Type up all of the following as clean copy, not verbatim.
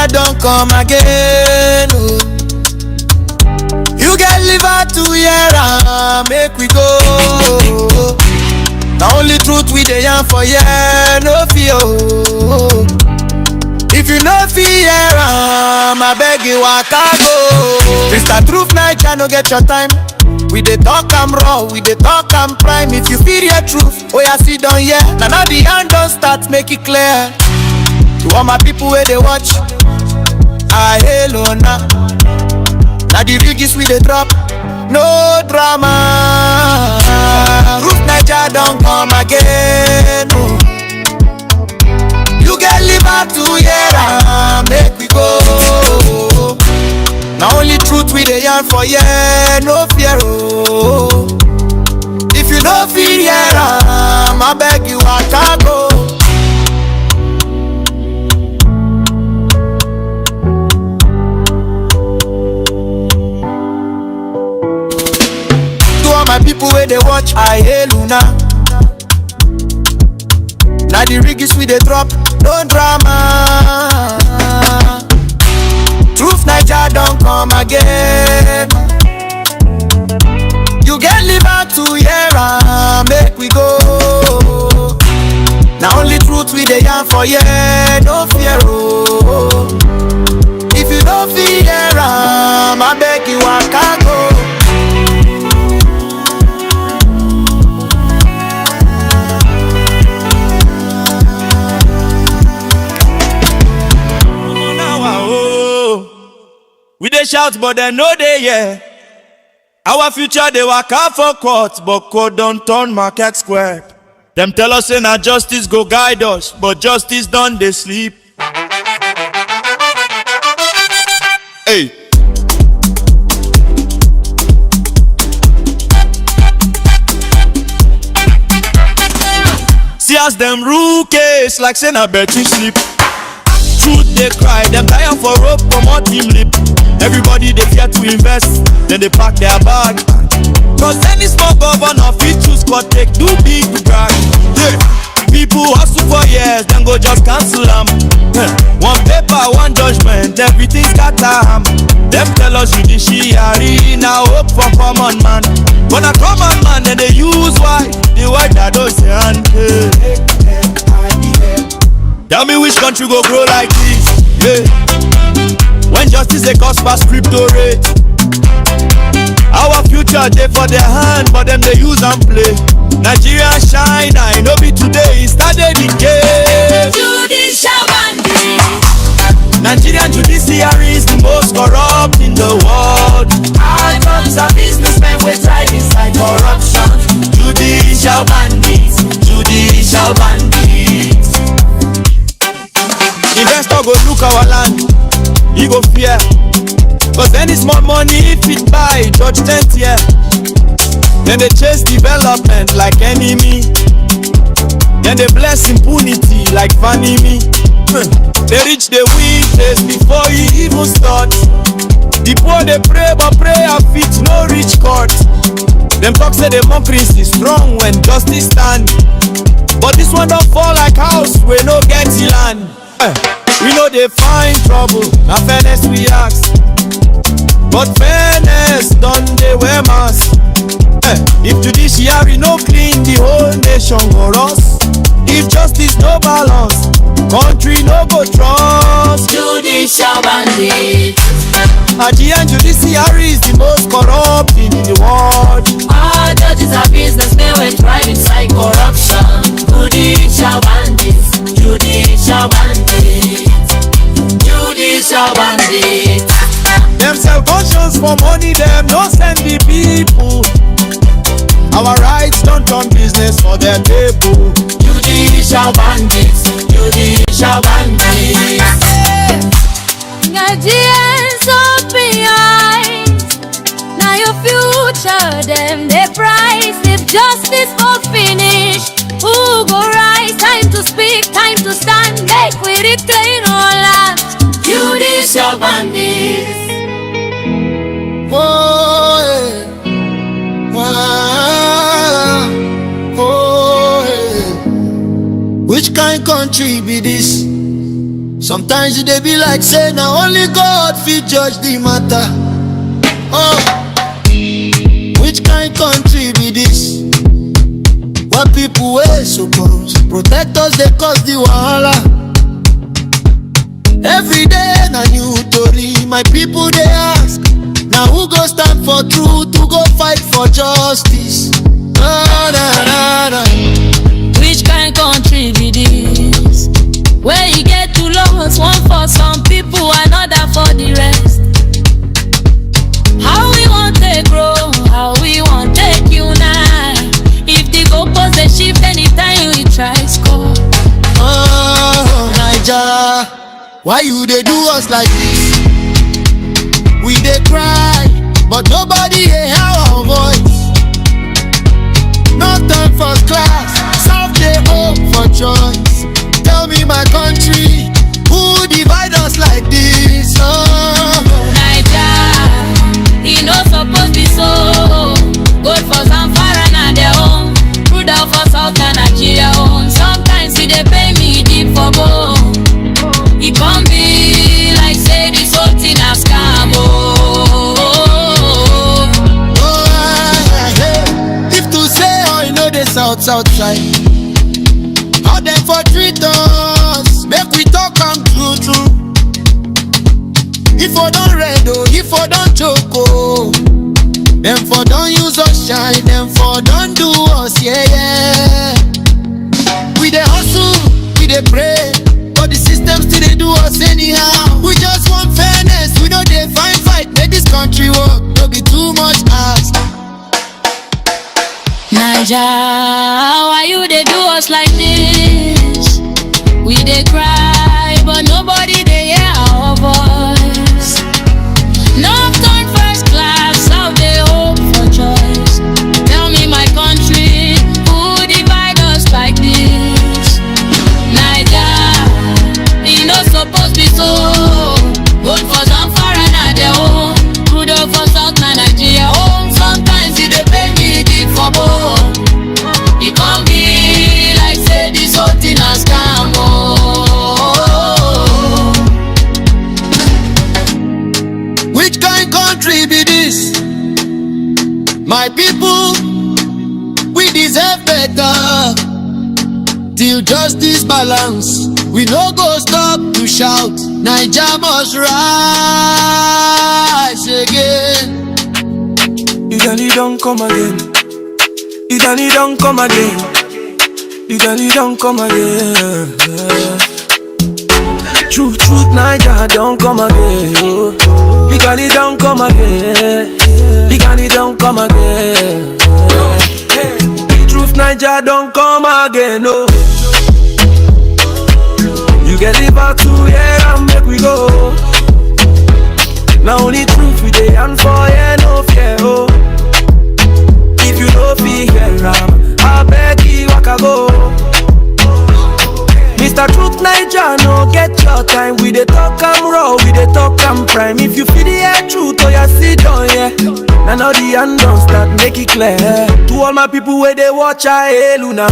Naija don't come again. Oh. You get liver to hear am, make we go. The only truth we dey yarn for here, no fear. Oh. If you no fear am, I beg you waka go. Mr. Truth9ja no get your time. We dey talk am raw, we dey talk am prime. If you feel your truth, oh yeah, sit down here. Now the hand don't start, make it clear. To all my people where they watch, I hail on now. Now the riggies we dey drop, no drama. Truth9ja don't come again. Oh. You get liver to hear am, make we go. Now only truth we dey yarn for yeah, no fear. Oh. If you no fear hear am, I beg you waka go. My people where they watch, I hail Luna. Now the riggies we they drop, no drama. Truth9ja don't come again. You get liver to hear am, make we go. Now only truth we they yarn for yeah, no fear. Oh. If you don't fear am, I beg you waka go. We dey shout but they know they yeah. Our future they work out for court, but court don't turn market square. Them tell us say na justice go guide us, but justice done they sleep. Hey. See as them rule case like say na betting sleep. Truth they cry, them tire for rope from our team lip. Everybody they fear to invest, then they pack their bag. Cause any small governor fit choose court take do big to brag. Yeah. People hustle for years, then go just cancel them. One paper, one judgment, everything scatter ham. Them tell us judiciary, now hope for common man. But a common man, then they use why the word that don't say and tell me which country go grow like this, yeah. When justice they cost past crypto rate. Our future they for their hand, but them they use and play. Nigeria shine, I know be today, it started in game. Judicial bandit. Nigerian judiciary is the most corrupt in the world. Our drugs are businessmen, we thrive inside corruption. Judicial bandits, judicial bandits. Investor go look our land, he go fear. Cause any small money if it buy, judge 10th year. Then they chase development like enemy. Then they bless impunity like vanity. They reach the weakness before you even start. The poor they pray but prayer fit no reach court. Them talk say democracy strong when justice stand. But this one don't fall like house we no get land. We know they find trouble, na fairness we ask. But fairness done they wear mask. If judiciary no clean, the whole nation go rust. If justice no balance, country no go trust. Judicial bandit. Nigerian judiciary is the most corrupt in the world. Our judges are businessmen, we thrive inside corruption. Judicial bandits, judicial bandits, judicial bandits. Them sell conscience for money, them no send the people. Our rights don't turn business for their people. Judicial bandits, judicial bandits. Nigerians open your eyes. Now your future, them they price. If justice won't finish, who go rise? Time to speak, time to stand. Make we reclaim our land. Judicial bandits. Which kind country be this? Sometimes it dey be like say na only God fit judge the matter. Oh, which kind country be this? What people wey suppose protect us dey cause the wahala. Every day na new tori, my people dey ask. Now who go stand for truth, who go fight for justice? Which kind country be this? Where you get two laws, one for some people, another for the rest. How we want to grow, how we want to unite. If the goalposts they shift anytime we try score. Oh, Naija, why you dey do us like this? We dey cry, but nobody hear our voice. No time for class, solve the hope for choice. Tell me my country, who divide us like this? Oh, Naija, it no suppose be so. Good for Zamfara na their own, rude out for South and Nigeria own. Sometimes it dey pay me deep for bone. It can't be like say this whole thing a scam. if to say oh, you know the outside, how them for treat us? Make we talk am true. If I don't red oh, if I don't choke oh, them for don't use us shine, them for don't do us yeah. We dey hustle, we dey pray, but the system still dey do us anyhow. We just want fairness, we know they fight, make this country work, no be too much ask. Naija, why you dey do us like this? We dey cry, but nobody dey hear our voice. No turn first class, how they hope for choice. Tell me my country, who divide us like this? Naija, it no suppose be so. Good for Zamfara na their own, good for South na Nigeria own. Sometimes it dey pay me deep for bone. It can't be like say this whole thing a scam. Which kind country be this? My people, we deserve better. Till justice balance, we no go stop to shout. Naija must rise again. Italy don't come again. Italy don't come again. Italy don't come again. Truth9ja don't come again. Italy don't come again. Italy don't come again. Truth9ja don't come again. No. You get it back to here and make we go. Now only truth we dey and for here no fear. Oh. If you no fit hear am, I beg you waka go. Mr. Truth9ja no get your time. We dey talk am raw, we dey talk am prime. If you feel the air truth, oh yeah, sit down yeah. Now the hand don't start, make it clear. To all my people where they watch, I hail you now.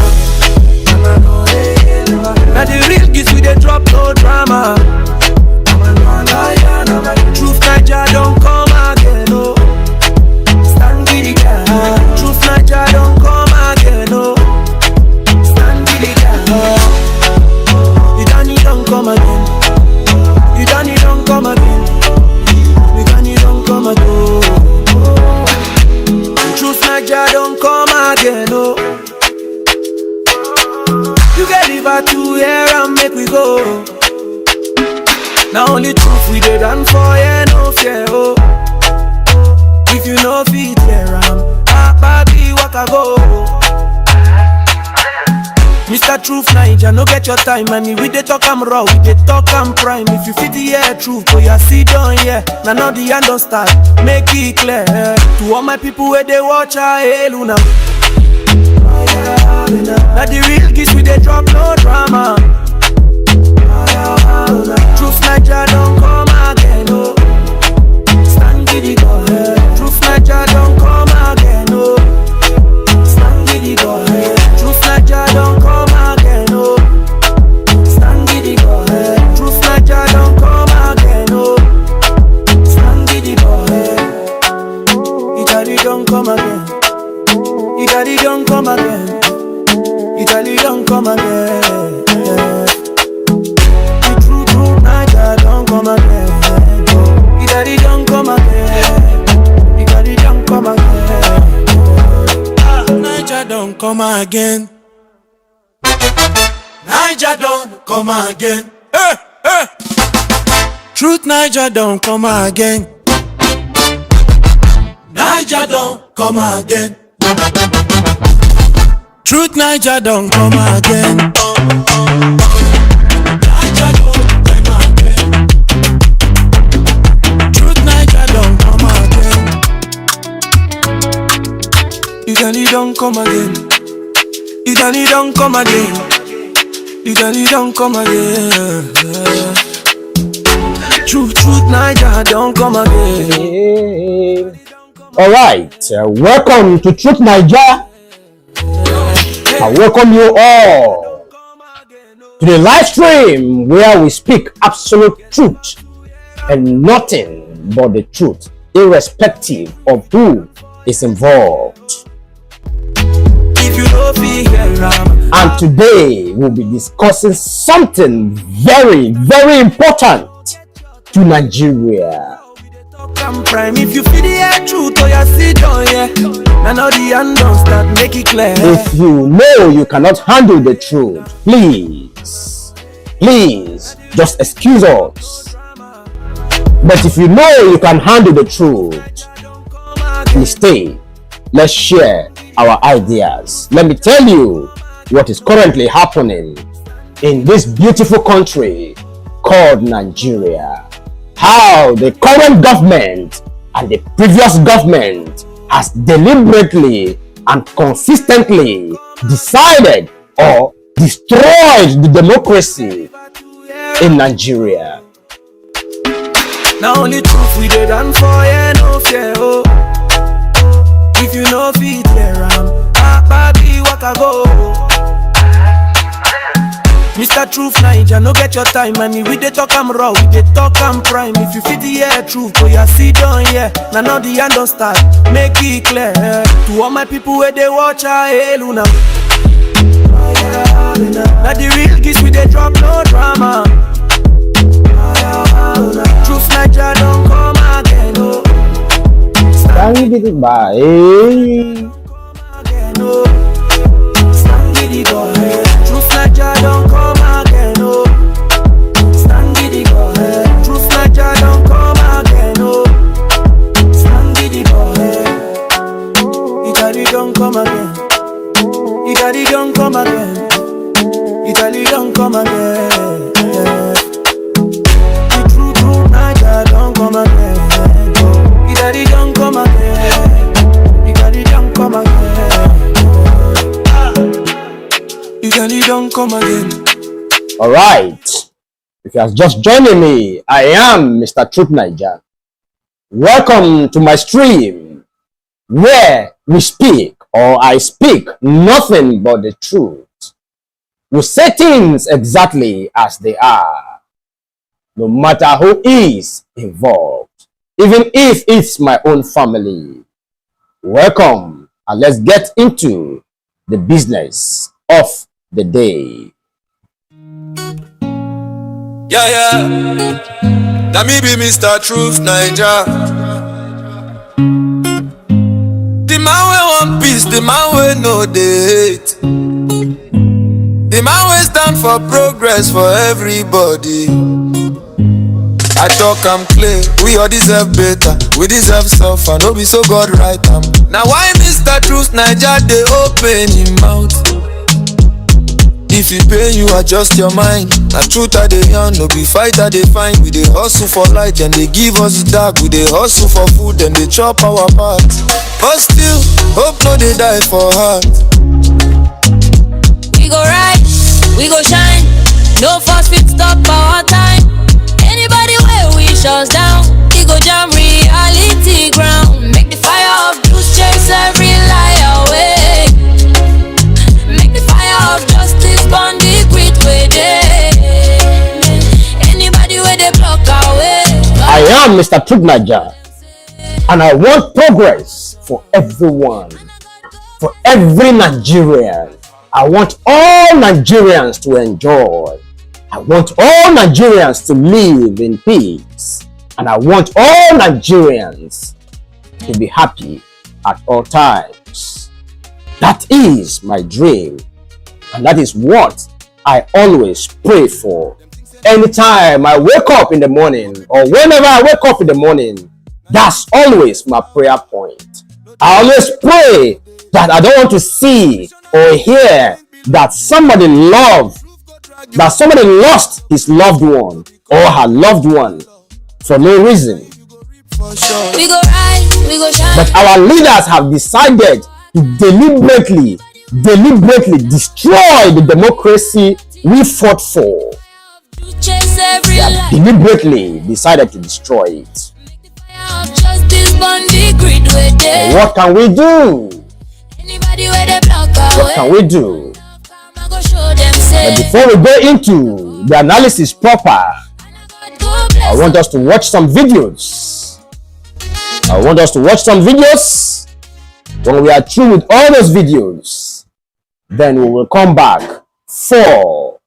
Now the real gifts we dey drop no drama. Truth9ja don't come again, no. Stand with the guy. Truth9ja don't come again, no. Stand with the guy. You don't come again. You don't come again. You don't come again. Truth9ja don't come again, no. You get liver to here and make we go. Now only truth we dey done for here, no fear, oh. If you no fit hear am, baby waka go. Mr. Truth9ja, no get your time, man. We dey talk am raw, we dey talk am prime. If you fit hear truth, oh yeah, sit down here. Now the hand don't start, make it clear. To all my people where they watch, I hail you now. Now the real gifts we dey drop no drama. Truth9ja don't come again, no. Stand with the God. Truth9ja don't come again, no. Stand with the God. Truth9ja don't come again, no. Stand with the God. Truth9ja come again. Naija don't come again. Hey, hey. Truth9ja don't come again. Naija don't come again. Truth9ja don't come again. Naija don't come again. Truth9ja don't come again. Italy don't come again. Italy don't come again. Italy don't come again. Truth9ja don't come again. All right, welcome to Truth9ja. I welcome you all to the live stream where we speak absolute truth and nothing but the truth, irrespective of who is involved. And today we'll be discussing something very, very important to Nigeria. If you feel the truth or you sit down, yeah. Now the hand don't start, make it clear. If you know you cannot handle the truth, please, just excuse us. But if you know you can handle the truth, please stay. Let's share our ideas. Let me tell you what is currently happening in this beautiful country called Nigeria. How the current government and the previous government has deliberately and consistently decided or destroyed the democracy in Nigeria. Now only truth we did and for yeah, no fear, oh. If you know feet there, baby, walk a go. Mr. Truth9ja, no get your time, and we dey talk am raw, we dey talk am prime. If you fit the air truth, oh yeah, sit down, yeah. Now the hand don't start, make it clear. To all my people where they watch, hail now. Now the real gist we dey drop, no drama. Truth9ja don't come again, oh. Stand with it by Truth9ja don't come again, oh. Stand with the go ahead. Truth9ja don't come again, oh. Stand with the go ahead. Italy don't come again. Italy don't come again. Italy don't come again. The Truth9ja don't come again. Italy don't come again. Italy don't come again. Italy don't come again. All right. If you are just joining me, I am Mr. Truth9ja. Welcome to my stream where we speak, or I speak, nothing but the truth. We say things exactly as they are, no matter who is involved, even if it's my own family. Welcome, and let's get into the business of the day. Yeah. That me be Mr. Truth9ja. The man we want peace, the man we know the hate. The man we stand for progress for everybody. I talk am clear, we all deserve better. We deserve suffer, no be so God right am. Now why Mr. Truth9ja dey open him mouth? If it pain you, adjust your mind. Na truth I dey yarn, no be fight I dey find. We dey hustle for light, and they give us dark. We dey hustle for food, and they chop our part. But still, hope no dey die for heart. We go rise, we go shine. No force fit stop our time. Anybody where we shut down, we go jam reality ground. Make the fire of truth chase every lie away. Make the fire of justice burn the grit way day. Anybody where they block our way. I am Mr. Truth9ja, and I want progress for everyone, for every Nigerian. I want all Nigerians to enjoy. I want all Nigerians to live in peace. And I want all Nigerians to be happy at all times. That is my dream, and that is what I always pray for. Anytime I wake up in the morning, or whenever I wake up in the morning, that's always my prayer point. I always pray that I don't want to see or hear that somebody lost his loved one or her loved one for no reason. We go rise, we go shine. But our leaders have decided to deliberately destroy the democracy we fought for. Chase every They have life. deliberately decided to destroy it. Justice Bundy grid with them. What can we do? Anybody where they block our What way, can we do? I go show them say. But before we go into the analysis proper, I want us to watch some videos. When we are through with all those videos, then we will come back for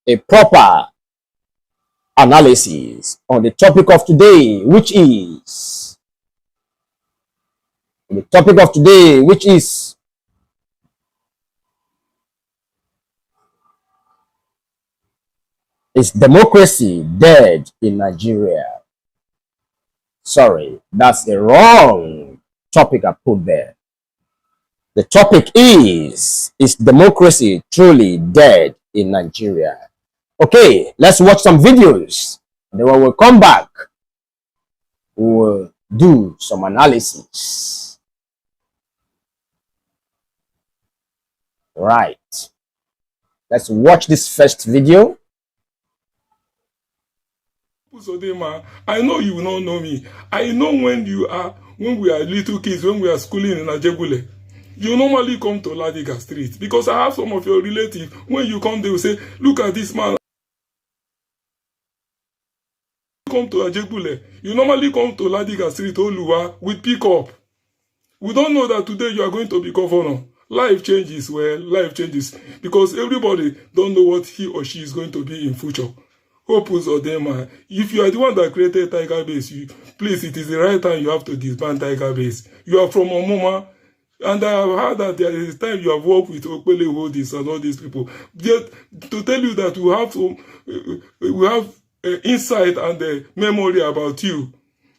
a proper analysis on the topic of today, which is is democracy dead in Nigeria? Sorry, that's the wrong topic I put there. The topic is democracy truly dead in Nigeria? Okay, let's watch some videos. Then when we come back, we'll do some analysis. Right. Let's watch this first video. I know you will not know me. I know when we are little kids, when we are schooling in Ajebule, you normally come to Ladiga Street because I have some of your relatives. When you come, they will say, look at this man. Come to Ajebule, you normally come to Ladiga Street, Oluwa, with pickup. We don't know that today you are going to be governor. Life changes, life changes because everybody don't know what he or she is going to be in future. Opus or them, if you are the one that created Tiger Base, please, it is the right time you have to disband Tiger Base. You are from Omuma, and I have heard that there is time you have worked with Okpele Holdings and all these people. Yet, to tell you that we have insight and memory about you.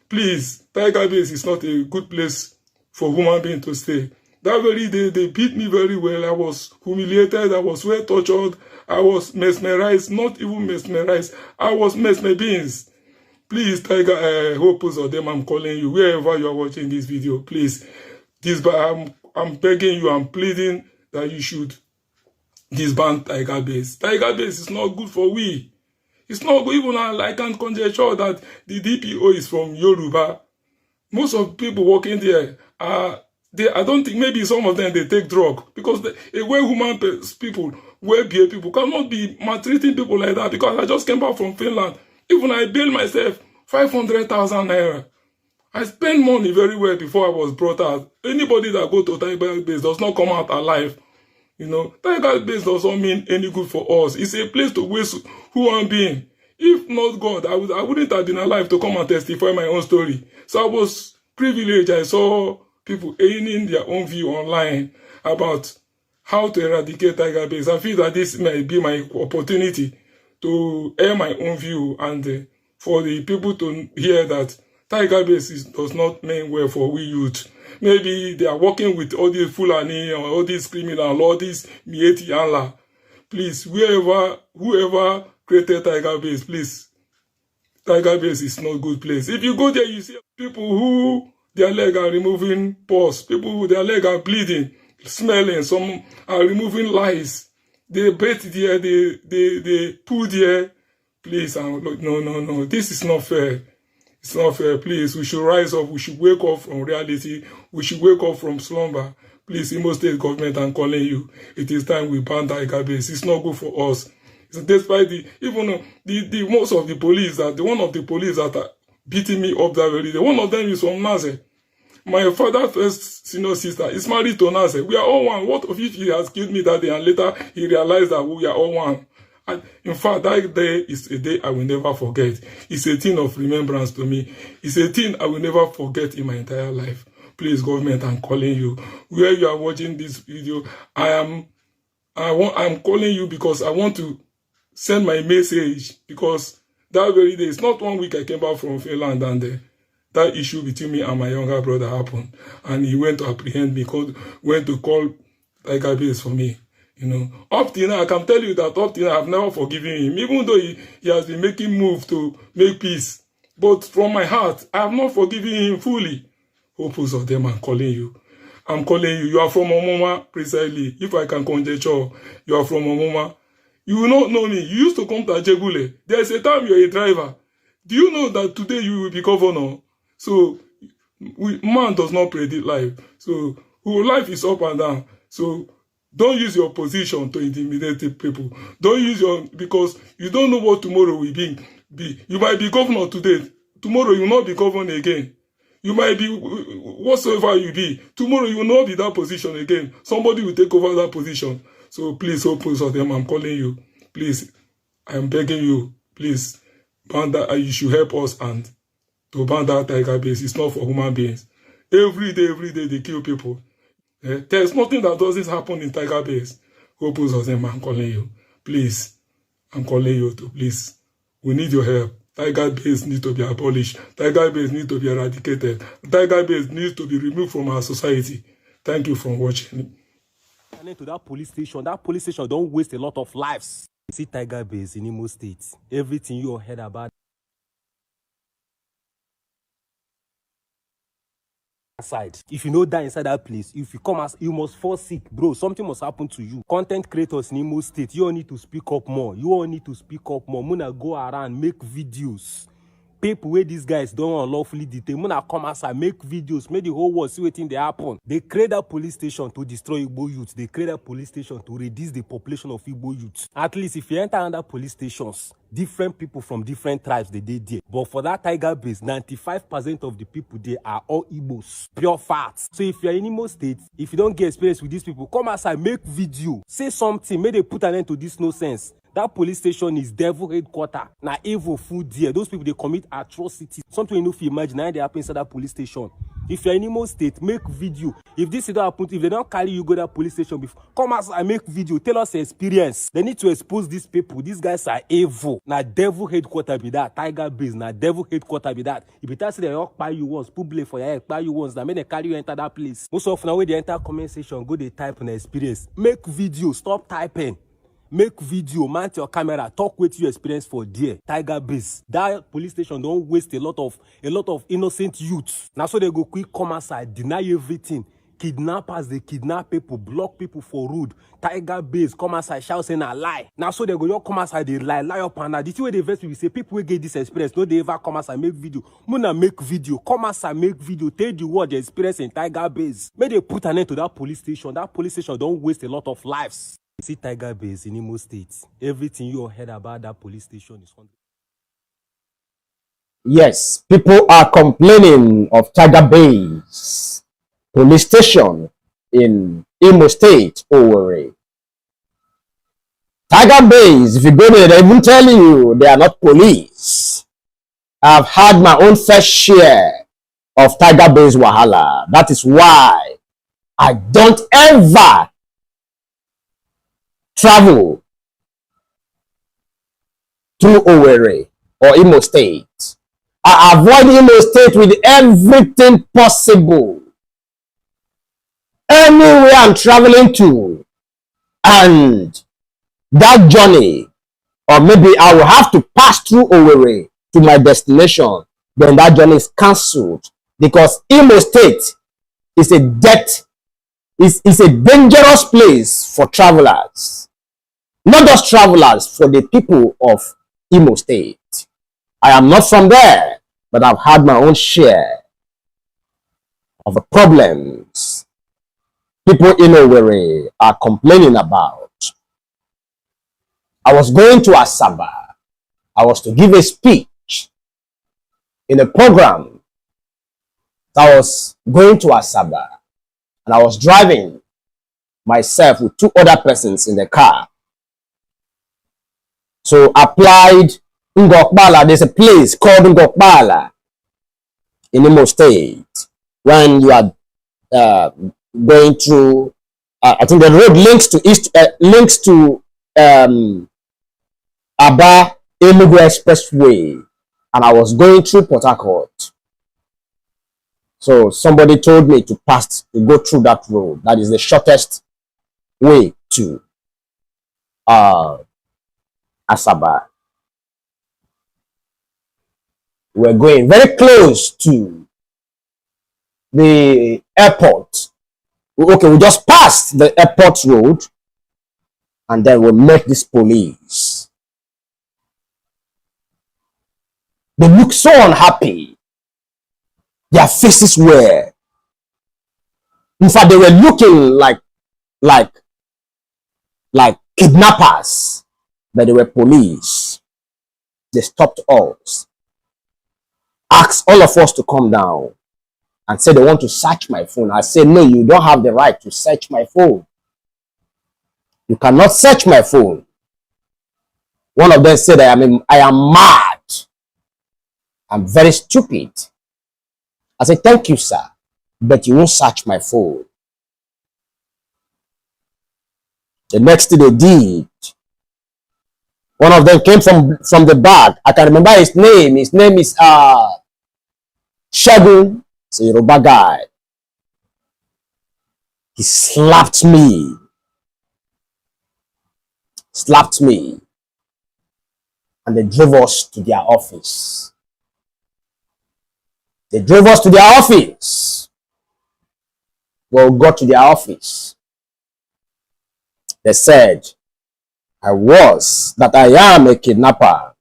Please, Tiger Base is not a good place for human being to stay. That very day, they beat me very well. I was humiliated. I was well tortured. I was mesmerized. Not even mesmerized. I was mesmerized. Please, Tiger, Hopus or them, I'm calling you. Wherever you are watching this video, please. I'm begging you. I'm pleading that you should disband Tiger Base. Tiger Base is not good for we. It's not good. Even I can conjecture that the DPO is from Yoruba. Most of the people working there are... I don't think maybe some of them they take drug because a well-human people, well-behaved people cannot be maltreating people like that because I just came back from Finland. Even I bailed myself 500,000 naira. I spend money very well before I was brought out. Anybody that go to Tiger Base does not come out alive. You know, Tiger Base doesn't mean any good for us. It's a place to waste human being. If not God, I wouldn't have been alive to come and testify my own story. So I was privileged. I saw people airing their own view online about how to eradicate Tiger Base. I feel that this might be my opportunity to air my own view and for the people to hear that Tiger Base does not mean well for we youth. Maybe they are working with all these Fulani or all these criminals, all these Mieti Allah. Please, whoever created Tiger Base, please, Tiger Base is not a good place. If you go there, you see people who their leg are removing pus. People who their leg are bleeding, smelling. Some are removing lice. They bathe there, they poo there. Please, no. This is not fair. It's not fair. Please, we should rise up. We should wake up from reality. We should wake up from slumber. Please, Imo State government, I'm calling you. It is time we ban Tiger Base. It's not good for us. Despite the most of the police one of the police that are beating me up that very day. One of them is from Naija. My father's first senior sister is married to Naija. We are all one. What if he has killed me that day and later he realized that we are all one? And in fact, that day is a day I will never forget. It's a thing of remembrance to me. It's a thing I will never forget in my entire life. Please, government, I'm calling you. Where you are watching this video, I'm calling you because I want to send my message, because that very day, it's not 1 week I came back from Finland and that issue between me and my younger brother happened, and he went to apprehend me, went to call Tiger Base for me. You know, up till now, I can tell you that up till now, I've never forgiven him, even though he has been making moves to make peace. But from my heart, I have not forgiven him fully. Hopes of them, I'm calling you. I'm calling you. You are from Omoma, precisely. If I can conjecture, you are from Omoma. You will not know me. You used to come to Ajegule. There's a time you're a driver. Do you know that today you will be governor? So, man does not predict life. So, life is up and down. So, don't use your position to intimidate people. Don't use because you don't know what tomorrow will be. You might be governor today. Tomorrow you will not be governor again. You might be whatsoever you be. Tomorrow you will not be that position again. Somebody will take over that position. So please, oppose of them. I'm calling you. Please, I'm begging you. Please, ban that. You should help us and to ban that Tiger Base. It's not for human beings. Every day they kill people. There's nothing that doesn't happen in Tiger Base. Oppose of them. I'm calling you. Please, I'm calling you to please. We need your help. Tiger Base needs to be abolished. Tiger Base needs to be eradicated. Tiger Base needs to be removed from our society. Thank you for watching. To that police station don't waste a lot of lives. See Tiger Base in Imo State. Everything you heard about side. If you know that inside that place, if you come as you must fall sick, bro. Something must happen to you. Content creators in Imo State, you all need to speak up more. Muna go around, make videos. People where these guys don't unlawfully detain. Muna come outside, make videos, make the whole world see what thing they happen. They create a police station to destroy Igbo youth. They create a police station to reduce the population of Igbo youth. At least if you enter under police stations, different people from different tribes they did there. But for that Tiger Base, 95% of the people there are all Igbos. Pure facts. So if you're in Imo State, if you don't get experience with these people, come outside, make video, say something, may they put an end to this nonsense. That police station is devil headquarters. Now evil food there. Those people they commit atrocities. Something you know if you imagine how they happen inside that police station. If you're in Imo State, make video. If this don't happen, if they don't carry you go to that police station before, come outside and make video. Tell us experience. They need to expose these people. These guys are evil. Now devil headquarters be that. Tiger Base. Now devil headquarters be that. If it has they occupy you once, put blame for your head, buy you once, that may they carry you enter that place. Most of now when they enter comment section, go they type on experience. Make video. Stop typing. Make video, mount your camera, talk with your experience for there. Tiger Base. That police station don't waste a lot of innocent youths. Now so they go quick come outside, deny everything. Kidnappers, they kidnap people, block people for road. Tiger Base, come outside, shout saying a lie. Now so they go, you come outside, they lie up and that. This way they verse people say, people will get this experience, no they ever come outside, make video. Muna make video, come outside, make video, tell the world the experience in Tiger Base. May they put an end to that police station. That police station don't waste a lot of lives. See Tiger Base in Imo State. Everything you heard about that police station is 100%. Yes, people are complaining of Tiger Base police station in Imo State, Owerri. Tiger Base, if you go there, they even tell you they are not police. I've had my own fair share of Tiger Base wahala. That is why I don't ever travel through Owerri or Imo State. I avoid Imo State with everything possible. Anywhere I'm traveling to, and that journey, or maybe I will have to pass through Owerri to my destination, then that journey is cancelled, because Imo State is a dangerous place for travelers. Not just travelers, for the people of Imo State. I am not from there, but I've had my own share of the problems people in Owerri are complaining about. I was going to Asaba. I was to give a speech in a program. I was going to Asaba, and I was driving myself with two other persons in the car. So applied Ngokbala. There's a place called Ngokbala in Imo State. When you are going through. I think the road links to Aba Enugu Expressway, and I was going through Port Harcourt. So somebody told me to go through that road. That is the shortest way to Asaba. We're going very close to the airport. Okay, we just passed the airport road, and then we met this police. They look so unhappy. Their faces were, in fact, they were looking like kidnappers, but they were police. They stopped us, asked all of us to come down, and said they want to search my phone. I said, no, you don't have the right to search my phone. You cannot search my phone. One of them said, I am mad. I'm very stupid. I said, thank you, sir, but you won't search my phone. The next thing they did, one of them came from the back. I can remember his name. His name is Shagun. It's a Yoruba guy. He slapped me. And they drove us to their office. Well, we got to their office. They said, I am a kidnapper.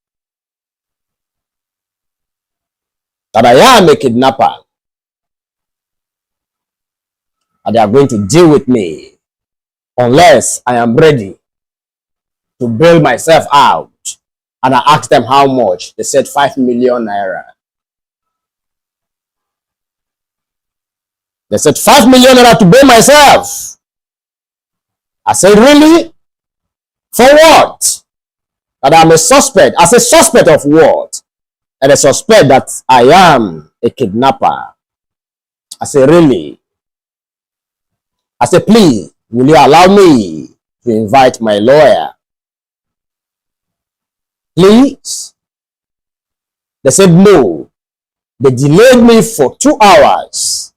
And they are going to deal with me unless I am ready to bail myself out. And I asked them how much. They said 5 million naira. They said 5 million naira to bail myself. I said, really? For what? That I'm a suspect. I said, suspect of what? And a suspect that I am a kidnapper. I said, really? I said, please, will you allow me to invite my lawyer? Please? They said, no. They delayed me for 2 hours.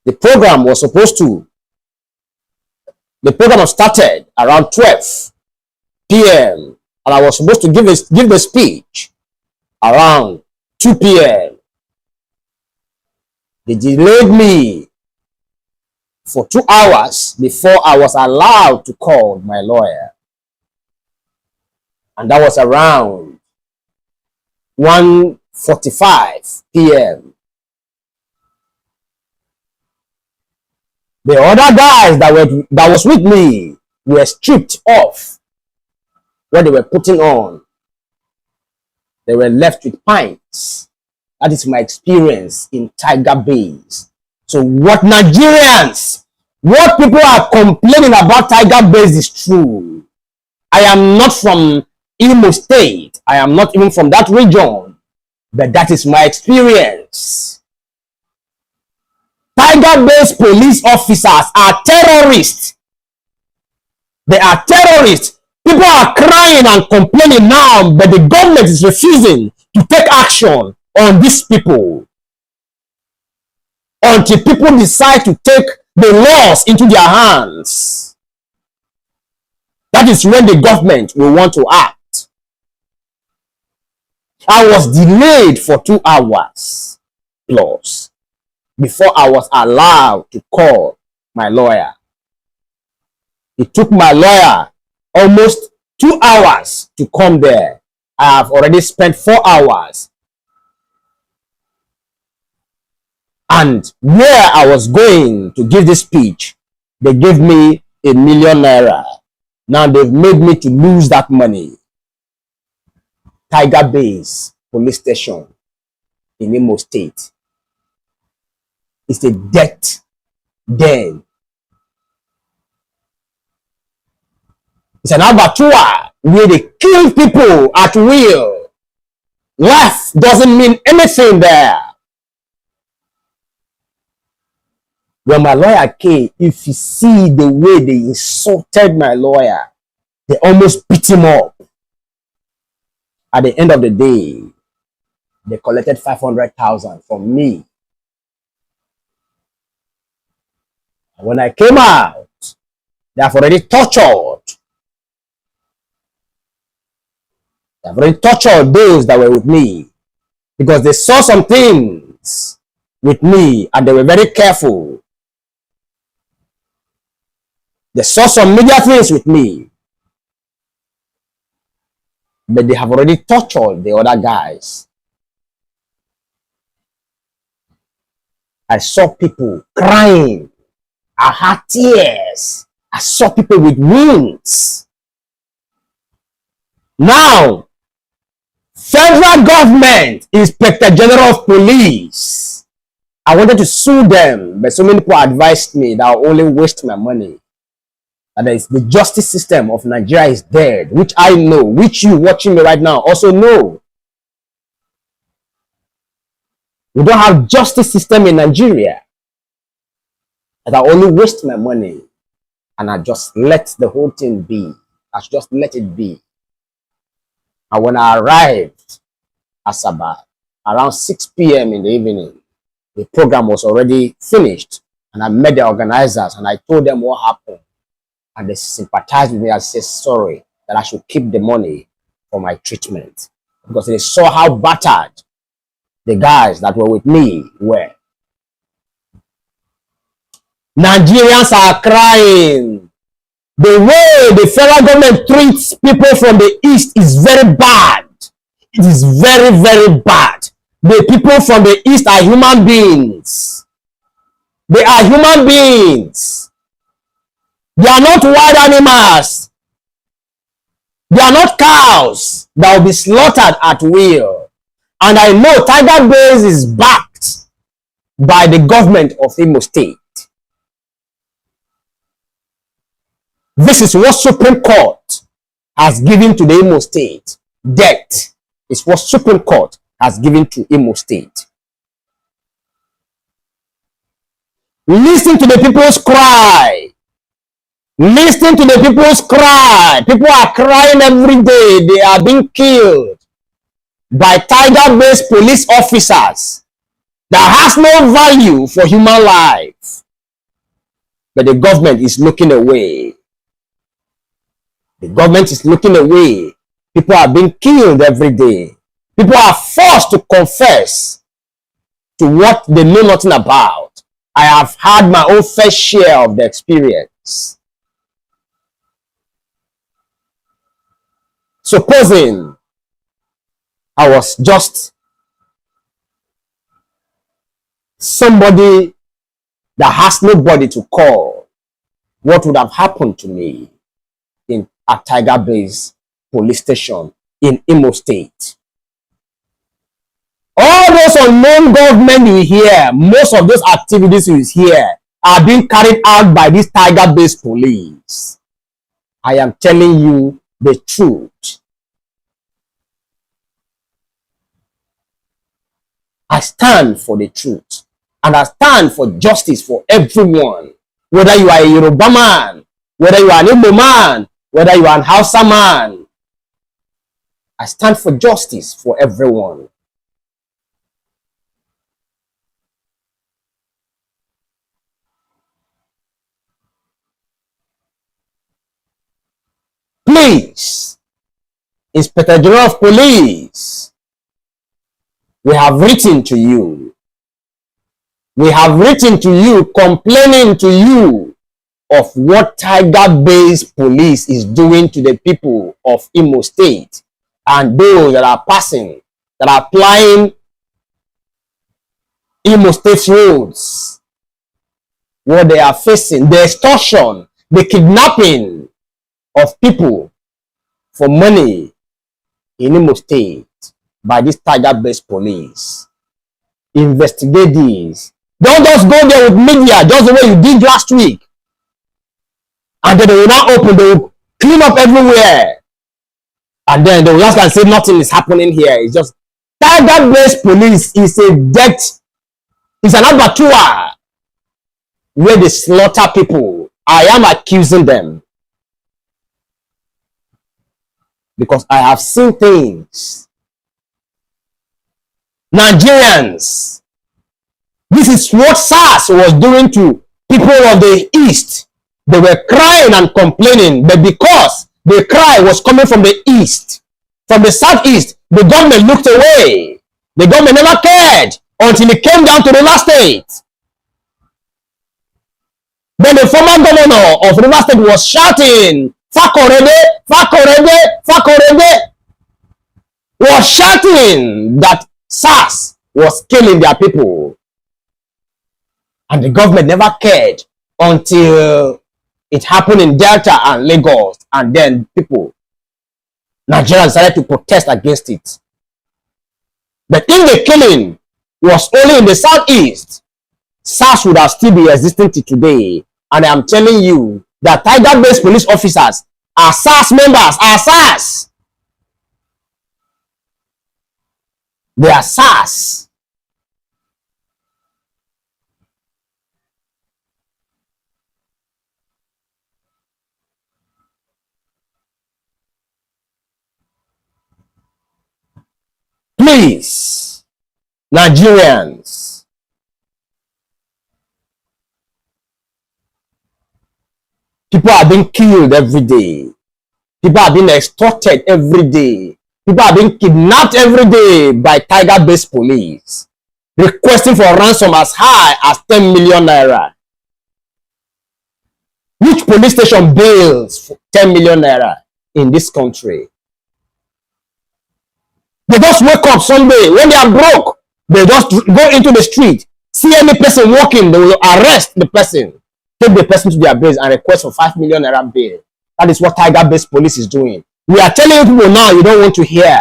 The program started around 12 p.m. and I was supposed to give the speech around 2 p.m. They delayed me for 2 hours before I was allowed to call my lawyer. And that was around 1:45 p.m. The other guys that was with me were stripped off what they were putting on. They were left with pints. That is my experience in Tiger Base. So what people are complaining about Tiger Base is true. I am not from Imo State. I am not even from that region. But that is my experience. Tiger Base police officers are terrorists. They are terrorists. People are crying and complaining now, but the government is refusing to take action on these people until people decide to take the laws into their hands. That is when the government will want to act. I was delayed for 2 hours plus before I was allowed to call my lawyer. It took my lawyer almost 2 hours to come there. I have already spent 4 hours. And where I was going to give this speech, they gave me 1 million naira. Now they've made me to lose that money. Tiger Base police station in Imo State. It's a death den. It's an abattoir where they kill people at will. Life doesn't mean anything there. When my lawyer came, if you see the way they insulted my lawyer, they almost beat him up. At the end of the day, they collected 500,000 from me. And when I came out, they have already tortured. They have already tortured those that were with me because they saw some things with me and they were very careful. They saw some media things with me, but they have already tortured the other guys. I saw people crying. I had tears. I saw people with wounds. Now, federal government, Inspector General of Police, I wanted to sue them, but so many people advised me that I'll only waste my money. And the justice system of Nigeria is dead, which I know, which you watching me right now also know. We don't have justice system in Nigeria. And I only waste my money and I just let the whole thing be. I just let it be. And when I arrived at Sabah, around 6 p.m. in the evening, the program was already finished. And I met the organizers and I told them what happened. And they sympathized with me and said sorry that I should keep the money for my treatment. Because they saw how battered the guys that were with me were. Nigerians are crying. The way the federal government treats people from the east is very bad. It is very, very bad. The people from the east are human beings. They are human beings. They are not wild animals. They are not cows that will be slaughtered at will. And I know Tiger Base is backed by the government of Imo State. This is what Supreme Court has given to the Imo State. Debt is what Supreme Court has given to Imo State. Listen to the people's cry. Listen to the people's cry. People are crying every day. They are being killed by Tiger-based police officers that has no value for human life. But the government is looking away. The government is looking away. People are being killed every day. People are forced to confess to what they know nothing about. I have had my own fair share of the experience. Supposing I was just somebody that has nobody to call, what would have happened to me at Tiger Base police station in Imo State? All those unknown government you hear, most of those activities you hear are being carried out by this Tiger Base police. I am telling you the truth. I stand for the truth and I stand for justice for everyone. Whether you are a Yoruba man, whether you are an Igbo man, whether you are an Hausa man, I stand for justice for everyone. Please, Inspector General of Police, we have written to you. We have written to you, complaining to you of what Tiger Base Police is doing to the people of Imo State and those that are passing, that are applying Imo State roads. What they are facing, the extortion, the kidnapping of people for money in Imo State by this Tiger Base Police. Investigate this. Don't just go there with media, just the way you did last week. And then they will not open, they will clean up everywhere. And then they will ask and say nothing is happening here. It's just Tiger Base Police is a debt, it's an abattoir. where they slaughter people. I am accusing them because I have seen things. Nigerians, this is what SARS was doing to people of the East. They were crying and complaining, but because the cry was coming from the East, from the Southeast, the government looked away. The government never cared until it came down to Rivers State. Then the former governor of Rivers State was shouting, Fakorede, Fakorede, Fakorede, was shouting that SARS was killing their people. And the government never cared until it happened in Delta and Lagos, and then people, Nigerians, decided to protest against it. But if the killing was only in the Southeast, SARS would have still been existing till today. And I am telling you that Tiger-based police officers are SARS members, are SARS. They are SARS. Please, Nigerians, people are being killed every day. People are being extorted every day. People are being kidnapped every day by Tiger-based police, requesting for ransom as high as 10 million naira. Which police station bails for 10 million naira in this country? They just wake up Sunday when they are broke. They just go into the street, see any person walking, they will arrest the person, take the person to their base and request for 5 million naira bail. That is what Tiger-based police is doing. We are telling people now, you don't want to hear.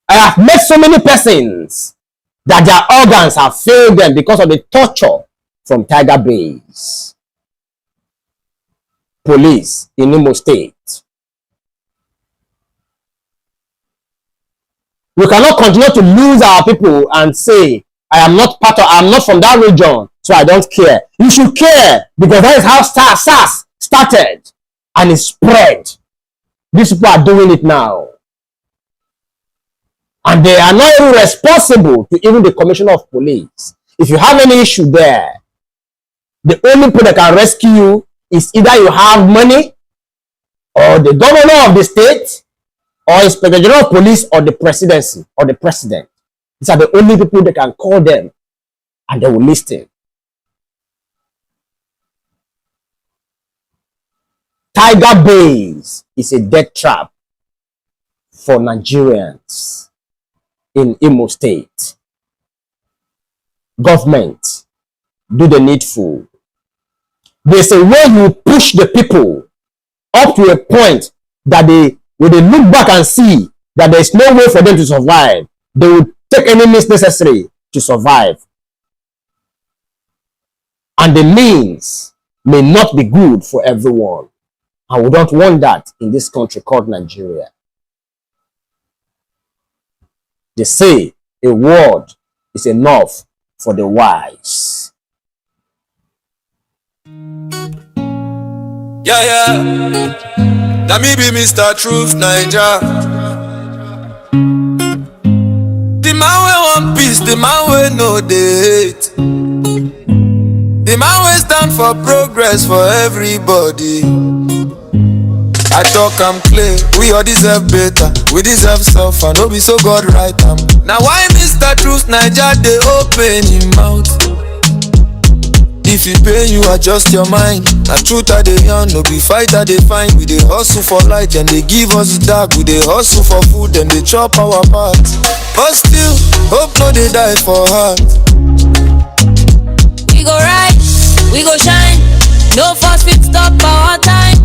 I have met so many persons that their organs have failed them because of the torture from Tiger-based police in Imo State. We cannot continue to lose our people and say, I am not from that region, so I don't care. You should care, because that is how SARS started and it spread. These people are doing it now. And they are not even responsible to even the commissioner of police. If you have any issue there, the only people that can rescue you is either you have money, or the governor of the state, or Inspector General of Police, or the presidency, or the president. These are the only people that can call them and they will listen. Tiger Base is a death trap for Nigerians in Imo State. Government, do the needful. There's a way you push the people up to a point that when they look back and see that there's no way for them to survive, they will take any means necessary to survive. And the means may not be good for everyone. And we don't want that in this country called Nigeria. They say a word is enough for the wise. Yeah. That me be Mr. Truth9ja. The man we want peace, the man we know the hate. The man we stand for progress for everybody. I talk I'm clear, we all deserve better. We deserve suffer, no be so God right am. Now why Mr. Truth9ja they open him mouth? If it pain you, adjust your mind. Na truth I dey yarn, no be fight I dey find. We dey hustle for light, and they give us dark. We dey hustle for food, and they chop our part. But still, hope no dey die for heart. We go rise, we go shine. No force fit stop our time.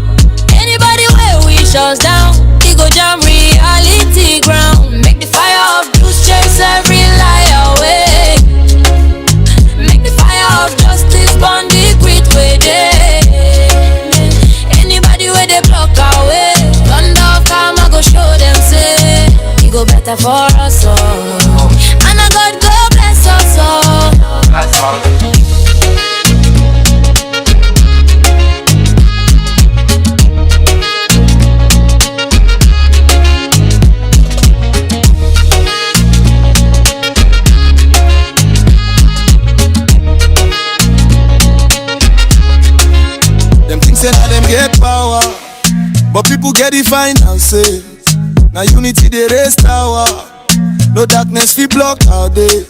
Anybody where we shut down, we go jam reality ground. Make the fire of truth chase every lie away. Make the fire of justice burn the great way day. Anybody where they block our way, thunder of karma go show them say it go better for us all. And a God go bless us all. get the final say. Now unity they raise tower. No darkness we block our day.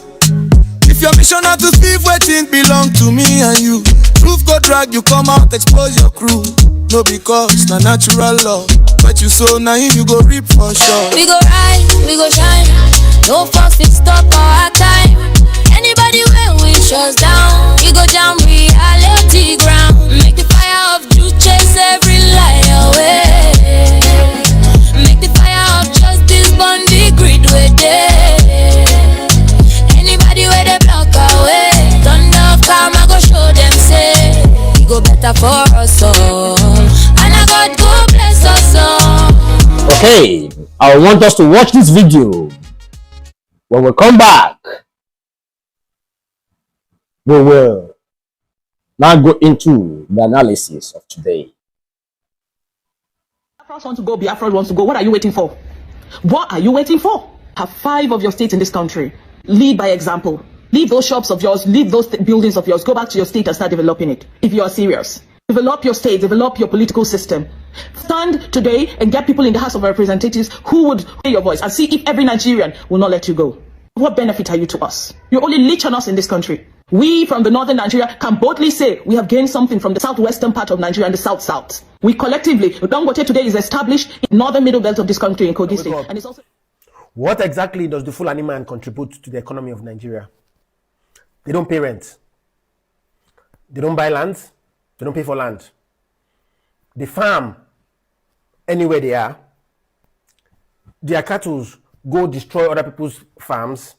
If your mission not to thief, waiting belong to me and you. Truth go drag you, come out, expose your crew. No because na natural law. But you so naive, you go reap for sure. We go rise, we go shine. No force it stop our time. Anybody when we shut down, we go down reality ground. Make the fire of truth chase every lie away. Make the fire of justice burn the grid with it. Anybody where they block away, thunder of karma go show them say it go better for us all. And I God go bless us all. Okay, I want us to watch this video. When we come back, we will now go into the analysis of today. Biafra wants to go, Biafra wants to go. What are you waiting for? What are you waiting for? Have 5 of your states in this country. Lead by example. Leave those shops of yours, leave those buildings of yours. Go back to your state and start developing it. If you are serious. Develop your state, develop your political system. Stand today and get people in the House of Representatives who would hear your voice and see if every Nigerian will not let you go. What benefit are you to us? You only leech on us in this country. We from the northern Nigeria can boldly say we have gained something from the southwestern part of Nigeria and the south-south. We collectively, Dangote today is established in northern middle belt of this country in Kogi State. And it's also... What exactly does the Fulani man contribute to the economy of Nigeria? They don't pay rent. They don't buy land. They don't pay for land. They farm anywhere they are. Their cattle go destroy other people's farms.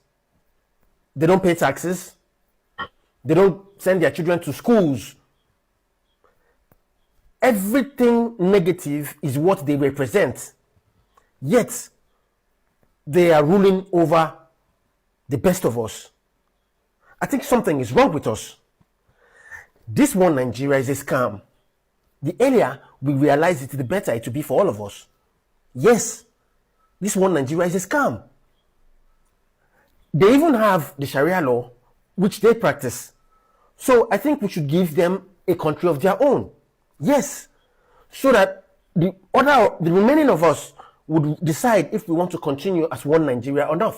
They don't pay taxes. They don't send their children to schools. Everything negative is what they represent. Yet, they are ruling over the best of us. I think something is wrong with us. This one Nigeria is a scam. The earlier we realize it, the better it will be for all of us. Yes, this one Nigeria is a scam. They even have the Sharia law, which they practice. So I think we should give them a country of their own. Yes, so that the remaining of us would decide if we want to continue as one Nigeria or not.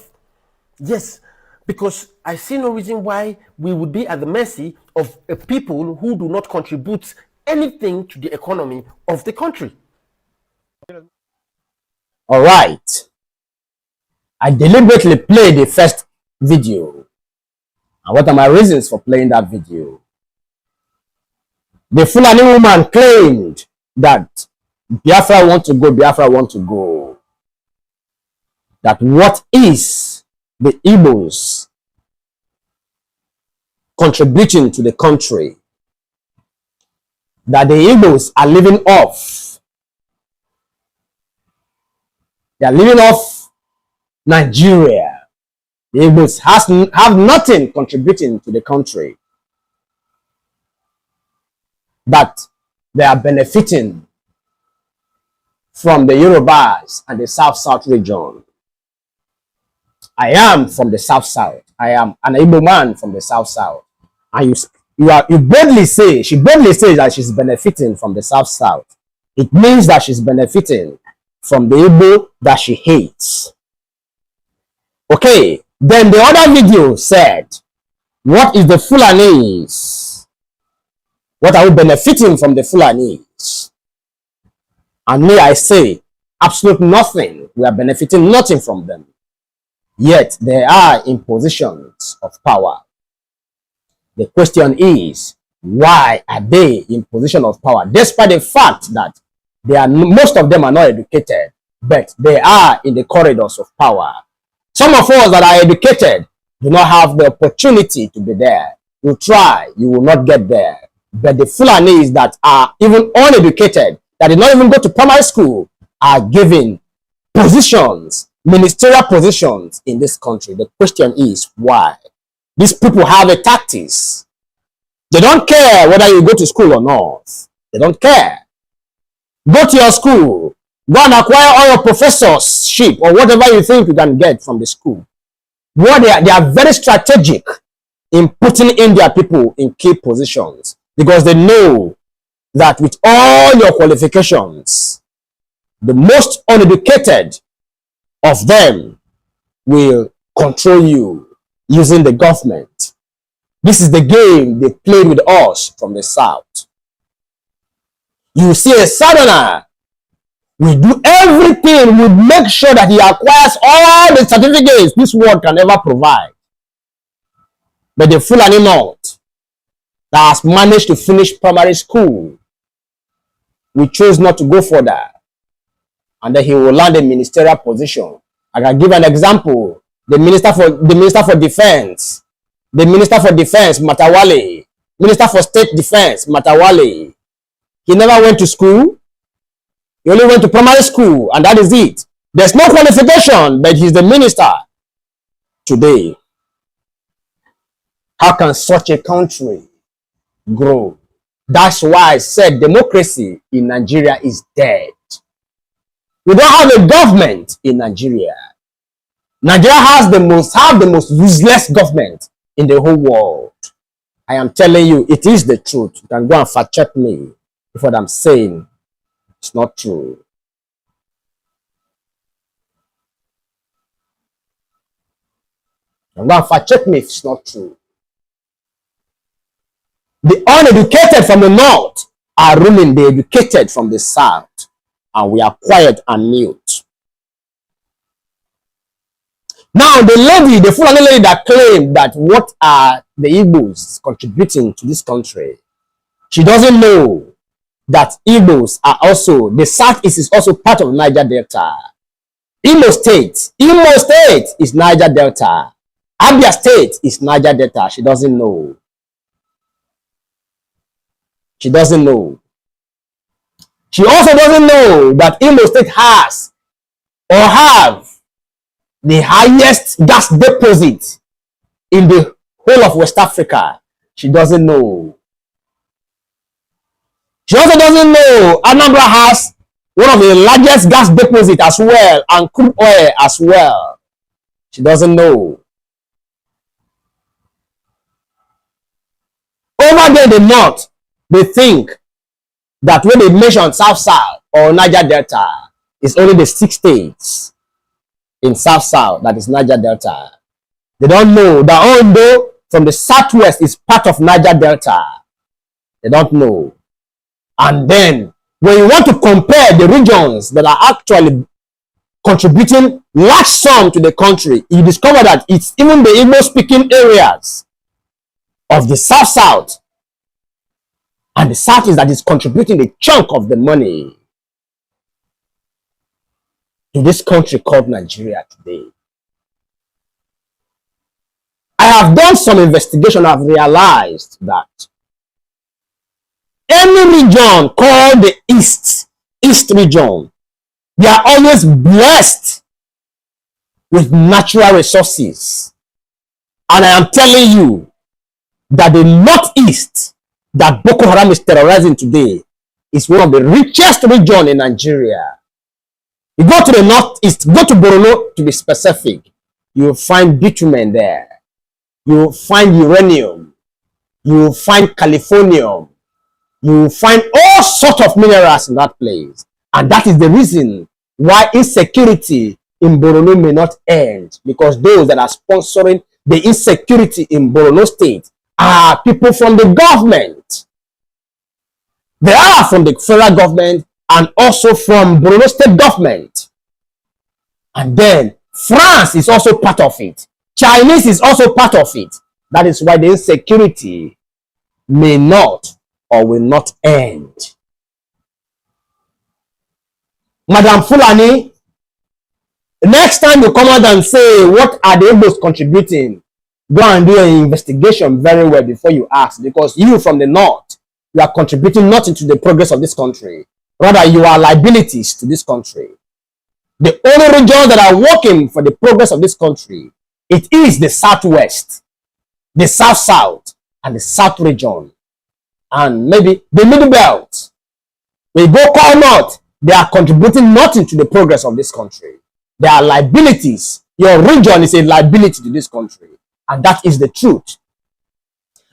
Yes, because I see no reason why we would be at the mercy of a people who do not contribute anything to the economy of the country. All right. I deliberately played the first video. And what are my reasons for playing that video? The Fulani woman claimed that Biafra want to go, Biafra want to go. That what is the Igbos contributing to the country? That the Igbos are living off. They are living off Nigeria. The Igbos have nothing contributing to the country. That they are benefiting from the Yorubas and the South-South region. I am from the South-South. I am an Igbo man from the South-South. And you boldly say, she boldly says that she's benefiting from the South-South. It means that she's benefiting from the Igbo that she hates. Okay, then the other video said, what is the Fulanese? What are we benefiting from the Fulanese? And me, I say, absolute nothing. We are benefiting nothing from them. Yet they are in positions of power. The question is, why are they in position of power? Despite the fact that most of them are not educated, but they are in the corridors of power. Some of us that are educated do not have the opportunity to be there. You try, you will not get there. But the Fulanis that are even uneducated, that did not even go to primary school, are given positions, ministerial positions in this country. The question is, why? These people have a tactics. They don't care whether you go to school or not. They don't care. Go to your school. Go and acquire all your professorship or whatever you think you can get from the school. They are very strategic in putting in their people in key positions because they know that with all your qualifications, the most uneducated of them will control you using the government. This is the game they played with us from the South. You see a Southerner, we do everything, we make sure that he acquires all the certificates this world can ever provide. But the Fulani North that has managed to finish primary school, we chose not to go further. And then he will land a ministerial position. I can give an example. The Minister for Defense, Matawale, Minister for State Defense, Matawale. He never went to school. He only went to primary school, and that is it. There's no qualification, but he's the minister today. How can such a country grow? That's why I said democracy in Nigeria is dead. We don't have a government in Nigeria. Nigeria has the most useless government in the whole world. I am telling you, it is the truth. You can go and fact check me if what I'm saying is not true. You can go and fact check me if it's not true. The uneducated from the north are ruling the educated from the south, and we are quiet and mute. Now, the Fulani lady that claimed that what are the Igbos contributing to this country, she doesn't know that Igbos are also, the Southeast is also part of Niger Delta. Imo State is Niger Delta. Abia State is Niger Delta. She doesn't know. She doesn't know. She also doesn't know that Imo State has or have the highest gas deposit in the whole of West Africa. She doesn't know. She also doesn't know Anambra has one of the largest gas deposits as well, and crude oil as well. She doesn't know. Over there in the north, they think that when they mention South or Niger Delta, it's only the 6 states in South that is Niger Delta. They don't know that Ondo from the southwest is part of Niger Delta. They don't know. And then when you want to compare the regions that are actually contributing large sum to the country, you discover that it's even the Igbo-speaking areas of the South and the Southeast that is contributing a chunk of the money to this country called Nigeria today. I have done some investigation. I've realized that any region called the East region, they are always blessed with natural resources. And I am telling you that the Northeast that Boko Haram is terrorizing today is one of the richest regions in Nigeria. You go to the Northeast, go to Borno to be specific, you will find bitumen there. You will find uranium. You will find californium. You will find all sorts of minerals in that place. And that is the reason why insecurity in Borno may not end, because those that are sponsoring the insecurity in Borno State are people from the government. They are from the federal government and also from Borno State government. And then France is also part of it. Chinese is also part of it. That is why the insecurity may not or will not end. Madam Fulani, next time you come out and say, what are the Igbos contributing? Go and do an investigation very well before you ask, because you from the north, you are contributing nothing to the progress of this country. Rather, you are liabilities to this country. The only regions that are working for the progress of this country, it is the Southwest, the South, and the South region, and maybe the Middle Belt. When you go call north, they are contributing nothing to the progress of this country. They are liabilities. Your region is a liability to this country. And that is the truth.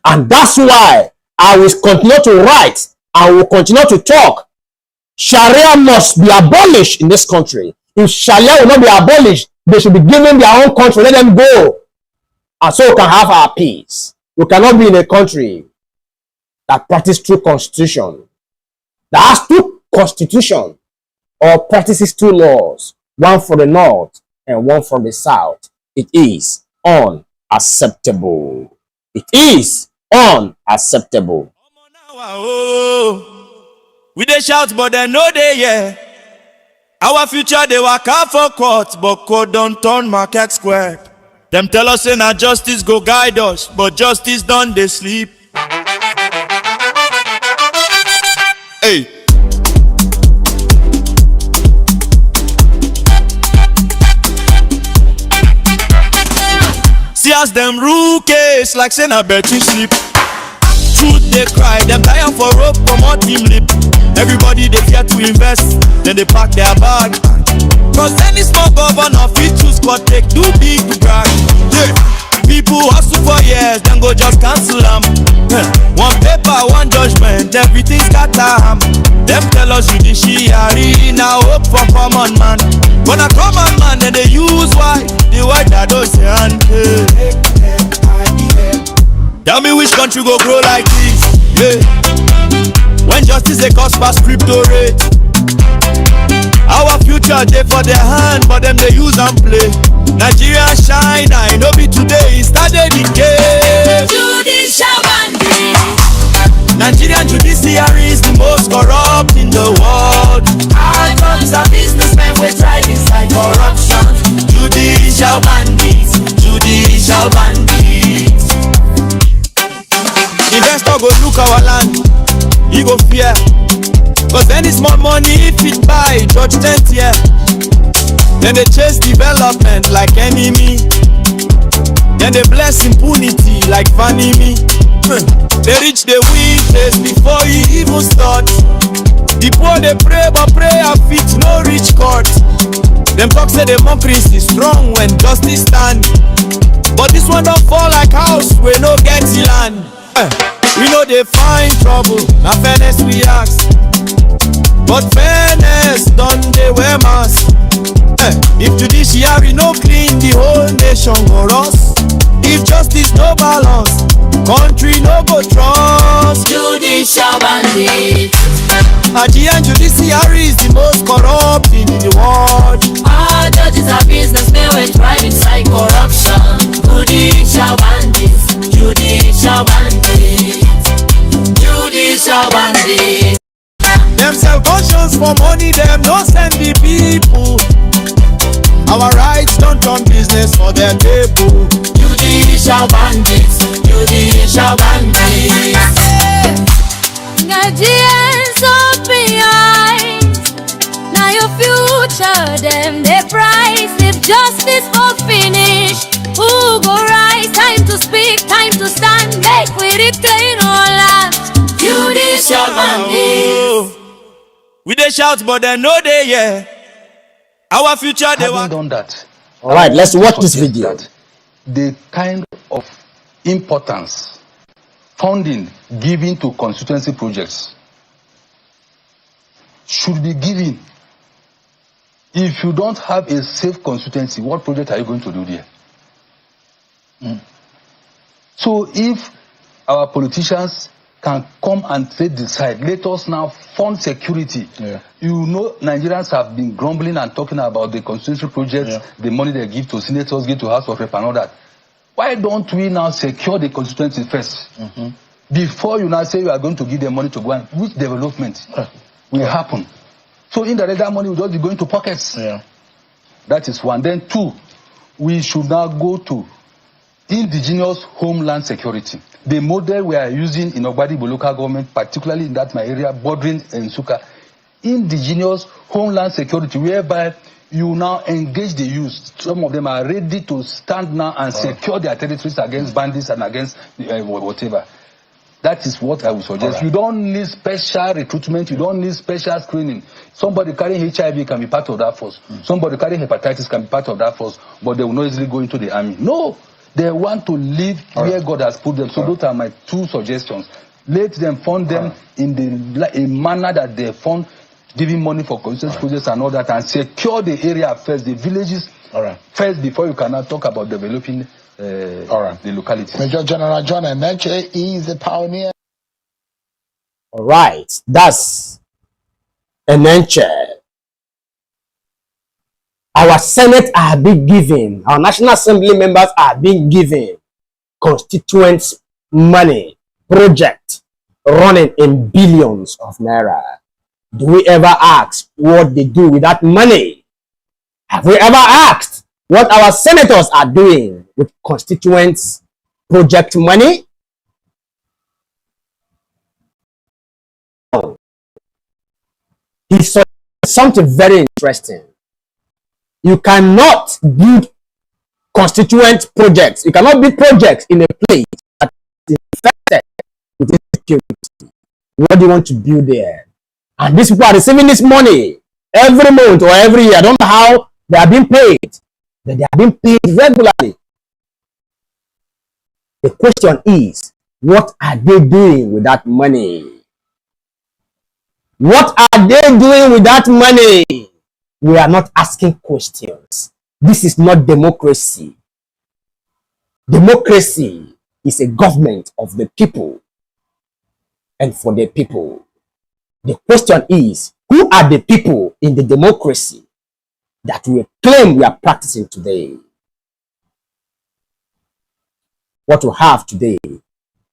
And that's why I will continue to write. I will continue to talk Sharia must be abolished in this country. If Sharia will not be abolished, they should be given their own country. Let them go. And so we can have our peace. We cannot be in a country that practices true constitution, that has two constitution, or practices two laws, one for the north and one from the south. It is unacceptable. It is unacceptable. We dey shout, but they know they yeah. Our future they work out for court, but court don't turn market square. Them tell us say na justice go guide us, but justice done they sleep. Hey. See as them rule case like say na bet you sleep. Truth they cry, them tire for rope from our team lip. Everybody they fear to invest, then they pack their bag. Cause any small governor fit choose but take too big to brag. Yeah. People hustle for years, then go just cancel them. One paper, one judgment, everything scatter. Them tell us judiciary, now hope for common man. But a common man, then they use why the word that don't say and tell me which country go grow like this, yeah. When justice they cost past crypto rate. Our future they for their hand, but them they use and play. Nigeria shine, I know be today, it started in game. Judicial bandit. Nigerian judiciary is the most corrupt in the world. Our judges are businessmen, we tried inside corruption. Judicial bandits, judicial bandits. Investor go look our land, he go fear. Cause any small money if it buy, judge 10th year. Then they chase development like enemy. Then they bless impunity like vanity. They reach the win place before you even start. The poor they pray, but prayer fit no reach court. Them talk say democracy strong when justice stand. But this one don't fall like house, we no get land. We know they find trouble, na fairness we ask. But fairness done they wear mask. If judiciary no clean, the whole nation go rust. If justice no balance, country no go trust. Judicial bandits. Nigerian judiciary is the most corrupt in the world. Our judges are businessmen, we thrive inside corruption. Judicial bandits, judicial bandits, judicial bandits. Them sell conscience for money, them no send the people. Our rights don't turn business for their table. Judicial bandits, judicial bandits. Nigerians open your eyes. Now your future, them they price. If justice for finish, who go rise? Time to speak, time to stand. Make we reclaim our land. Judicial bandits. We they shout, but they know they yeah. Our future they Having want. done that, All right, let's watch this suggest video. that the kind of importance funding given to constituency projects should be given. If you don't have a safe constituency, what project are you going to do there? So if our politicians can come and decide, let us now fund security. You know, Nigerians have been grumbling and talking about the constituency projects, the money they give to senators, give to House of Rep and all that. Why don't we now secure the constituency first? Before you now say you are going to give them money to go and which development will happen? So indirectly that money will just be going to pockets. That is one. Then two, we should now go to indigenous homeland security. The model we are using in Ogbadibo local government, particularly in that my area, bordering Nsuka, indigenous homeland security, whereby you now engage the youth. Some of them are ready to stand now and secure their territories against bandits and against whatever. That is what I would suggest. You don't need special recruitment. You don't need special screening. Somebody carrying HIV can be part of that force. Somebody carrying hepatitis can be part of that force, but they will not easily go into the army. No. They want to live where God has put them. So those are my two suggestions. Let them fund them in a manner that they fund giving money for constituency projects and all that, and secure the area first, the villages first, before you can now talk about developing the locality. Major General John Emeche is a pioneer. All right, that's Emeche. Our Senate are being given, our National Assembly members are being given constituents money, project running in billions of naira. Do we ever ask what they do with that money? Have we ever asked what our senators are doing with constituents project money? He saw something very interesting. You cannot build constituent projects. You cannot build projects in a place that is infected with insecurity. What do you want to build there? And these people are receiving this money every month or every year. I don't know how they are being paid, but they are being paid regularly. The question is, what are they doing with that money? What are they doing with that money? We are not asking questions. This is not democracy. Democracy is a government of the people and for the people. The question is, who are the people in the democracy that we claim we are practicing today? What we have today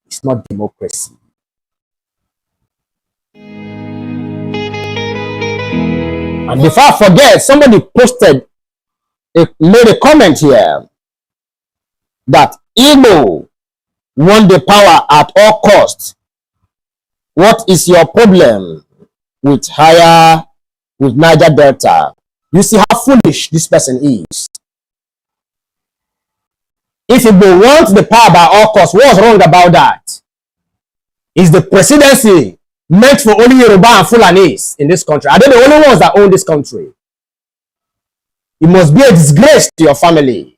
is not democracy. And before I forget, somebody made a comment here that Igbo want the power at all costs. What is your problem with Naija Delta? You see how foolish this person is. If Igbo wants the power by all costs, what's wrong about that? Is the presidency meant for only Yoruba and Fulanis in this country? Are they the only ones that own this country? It must be a disgrace to your family.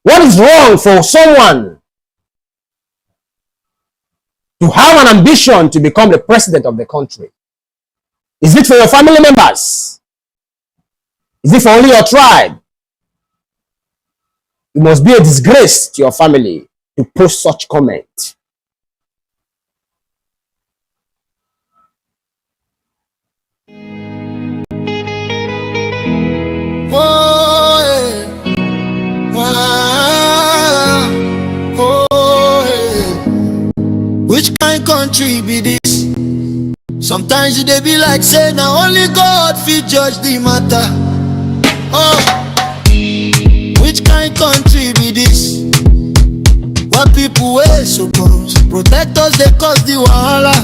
What is wrong for someone to have an ambition to become the president of the country? Is it for your family members? Is it for only your tribe? It must be a disgrace to your family to post such comment. Which kind country be this? Sometimes they be like say now only God fit judge the matter. Which kind country be this? What people were suppose protect us, they cause the wahala.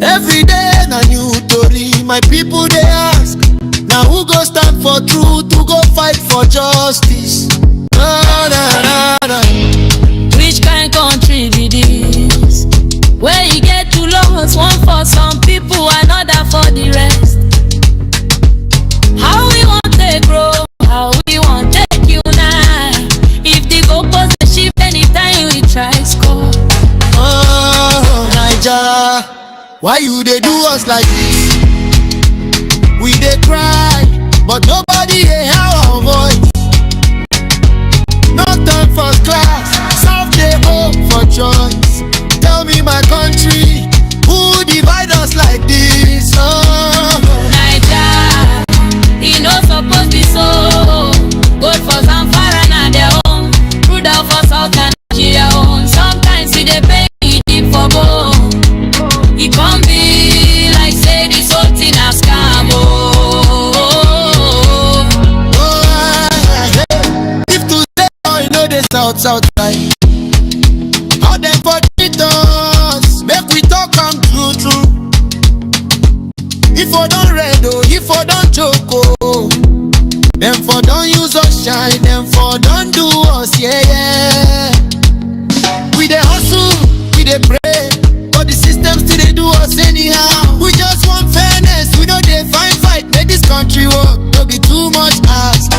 Every day na new story, my people they ask. Now who go stand for truth, who go fight for justice? Which kind country be this? Where you get two laws, one for some people, another for the rest. How we want to grow, how we want to take you now. If the go post the ship anytime we try score. Oh, Naija, why you they do us like this? We they cry, but nobody hear our voice. No time for class, South they hope for choice. Tell me my country, who divide us like this? Oh, Naija, it no supposed be so. Good for Zamfara na their own, Ruda for South and Nigeria own. Sometimes we dey pay deep for bone. It can't be like say this whole thing a scam. if to say oh, you know the South side, how them for treat us? Make we talk come true. If I don't red oh, if I don't choke oh, them for don't use us shine, them for don't do us yeah. We dey hustle, we dey pray, but the system still dey do us anyhow. We just want fairness, we know they fight, make this country work, no be too much ask.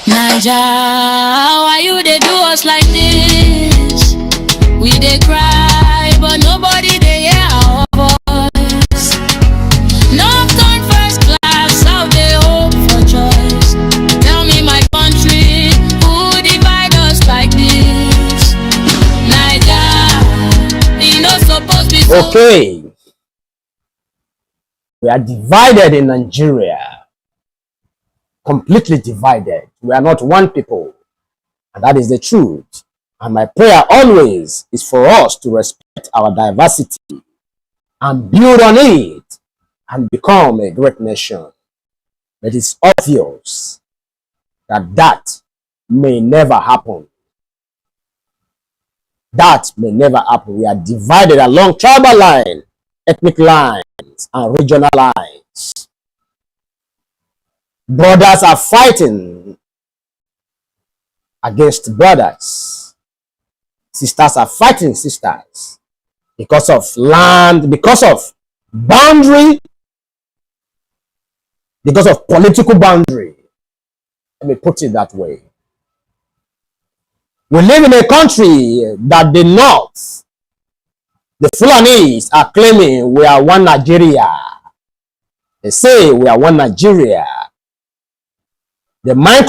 Naija, why you they do us like this? We they cry, but nobody they hear our voice. Okay, we are divided in Nigeria, completely divided. We are not one people, and that is the truth. And my prayer always is for us to respect our diversity and build on it and become a great nation. It is obvious that that may never happen. That may never happen. We are divided along tribal lines, ethnic lines, and regional lines. Brothers are fighting against brothers. Sisters are fighting sisters because of land, because of boundary, because of political boundary. Let me put it that way. We live in a country that the North, the Fulanis, are claiming we are one Nigeria. They say we are one Nigeria. They mine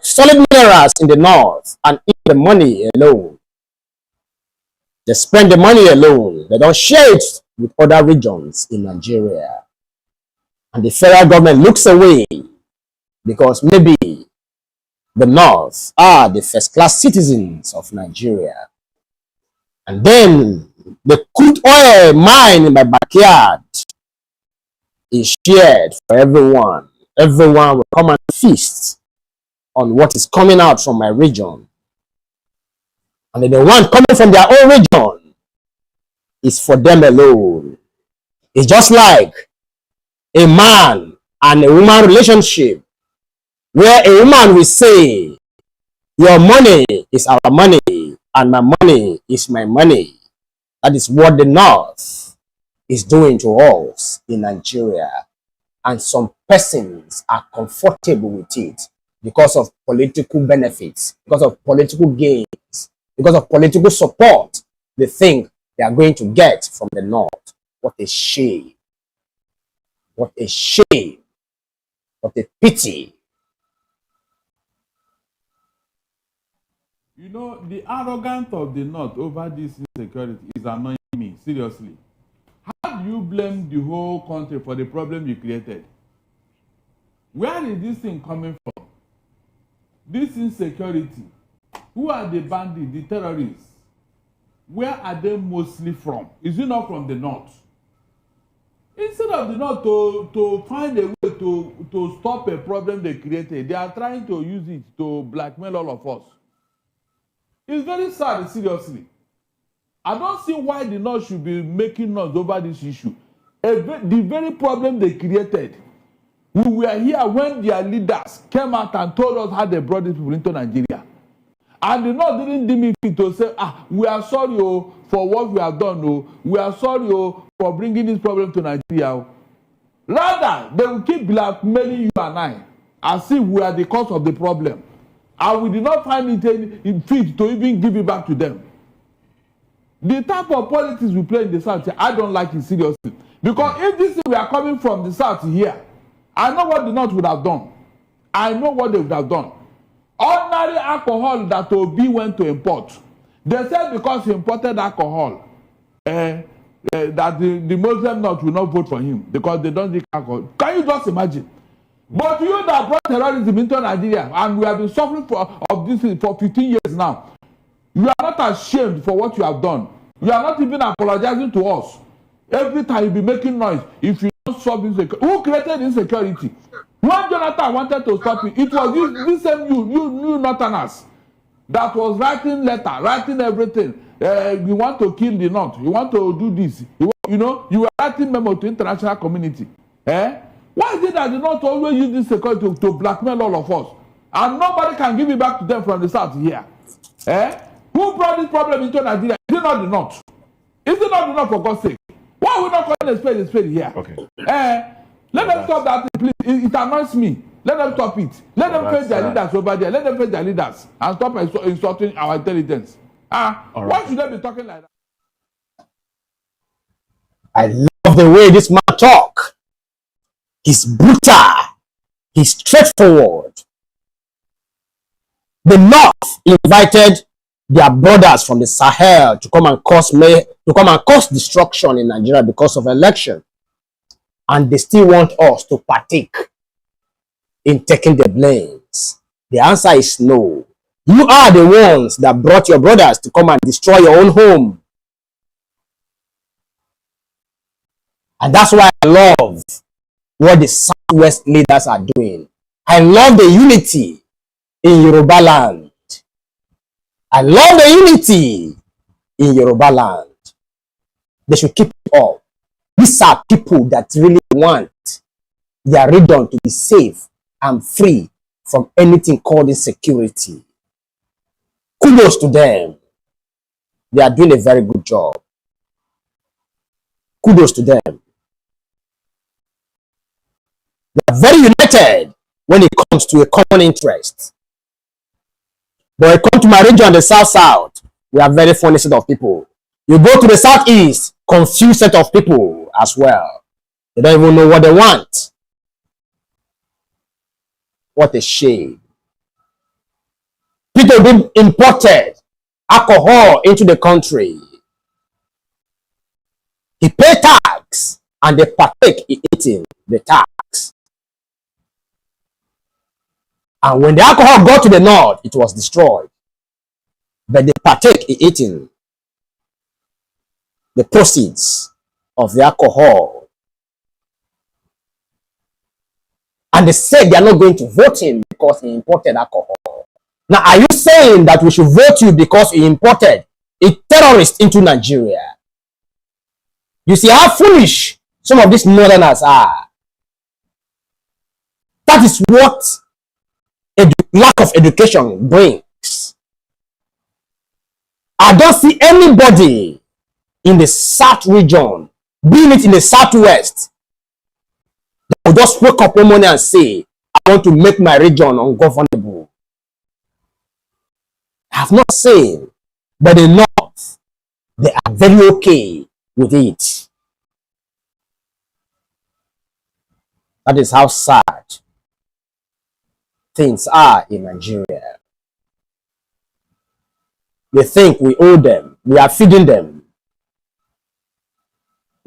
solid minerals in the North and eat the money alone. They spend the money alone. They don't share it with other regions in Nigeria. And the federal government looks away because maybe the North are the first-class citizens of Nigeria. And then the crude oil mine in my backyard is shared for everyone. Everyone will come and feast on what is coming out from my region. And then the one coming from their own region is for them alone. It's just like a man and a woman relationship, where a woman will say, your money is our money and my money is my money. That is what the North is doing to us in Nigeria. And some persons are comfortable with it because of political benefits, because of political gains, because of political support they think they are going to get from the North. What a shame. What a shame. What a pity. You know, the arrogance of the North over this insecurity is annoying me, seriously. How do you blame the whole country for the problem you created? Where is this thing coming from? This insecurity. Who are the bandits, the terrorists? Where are they mostly from? Is it not from the North? Instead of the North to find a way to stop a problem they created, they are trying to use it to blackmail all of us. It's very sad, seriously. I don't see why the North should be making noise over this issue. The very problem they created, we were here when their leaders came out and told us how they brought these people into Nigeria. And the North didn't deem it fit to say, we are sorry for what we have done. We are sorry for bringing this problem to Nigeria. Rather, they will keep blackmailing you and I as if we are the cause of the problem. And we did not find it fit to even give it back to them. The type of politics we play in the South, I don't like it seriously. Because if this thing we are coming from the South here, I know what the North would have done. I know what they would have done. Ordinary alcohol that Obi went to import. They said because he imported alcohol, that the Muslim North will not vote for him because they don't drink alcohol. Can you just imagine? But you that brought terrorism into Nigeria, and we have been suffering of this for 15 years now, you are not ashamed for what you have done. You are not even apologizing to us. Every time you be making noise, if you don't solve insecurity. Who created insecurity? When Jonathan wanted to stop it, it was this same you Northerners that was writing letter, writing everything. You want to kill the North. You want to do this. You were writing memo to international community. Why is it that the North always use this security to blackmail all of us? And nobody can give it back to them from the South here. Who brought this problem into Nigeria? Is it not the North? Is it not the North, for God's sake? Why are we not calling a spade here? Okay. Let them stop that thing, please. It annoys me. Let them stop it. Let them face their leaders over there. Let them face their leaders and stop insulting our intelligence. Why should they be talking like that? I love the way this man talk. He's brutal. He's straightforward. The North invited their brothers from the Sahel to come and cause to come and cause destruction in Nigeria because of election. And they still want us to partake in taking the blames. The answer is no. You are the ones that brought your brothers to come and destroy your own home. And that's why I love what the Southwest leaders are doing. I love the unity in Yoruba land. I love the unity in Yoruba land. They should keep it up. These are people that really want their region to be safe and free from anything called insecurity. Kudos to them. They are doing a very good job. Kudos to them. They are very united when it comes to a common interest. But when it comes to my region, the South, we are very funny set of people. You go to the Southeast, confused set of people as well. They don't even know what they want. What a shame. People being imported alcohol into the country. He pay tax and they partake in eating the tax. And when the alcohol got to the north, it was destroyed. But they partake in eating the proceeds of the alcohol. And they said they are not going to vote him because he imported alcohol. Now, are you saying that we should vote you because you imported a terrorist into Nigeria? You see how foolish some of these northerners are. That is what lack of education brings. I don't see anybody in the South region, being it in the Southwest, that will just wake up one morning and say, I want to make my region ungovernable. I have not seen, but the North, they are very okay with it. That is how sad things are in Nigeria. They think we owe them. We are feeding them.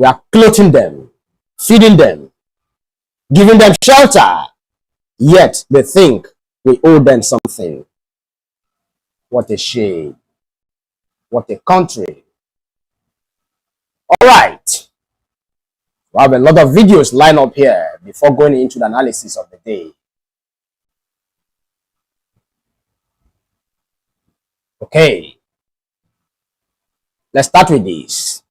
We are clothing them, feeding them, giving them shelter. Yet they think we owe them something. What a shame. What a country. All right. We have a lot of videos lined up here before going into the analysis of the day. Okay. Let's start with this.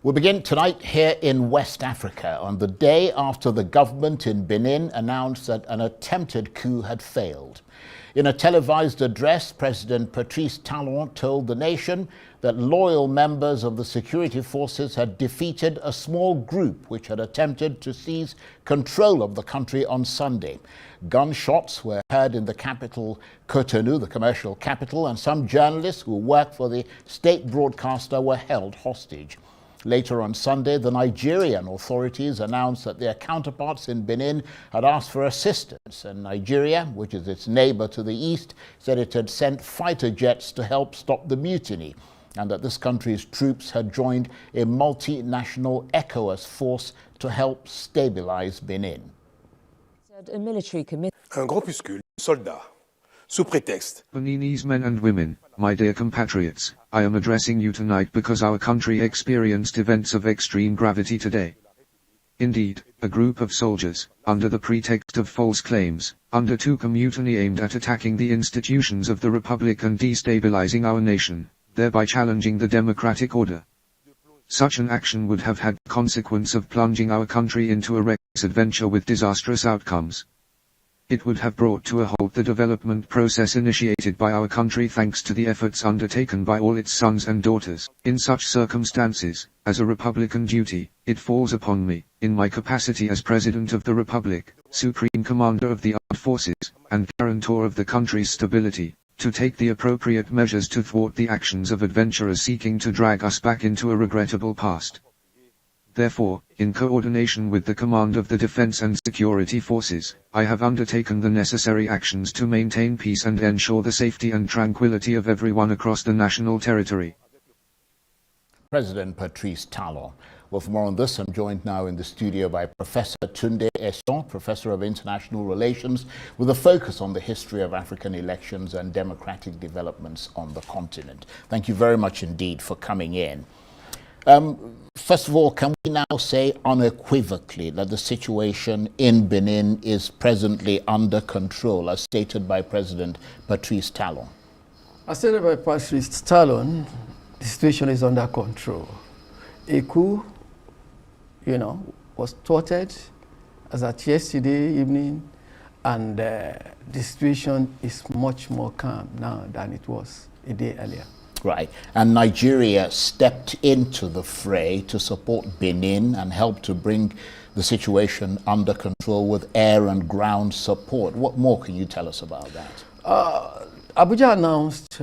We begin tonight here in West Africa on the day after the government in Benin announced that an attempted coup had failed. In a televised address, President Patrice Talon told the nation that loyal members of the security forces had defeated a small group which had attempted to seize control of the country on Sunday. Gunshots were heard in the capital Cotonou, the commercial capital, and some journalists who work for the state broadcaster were held hostage. Later on Sunday, the Nigerian authorities announced that their counterparts in Benin had asked for assistance, and Nigeria, which is its neighbor to the east, said it had sent fighter jets to help stop the mutiny, and that this country's troops had joined a multinational ECOWAS force to help stabilize Benin. Un groupuscule, soldats, sous prétexte. Beninese men and women, my dear compatriots, I am addressing you tonight because our country experienced events of extreme gravity today. Indeed, a group of soldiers, under the pretext of false claims, undertook a mutiny aimed at attacking the institutions of the Republic and destabilizing our nation, thereby challenging the democratic order. Such an action would have had the consequence of plunging our country into a reckless adventure with disastrous outcomes. It would have brought to a halt the development process initiated by our country thanks to the efforts undertaken by all its sons and daughters. In such circumstances, as a Republican duty, it falls upon me, in my capacity as President of the Republic, Supreme Commander of the Armed Forces, and guarantor of the country's stability, to take the appropriate measures to thwart the actions of adventurers seeking to drag us back into a regrettable past. Therefore, in coordination with the Command of the Defense and Security Forces, I have undertaken the necessary actions to maintain peace and ensure the safety and tranquility of everyone across the national territory. President Patrice Talon. Well, for more on this, I'm joined now in the studio by Professor Truth9ja, Professor of International Relations, with a focus on the history of African elections and democratic developments on the continent. Thank you very much indeed for coming in. First of all, can we now say unequivocally that the situation in Benin is presently under control, as stated by President Patrice Talon? As stated by Patrice Talon, the situation is under control. A coup, was thwarted as at yesterday evening, and the situation is much more calm now than it was a day earlier. Right. And Nigeria stepped into the fray to support Benin and help to bring the situation under control with air and ground support. What more can you tell us about that? Abuja announced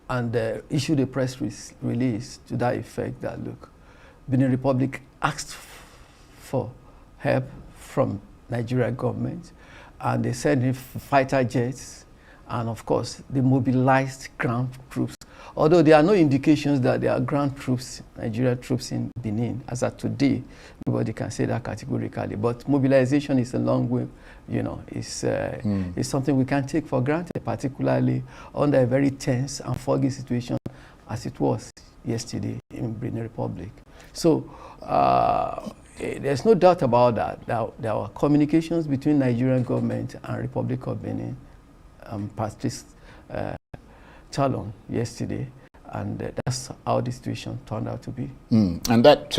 and issued a press release to that effect that, look, Benin Republic asked for help from Nigeria government, and they sent in fighter jets, and of course they mobilized ground troops. Although there are no indications that there are ground troops, Nigerian troops in Benin, as of today, nobody can say that categorically. But mobilization is a long way, it's something we can't take for granted, particularly under a very tense and foggy situation as it was yesterday in Benin Republic. So there's no doubt about that. There were communications between Nigerian government and Republic of Benin, Patrice Talon yesterday, and that's how the situation turned out to be. And that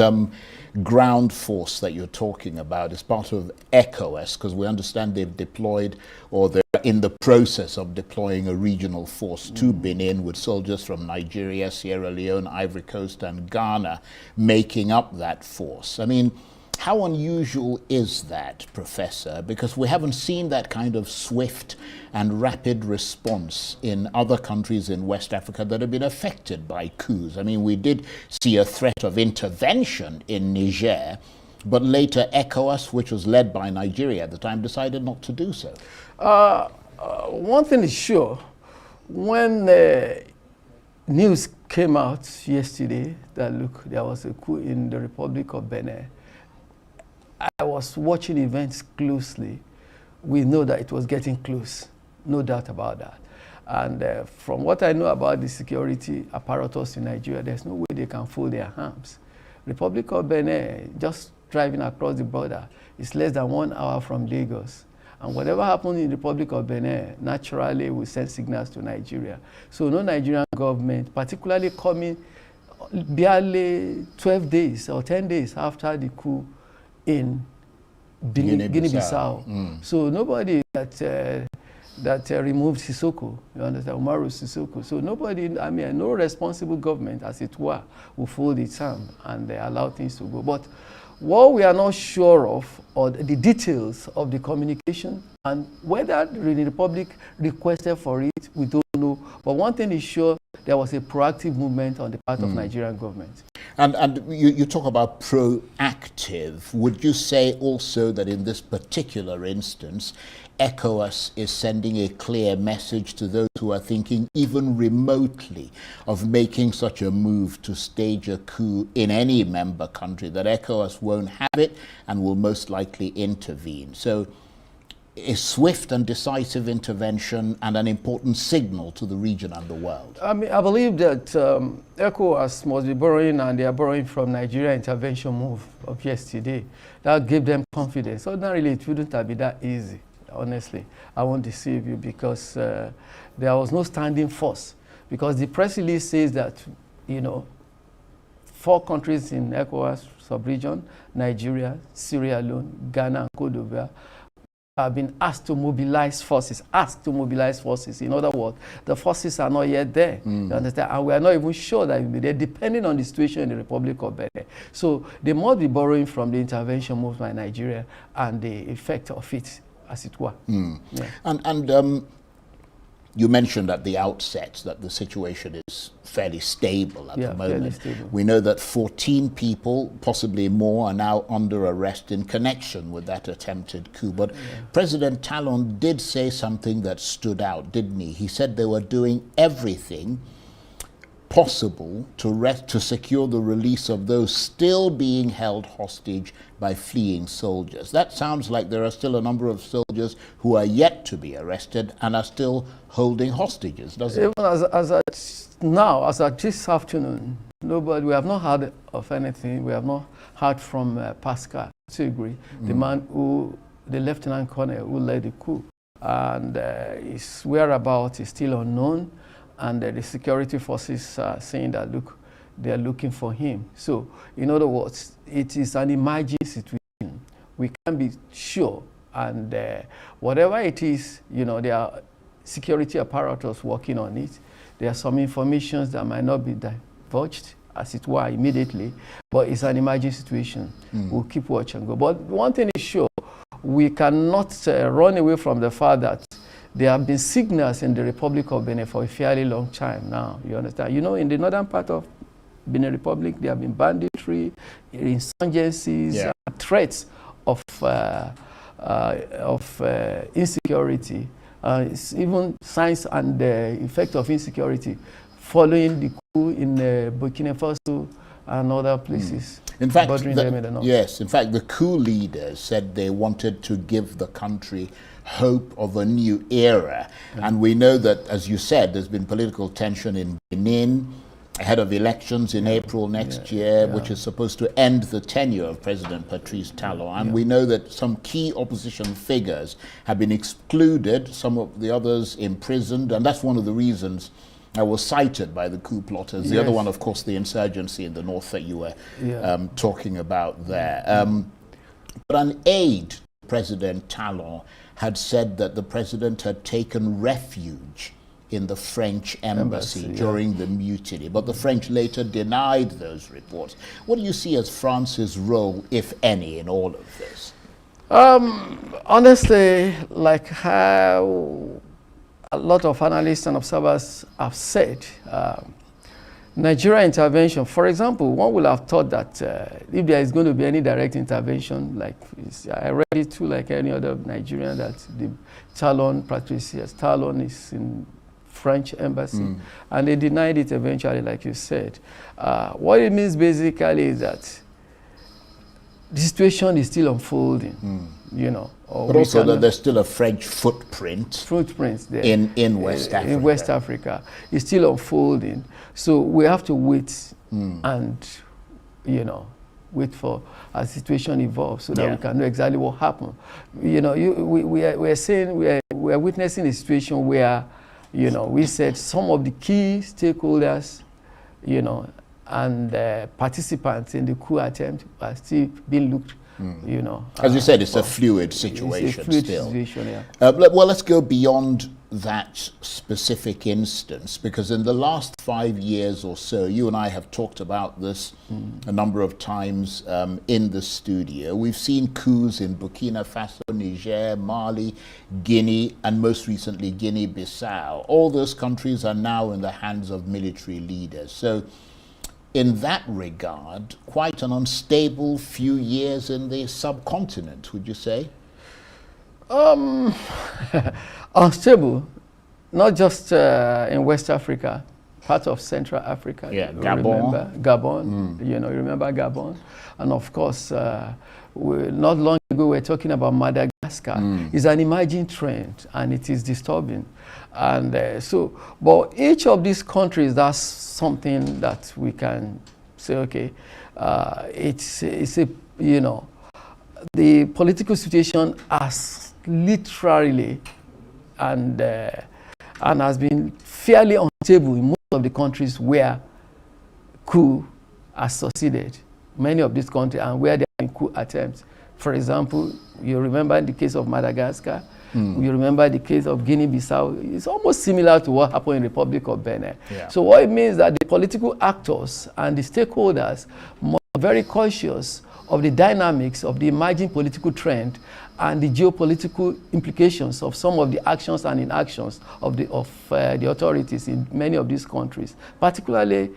ground force that you're talking about is part of ECOWAS, because we understand they've deployed, or they're in the process of deploying, a regional force to Benin, with soldiers from Nigeria, Sierra Leone, Ivory Coast and Ghana making up that force. I mean, how unusual is that, Professor? Because we haven't seen that kind of swift and rapid response in other countries in West Africa that have been affected by coups. I mean, we did see a threat of intervention in Niger, but later ECOWAS, which was led by Nigeria at the time, decided not to do so. One thing is sure, when news came out yesterday that, look, there was a coup in the Republic of Benin, I was watching events closely. We know that it was getting close, no doubt about that. And from what I know about the security apparatus in Nigeria, there's no way they can fold their arms. Republic of Benin, just driving across the border, is less than 1 hour from Lagos. And whatever happened in the Republic of Benin, naturally will send signals to Nigeria. So no Nigerian government, particularly coming barely 12 days or 10 days after the coup in Guinea-Bissau. So nobody that removed Sissoko, you understand, Umaru Sissoko. So nobody, I mean, no responsible government, as it were, will fold its arm and allow things to go. But what we are not sure of are the details of the communication, and whether the Republic requested for it, we don't know. But one thing is sure, there was a proactive movement on the part of Nigerian government. And you talk about proactive. Would you say also that in this particular instance, ECOWAS is sending a clear message to those who are thinking even remotely of making such a move to stage a coup in any member country, that ECOWAS won't have it and will most likely intervene? So a swift and decisive intervention and an important signal to the region and the world. I mean, I believe that ECOWAS must be borrowing, and they are borrowing from Nigeria intervention move of yesterday. That gave them confidence. Ordinarily, it wouldn't have been that easy, honestly. I won't deceive you, because there was no standing force. Because the press release says that, 4 countries in ECOWAS sub-region, Nigeria, Sierra Leone, Ghana, and Cote d'Ivoire, have been asked to mobilize forces, In other words, the forces are not yet there, you understand? And we are not even sure that they're depending on the situation in the Republic of Benin. So they must be borrowing from the intervention moved by Nigeria and the effect of it, as it were. Yeah. And You mentioned at the outset that the situation is fairly stable at the moment. We know that 14 people, possibly more, are now under arrest in connection with that attempted coup. But President Talon did say something that stood out, didn't he? He said they were doing everything possible to secure the release of those still being held hostage by fleeing soldiers. That sounds like there are still a number of soldiers who are yet to be arrested and are still holding hostages, doesn't it? Even as at this afternoon, we have not heard of anything. We have not heard from Pascal Tigri, the man the lieutenant colonel who led the coup. And his whereabouts is still unknown. And the security forces are saying that, look, they are looking for him. So, in other words, it is an emerging situation. We can't be sure. And whatever it is, there are security apparatus working on it. There are some information that might not be divulged, as it were, immediately. But it's an emerging situation. We'll keep watch and go. But one thing is sure, we cannot run away from the fact that there have been signals in the Republic of Benin for a fairly long time now, you understand? In the northern part of Benin Republic, there have been banditry, insurgencies, threats of insecurity, even signs and effect of insecurity following the coup in Burkina Faso and other places. In fact, the coup leaders said they wanted to give the country hope of a new era. And we know that, as you said, there's been political tension in Benin ahead of elections in April next year, which is supposed to end the tenure of President Patrice Talon. And we know that some key opposition figures have been excluded, some of the others imprisoned, and that's one of the reasons that was cited by the coup plotters. The other one, of course, the insurgency in the north that you were talking about there. But an aide to President Talon had said that the president had taken refuge in the French embassy during the mutiny, but the French later denied those reports. What do you see as France's role, if any, in all of this? Honestly, like how a lot of analysts and observers have said, Nigeria intervention, for example, one will have thought that if there is going to be any direct intervention, like I read it too, like any other Nigerian, that the Patrice Talon is in French embassy, and they denied it eventually, like you said. What it means basically is that the situation is still unfolding, But also that there's still a French footprint there in West Africa. In West Africa. It's still unfolding. So we have to wait and, wait for as the situation evolves so that we can know exactly what happened. We are witnessing a situation where, we said some of the key stakeholders, and participants in the coup attempt are still being looked. As you said, it's a fluid situation. It's a fluid situation, well, let's go beyond that specific instance, because in the last 5 years or so, you and I have talked about this a number of times in the studio. We've seen coups in Burkina Faso, Niger, Mali, Guinea, and most recently Guinea-Bissau. All those countries are now in the hands of military leaders. So in that regard, quite an unstable few years in the subcontinent, would you say? Unstable, not just in West Africa, part of Central Africa. Gabon. You remember Gabon? And of course, not long ago, we were talking about Madagascar. It's an emerging trend, and it is disturbing. And but each of these countries, that's something that we can say, okay, it's a, the political situation has literally and has been fairly unstable in most of the countries where coup has succeeded. Many of these countries and where there have been coup attempts. For example, you remember the case of Madagascar. You remember the case of Guinea-Bissau. It's almost similar to what happened in the Republic of Benin. So what it means is that the political actors and the stakeholders are very cautious of the dynamics of the emerging political trend and the geopolitical implications of some of the actions and inactions of the authorities in many of these countries, particularly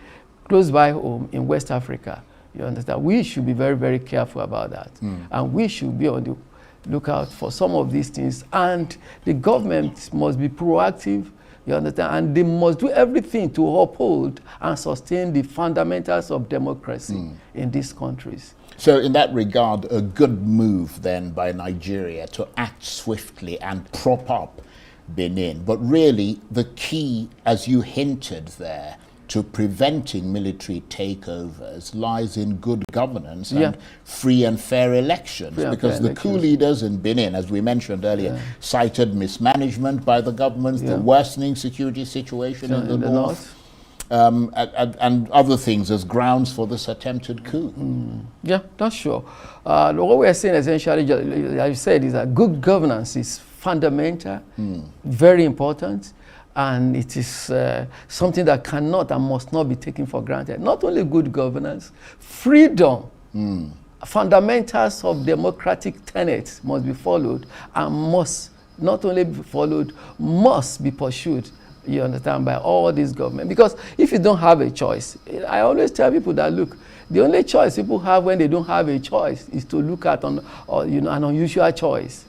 close by home in West Africa. You understand? We should be very, very careful about that. And we should be on the lookout for some of these things. And the government must be proactive, you understand? And they must do everything to uphold and sustain the fundamentals of democracy in these countries. So in that regard, a good move then by Nigeria to act swiftly and prop up Benin. But really, the key, as you hinted there, to preventing military takeovers lies in good governance and free and fair elections. Because the coup leaders in Benin, as we mentioned earlier, cited mismanagement by the government, the worsening security situation in the north. And other things as grounds for this attempted coup. Yeah, that's sure. What we are saying essentially, as you said, is that good governance is fundamental, very important, and it is something that cannot and must not be taken for granted. Not only good governance, freedom, fundamentals of democratic tenets must be followed and must not only be followed, must be pursued, you understand, by all these government. Because if you don't have a choice, I always tell people that, look, the only choice people have when they don't have a choice is to look at an unusual choice.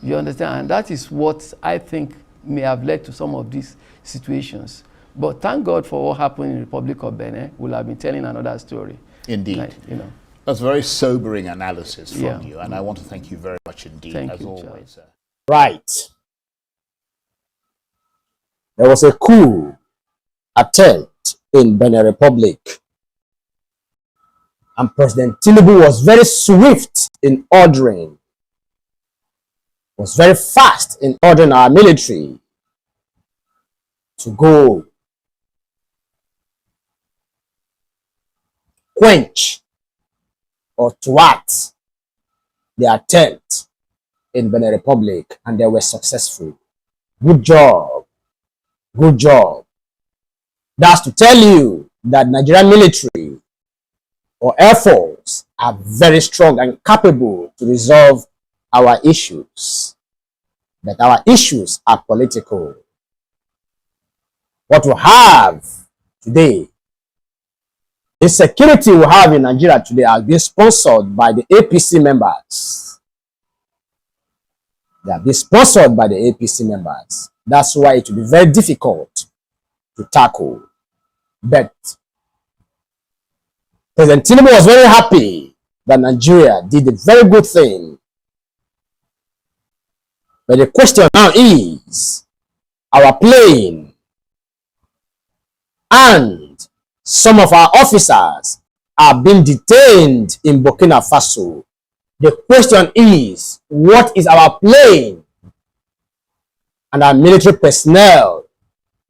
You understand? And that is what I think may have led to some of these situations. But thank God for what happened in the Republic of Benin. We'll have been telling another story. Indeed. Like, you know. That's very sobering analysis from you, and I want to thank you very much indeed, as always. Right. There was a coup attempt in Benin Republic, and President Tinubu was very swift in ordering, was very fast in ordering our military to go quench or thwart the attempt in Benin Republic, and they were successful. Good job. Good job. That's to tell you that Nigerian military or Air Force are very strong and capable to resolve our issues. But our issues are political. What we have today, the security we have in Nigeria today has been sponsored by the APC members. They have been sponsored by the APC members. That's why it will be very difficult to tackle. But President Tinubu was very happy that Nigeria did a very good thing. But the question now is, our plane and some of our officers are being detained in Burkina Faso. The question is, what is our plane and our military personnel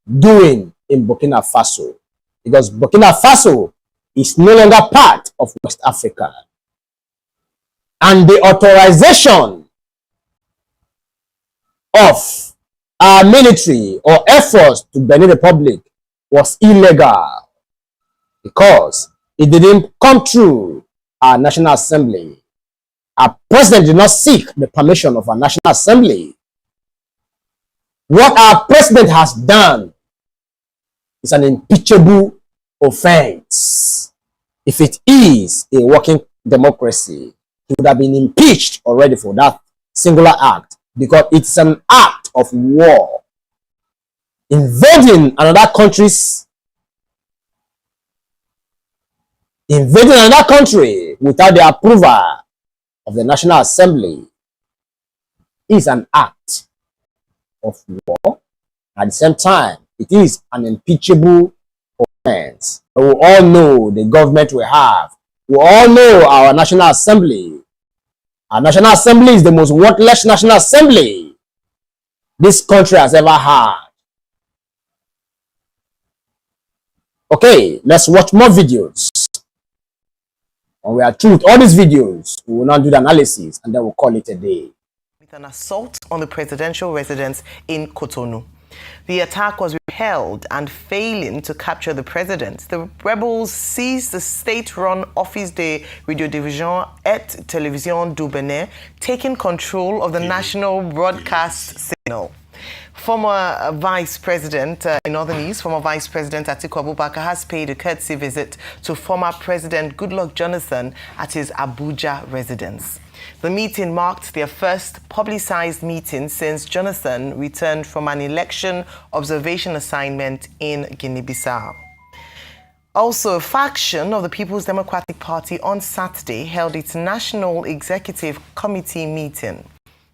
doing in Burkina Faso? Because Burkina Faso is no longer part of West Africa. And the authorization of our military or efforts to Benin Republic was illegal because it didn't come through our National Assembly. Our president did not seek the permission of our National Assembly. What our president has done is an impeachable offense. If it is a working democracy, he would have been impeached already for that singular act, because it's an act of war. Invading another country without the approval of the National Assembly is an act of war. At the same time, it is an impeachable offense. We all know the government we have. We all know our National Assembly. Our National Assembly is the most worthless National Assembly this country has ever had. Okay, let's watch more videos. When we are through with all these videos, we will now do the analysis and then we'll call it a day. With an assault on the presidential residence in Cotonou. The attack was repelled, and failing to capture the president, the rebels seized the state-run Office de Radio-Division et Télévision du Bénin, taking control of the national broadcast signal. Former Vice President, in other news, former Vice President Atiku Abubakar has paid a courtesy visit to former President Goodluck Jonathan at his Abuja residence. The meeting marked their first publicized meeting since Jonathan returned from an election observation assignment in Guinea-Bissau. Also, a faction of the People's Democratic Party on Saturday held its National Executive Committee meeting.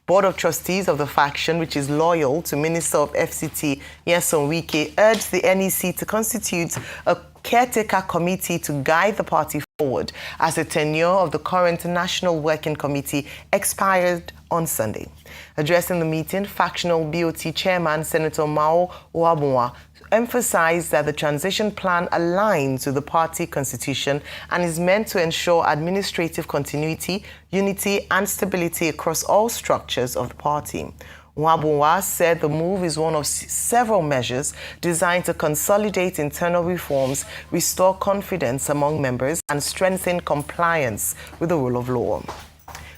Board of Trustees of the faction, which is loyal to Minister of FCT Nyesom Wike, urged the NEC to constitute a caretaker committee to guide the party forward as the tenure of the current National Working Committee expired on Sunday. Addressing the meeting, factional BOT chairman Senator Mao Ouabonwa emphasized that the transition plan aligns with the party constitution and is meant to ensure administrative continuity, unity, and stability across all structures of the party. Ouabonwa said the move is one of several measures designed to consolidate internal reforms, restore confidence among members, and strengthen compliance with the rule of law.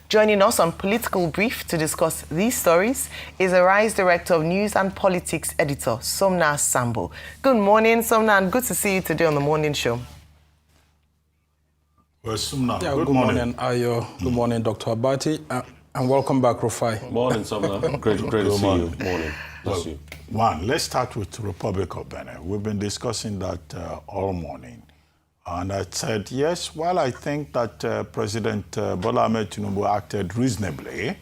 Joining us on Political Brief to discuss these stories is Arise Director of News and Politics Editor, Somna Sambo. Good morning, Somna, and good to see you today on the morning show. Well, Somna, good morning, Ayo. Good morning, Dr. Abati, and welcome back, Rufai. Morning, Somna. Great to see you. Morning. Well, one, let's start with the Republic of Benin. We've been discussing that all morning. And I said, yes, while I think that President Bola Ahmed Tinubu acted reasonably,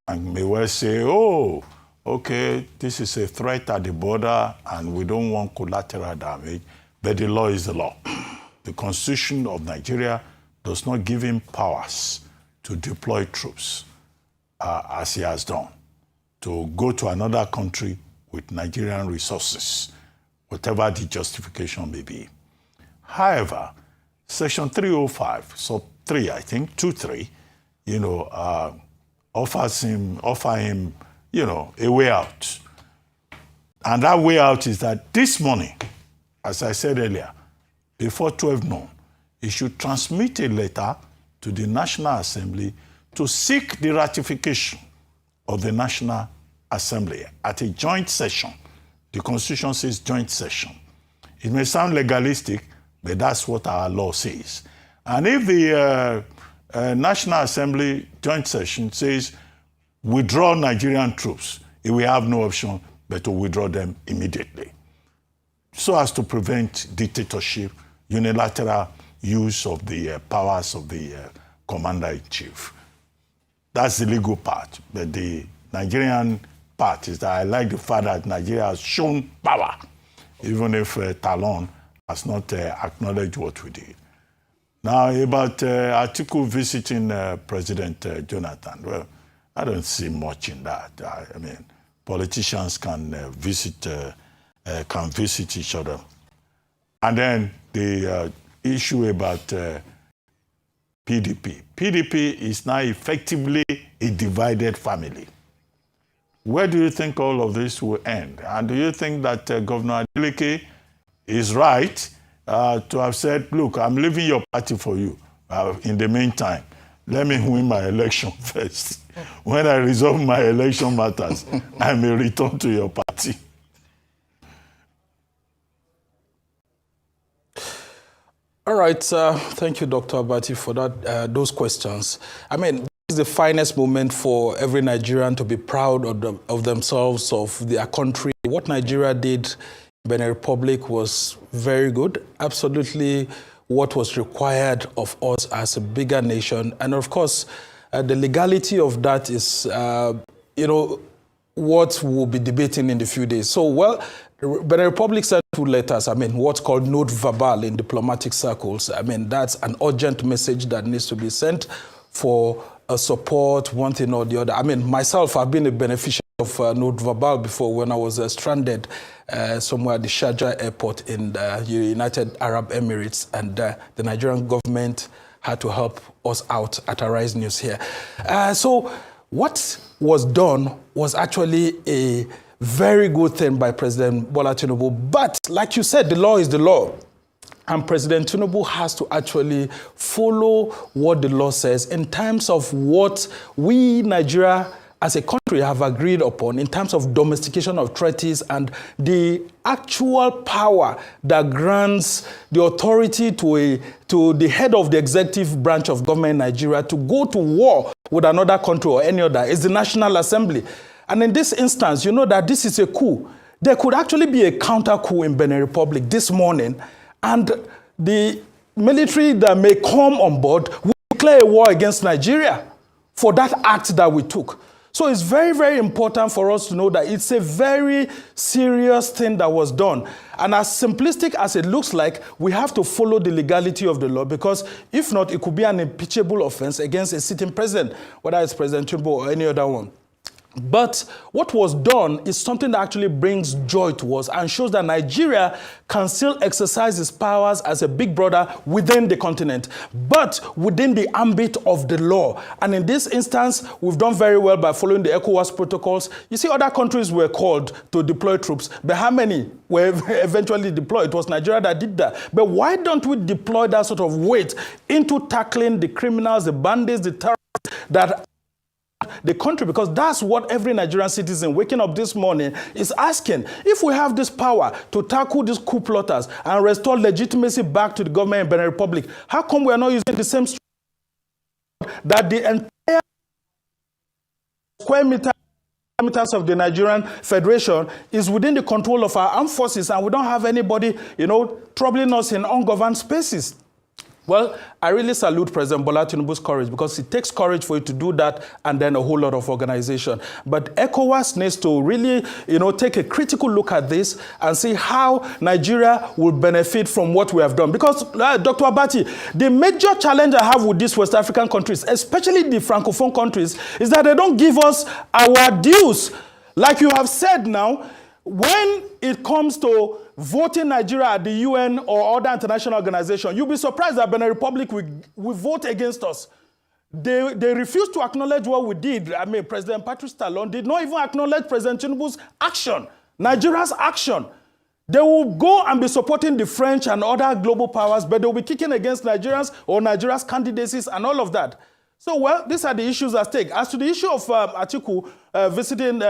and may well say, oh, okay, this is a threat at the border and we don't want collateral damage, but the law is the law. The Constitution of Nigeria does not give him powers to deploy troops, as he has done, to go to another country with Nigerian resources, whatever the justification may be. However, Section 305, so 3, I think, 2-3, offer him, a way out. And that way out is that this morning, as I said earlier, before 12 noon, he should transmit a letter to the National Assembly to seek the ratification of the National Assembly at a joint session. The Constitution says joint session. It may sound legalistic, but that's what our law says. And if the National Assembly joint session says withdraw Nigerian troops, it will have no option but to withdraw them immediately, so as to prevent dictatorship, unilateral use of the powers of the commander-in-chief. That's the legal part. But the Nigerian part is that I like the fact that Nigeria has shown power, even if Talon has not acknowledged what we did. Now, about Atiku visiting President Jonathan, well, I don't see much in that. I mean, politicians can visit each other. And then the issue about PDP. PDP is now effectively a divided family. Where do you think all of this will end? And do you think that Governor Adeleke is right to have said, look, I'm leaving your party for you. In the meantime, let me win my election first. When I resolve my election matters, I may return to your party. All right, thank you, Dr. Abati, for that, those questions. I mean, this is the finest moment for every Nigerian to be proud of themselves, of their country. What Nigeria did Benin Republic was very good, absolutely what was required of us as a bigger nation. And of course, the legality of that is, what we'll be debating in a few days. So, well, Benin Republic sent 2 letters, what's called note verbal in diplomatic circles. That's an urgent message that needs to be sent for support, one thing or the other. Myself, I've been a beneficiary of note verbal before when I was stranded somewhere at the Sharjah airport in the United Arab Emirates, and the Nigerian government had to help us out at Arise News here. So what was done was actually a very good thing by President Bola Tinubu. But like you said, the law is the law. And President Tinubu has to actually follow what the law says in terms of what we, Nigeria, as a country have agreed upon in terms of domestication of treaties and the actual power that grants the authority to the head of the executive branch of government in Nigeria to go to war with another country or any other is the National Assembly. And in this instance, you know that this is a coup. There could actually be a counter coup in Benin Republic this morning, and the military that may come on board will declare a war against Nigeria for that act that we took. So it's very, very important for us to know that it's a very serious thing that was done. And as simplistic as it looks like, we have to follow the legality of the law, because if not, it could be an impeachable offense against a sitting president, whether it's President Tinubu or any other one. But what was done is something that actually brings joy to us and shows that Nigeria can still exercise its powers as a big brother within the continent, but within the ambit of the law. And in this instance, we've done very well by following the ECOWAS protocols. You see, other countries were called to deploy troops, but how many were eventually deployed? It was Nigeria that did that. But why don't we deploy that sort of weight into tackling the criminals, the bandits, the terrorists that the country? Because that's what every Nigerian citizen waking up this morning is asking. If we have this power to tackle these coup plotters and restore legitimacy back to the government in Benin Republic, how come we are not using the same that the entire square meters of the Nigerian Federation is within the control of our armed forces, and we don't have anybody, troubling us in ungoverned spaces? Well, I really salute President Bola Tinubu's courage, because it takes courage for you to do that, and then a whole lot of organization. But ECOWAS needs to really, take a critical look at this and see how Nigeria will benefit from what we have done. Because, Dr. Abati, the major challenge I have with these West African countries, especially the Francophone countries, is that they don't give us our dues. Like you have said now, when it comes to voting Nigeria at the UN or other international organization, you'll be surprised that Benin Republic will vote against us. They refuse to acknowledge what we did. I mean, President Patrice Talon did not even acknowledge President Tinubu's action, Nigeria's action. They will go and be supporting the French and other global powers, but they will be kicking against Nigerians or Nigeria's candidacies and all of that. So, well, these are the issues at stake. As to the issue of Atiku visiting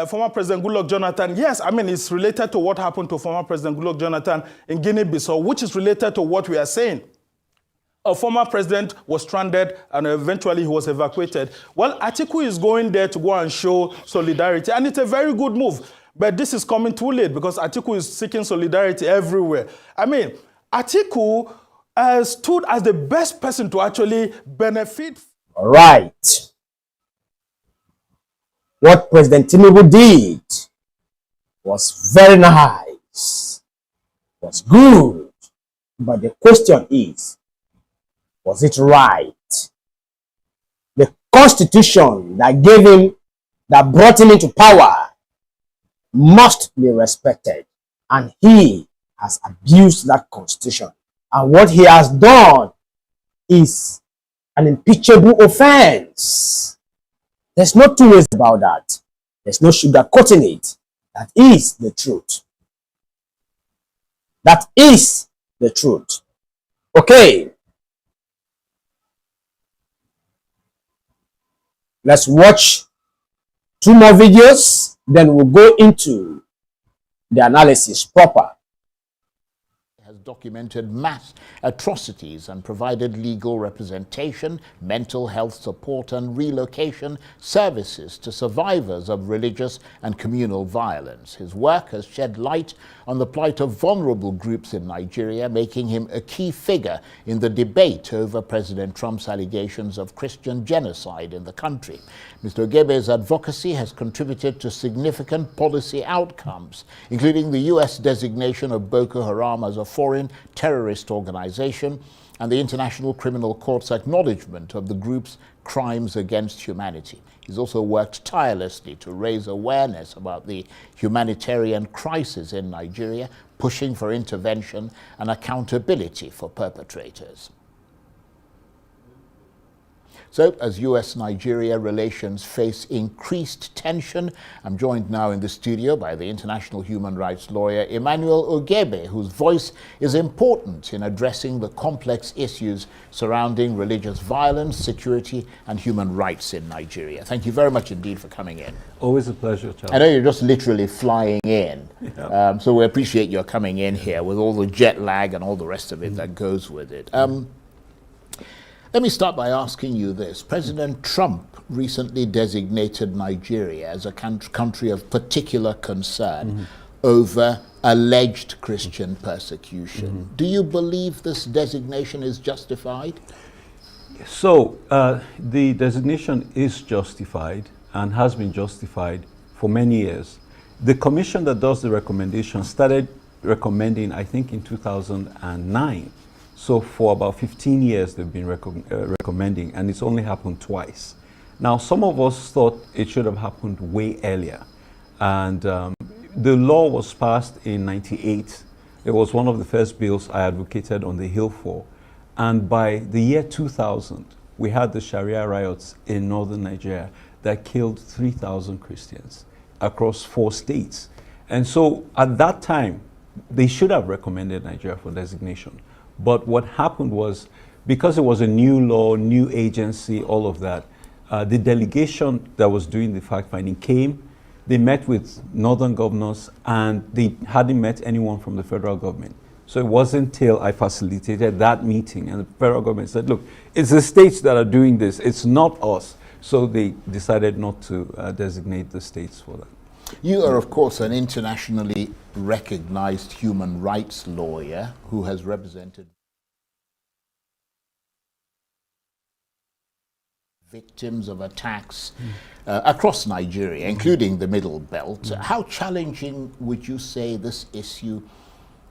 former President Goodluck Jonathan, yes, I mean, it's related to what happened to former President Goodluck Jonathan in Guinea-Bissau, which is related to what we are saying. A former president was stranded and eventually he was evacuated. Well, Atiku is going there to go and show solidarity, and it's a very good move. But this is coming too late, because Atiku is seeking solidarity everywhere. I mean, Atiku stood as the best person to actually benefit. All right. What President Tinubu did was very nice, was good. But the question is, was it right? The constitution that gave him, that brought him into power, must be respected. And he has abused that constitution. And what he has done is an impeachable offense. There's no two ways about that. There's no sugarcoating it. That is the truth. That is the truth. Okay. Let's watch 2 more videos, then we'll go into the analysis proper. Has documented mass atrocities and provided legal representation, mental health support and relocation services to survivors of religious and communal violence. His work has shed light on the plight of vulnerable groups in Nigeria, making him a key figure in the debate over President Trump's allegations of Christian genocide in the country. Mr. Ogebe's advocacy has contributed to significant policy outcomes, including the U.S. designation of Boko Haram as a foreign terrorist organization and the International Criminal Court's acknowledgement of the group's crimes against humanity. He's also worked tirelessly to raise awareness about the humanitarian crisis in Nigeria, pushing for intervention and accountability for perpetrators. So, as US-Nigeria relations face increased tension, I'm joined now in the studio by the international human rights lawyer Emmanuel Ogebe, whose voice is important in addressing the complex issues surrounding religious violence, security, and human rights in Nigeria. Thank you very much indeed for coming in. Always a pleasure, Charles. I know you're just literally flying in, so we appreciate your coming in here with all the jet lag and all the rest of it that goes with it. Let me start by asking you this. President Trump recently designated Nigeria as a country of particular concern over alleged Christian persecution. Do you believe this designation is justified? So, the designation is justified and has been justified for many years. The commission that does the recommendation started recommending, I think, in 2009. So for about 15 years they've been recommending, and it's only happened twice. Now, some of us thought it should have happened way earlier. And the law was passed in '98. It was one of the first bills I advocated on the Hill for. And by the year 2000, we had the Sharia riots in northern Nigeria that killed 3,000 Christians across 4 states. And so at that time, they should have recommended Nigeria for designation. But what happened was, because it was a new law, new agency, all of that, the delegation that was doing the fact-finding came, they met with northern governors, and they hadn't met anyone from the federal government. So it wasn't until I facilitated that meeting and the federal government said, look, it's the states that are doing this, it's not us. So they decided not to designate the states for that. You are, of course, an internationally recognized human rights lawyer who has represented victims of attacks across Nigeria, including the Middle Belt. How challenging would you say this issue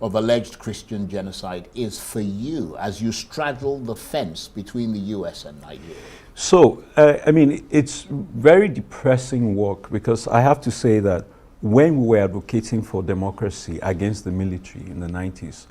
of alleged Christian genocide is for you as you straddle the fence between the US and Nigeria? So, I mean, it's very depressing work, because I have to say that when we were advocating for democracy against the military in the 90s,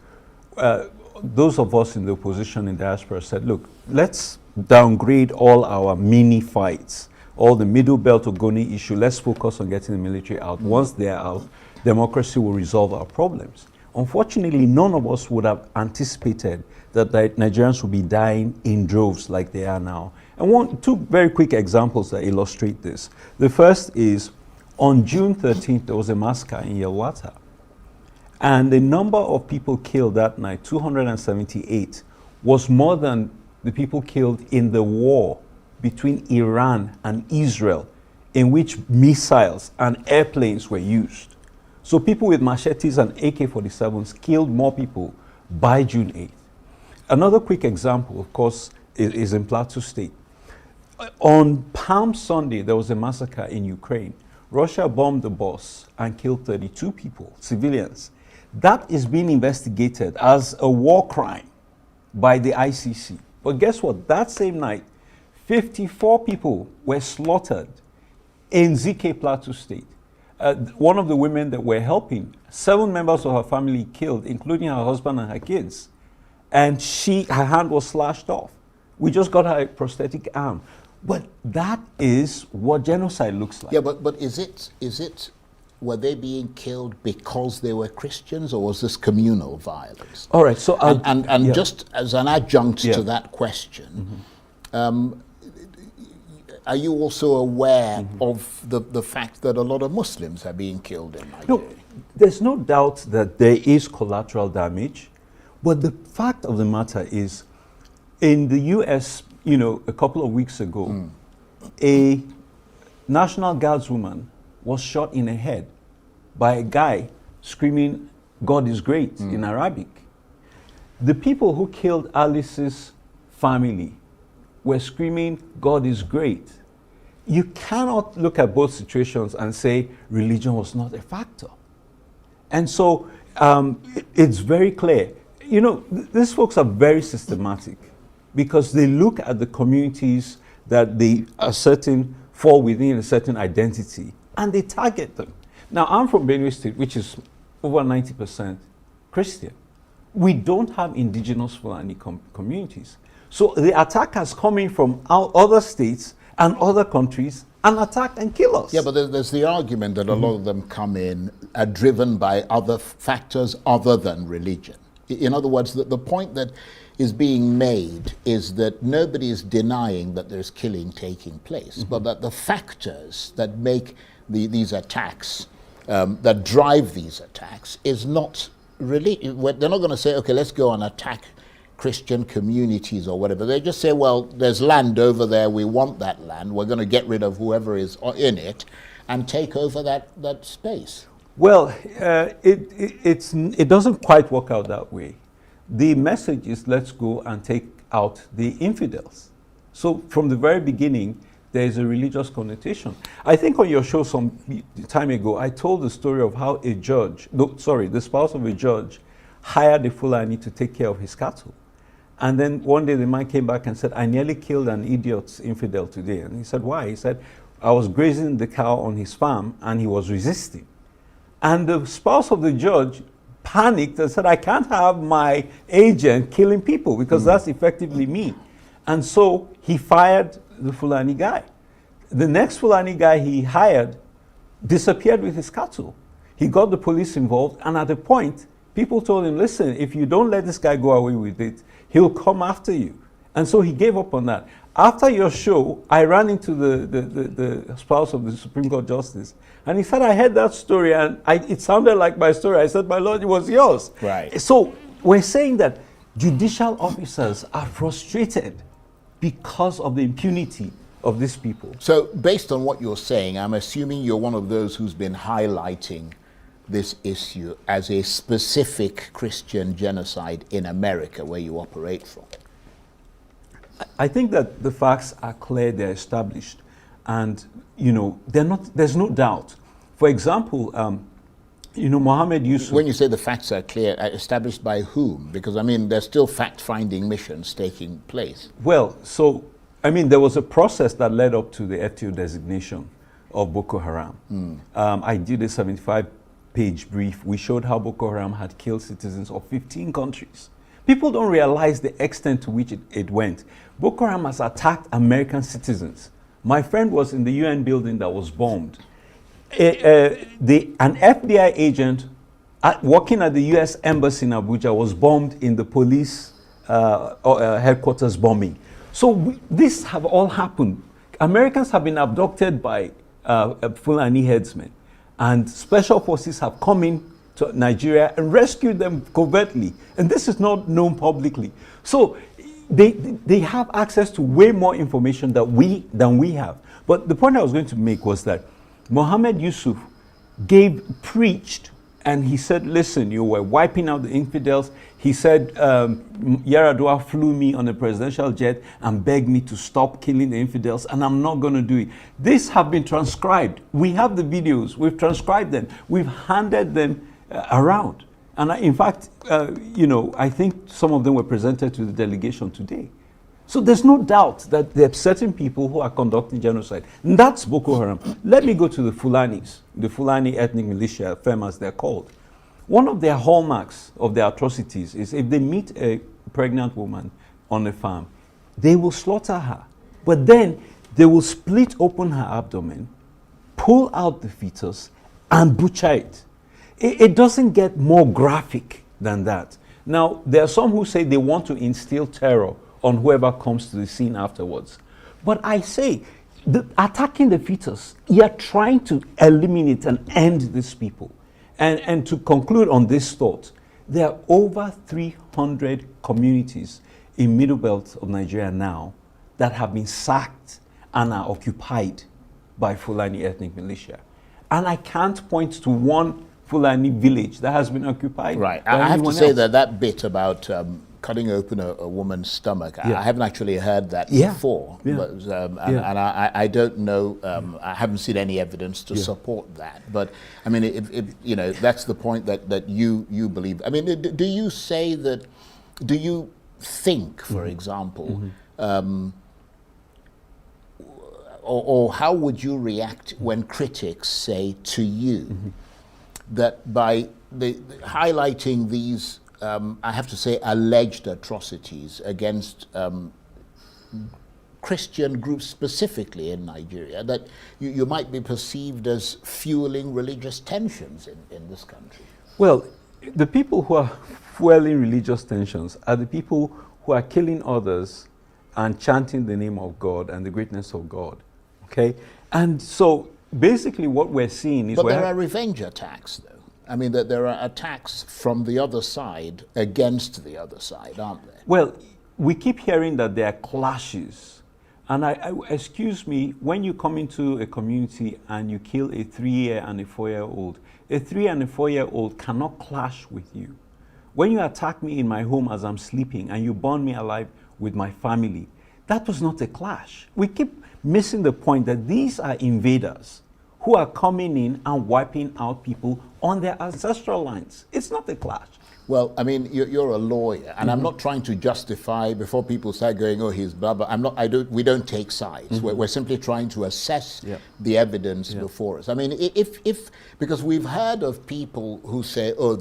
those of us in the opposition in diaspora said, look, let's downgrade all our mini fights, all the Middle Belt Ogoni issue, let's focus on getting the military out. Once they're out, democracy will resolve our problems. Unfortunately, none of us would have anticipated that Nigerians would be dying in droves like they are now. And two very quick examples that illustrate this. The first is, on June 13th, there was a massacre in Yelwata. And the number of people killed that night, 278, was more than the people killed in the war between Iran and Israel, in which missiles and airplanes were used. So people with machetes and AK-47s killed more people by June 8th. Another quick example, of course, is in Plateau State. On Palm Sunday, there was a massacre in Ukraine. Russia bombed the bus and killed 32 people, civilians. That is being investigated as a war crime by the ICC. But guess what? That same night, 54 people were slaughtered in ZK Plateau State. One of the women that were helping, 7 members of her family killed, including her husband and her kids. And her hand was slashed off. We just got her a prosthetic arm. But that is what genocide looks like. Yeah, but is it, were they being killed because they were Christians, or was this communal violence? All right, so and just as an adjunct to that question, are you also aware of the fact that a lot of Muslims are being killed in Nigeria? No, there's no doubt that there is collateral damage, but the fact of the matter is, in the US, a couple of weeks ago, a National Guardswoman was shot in the head by a guy screaming, "God is great," in Arabic. The people who killed Alice's family were screaming, "God is great." You cannot look at both situations and say religion was not a factor. And so it's very clear. These folks are very systematic, because they look at the communities that they are certain fall within a certain identity, and they target them. Now, I'm from Benue State, which is over 90% Christian. We don't have indigenous Fulani communities. So the attackers coming from other states and other countries and attack and kill us. Yeah, but there's the argument that a lot of them come in are driven by other factors other than religion. In other words, the point that is being made is that nobody is denying that there's killing taking place, but that the factors that make these attacks, that drive these attacks, is not really, they're not going to say, okay, let's go and attack Christian communities or whatever. They just say, well, there's land over there, we want that land, we're going to get rid of whoever is in it and take over that space. Well, it doesn't quite work out that way. The message is, let's go and take out the infidels. So from the very beginning, there is a religious connotation. I think on your show some time ago, I told the story of how a judge, the spouse of a judge, hired a Fulani to take care of his cattle. And then one day the man came back and said, I nearly killed an idiot infidel today. And he said, why? He said, I was grazing the cow on his farm and he was resisting. And the spouse of the judge panicked and said, I can't have my agent killing people because that's effectively me. And so he fired the Fulani guy. The next Fulani guy he hired disappeared with his cattle. He got the police involved, and at a point, people told him, listen, if you don't let this guy go away with it, he'll come after you. And so he gave up on that. After your show, I ran into the spouse of the Supreme Court Justice, and he said, I heard that story, and it sounded like my story. I said, my Lord, it was yours. Right. So we're saying that judicial officers are frustrated because of the impunity of these people. So based on what you're saying, I'm assuming you're one of those who's been highlighting this issue as a specific Christian genocide in America where you operate from. I think that the facts are clear, they're established, and there's no doubt. For example, Mohammed Yusuf. When you say the facts are clear, established by whom? Because there's still fact-finding missions taking place. Well, there was a process that led up to the FTO designation of Boko Haram. I did a 75-page brief. We showed how Boko Haram had killed citizens of 15 countries. People don't realize the extent to which it went. Boko Haram has attacked American citizens. My friend was in the UN building that was bombed. An FBI agent working at the US Embassy in Abuja was bombed in the police headquarters bombing. So this have all happened. Americans have been abducted by Fulani headsmen, and special forces have come in to Nigeria and rescued them covertly. And this is not known publicly. So they have access to way more information than we have. But the point I was going to make was that Mohammed Yusuf preached, and he said, listen, you were wiping out the infidels. He said, Yaradua flew me on a presidential jet and begged me to stop killing the infidels, and I'm not going to do it. These have been transcribed. We have the videos. We've transcribed them. We've handed them around. And in fact, I think some of them were presented to the delegation today. So there's no doubt that there are certain people who are conducting genocide. And that's Boko Haram. Let me go to the Fulanis, the Fulani ethnic militia, FEM as they're called. One of their hallmarks of their atrocities is if they meet a pregnant woman on a farm, they will slaughter her. But then they will split open her abdomen, pull out the fetus, and butcher it. It doesn't get more graphic than that. Now, there are some who say they want to instill terror on whoever comes to the scene afterwards. But I say, attacking the fetus, you're trying to eliminate and end these people. And to conclude on this thought, there are over 300 communities in Middle Belt of Nigeria now that have been sacked and are occupied by Fulani ethnic militia. And I can't point to one Fulani village that has been occupied. Right. I have to say that bit about cutting open a woman's stomach, Yeah. I haven't actually heard that Yeah. before. Yeah. But, Yeah. and I don't know, I haven't seen any evidence to support that. But I mean, if that's the point that you believe. I mean, do you say that, do you think, for example, or how would you react when critics say to you that by highlighting these I have to say, alleged atrocities against Christian groups specifically in Nigeria, that you might be perceived as fueling religious tensions in this country? Well, the people who are fueling religious tensions are the people who are killing others and chanting the name of God and the greatness of God, okay? And so basically what we're seeing is... But there are revenge attacks, though. I mean, that there are attacks from the other side against the other side, aren't there? Well, we keep hearing that there are clashes. And excuse me, when you come into a community and you kill a 3-year and a 4-year-old, a 3 and a 4-year-old cannot clash with you. When you attack me in my home as I'm sleeping and you burn me alive with my family, that was not a clash. We keep missing the point that these are invaders who are coming in and wiping out people on their ancestral lines. It's not a clash. Well, I mean, you're a lawyer, and I'm not trying to justify before people start going, "Oh, he's blah blah." We don't take sides. We're simply trying to assess the evidence before us. I mean, if because we've heard of people who say, "Oh,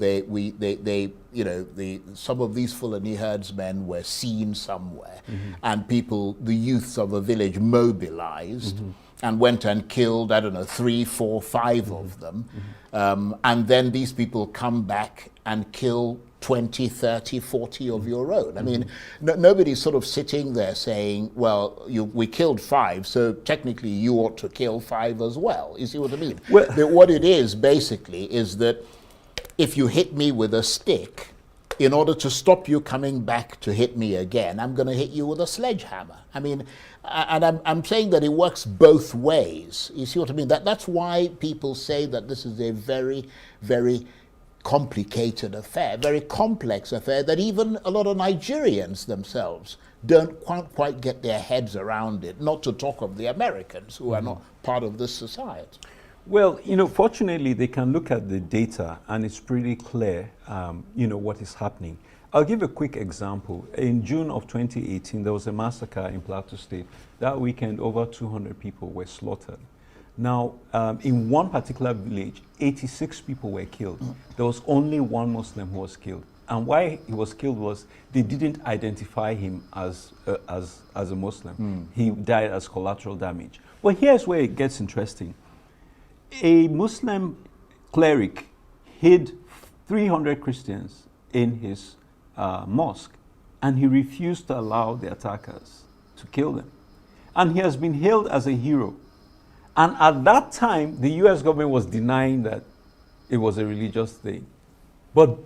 some of these Fulani herdsmen were seen somewhere, and the youths of a village mobilized." And went and killed, I don't know, 3, 4, 5 of them. And then these people come back and kill 20, 30, 40 of your own. I mean, nobody's sort of sitting there saying, well, we killed 5, so technically you ought to kill 5 as well. You see what I mean? Well, what it is, basically, is that if you hit me with a stick, in order to stop you coming back to hit me again, I'm going to hit you with a sledgehammer. I mean, and I'm saying that it works both ways. You see what I mean? That's why people say that this is a very, very complicated affair, very complex affair, that even a lot of Nigerians themselves don't quite get their heads around it, not to talk of the Americans who are not part of this society. Well, fortunately, they can look at the data and it's pretty clear, what is happening. I'll give a quick example. In June of 2018, there was a massacre in Plateau State. That weekend, over 200 people were slaughtered. Now, in one particular village, 86 people were killed. There was only one Muslim who was killed. And why he was killed was they didn't identify him as a Muslim. He died as collateral damage. Well, here's where it gets interesting. A Muslim cleric hid 300 Christians in his mosque, and he refused to allow the attackers to kill them. And he has been hailed as a hero. And at that time, the US government was denying that it was a religious thing. But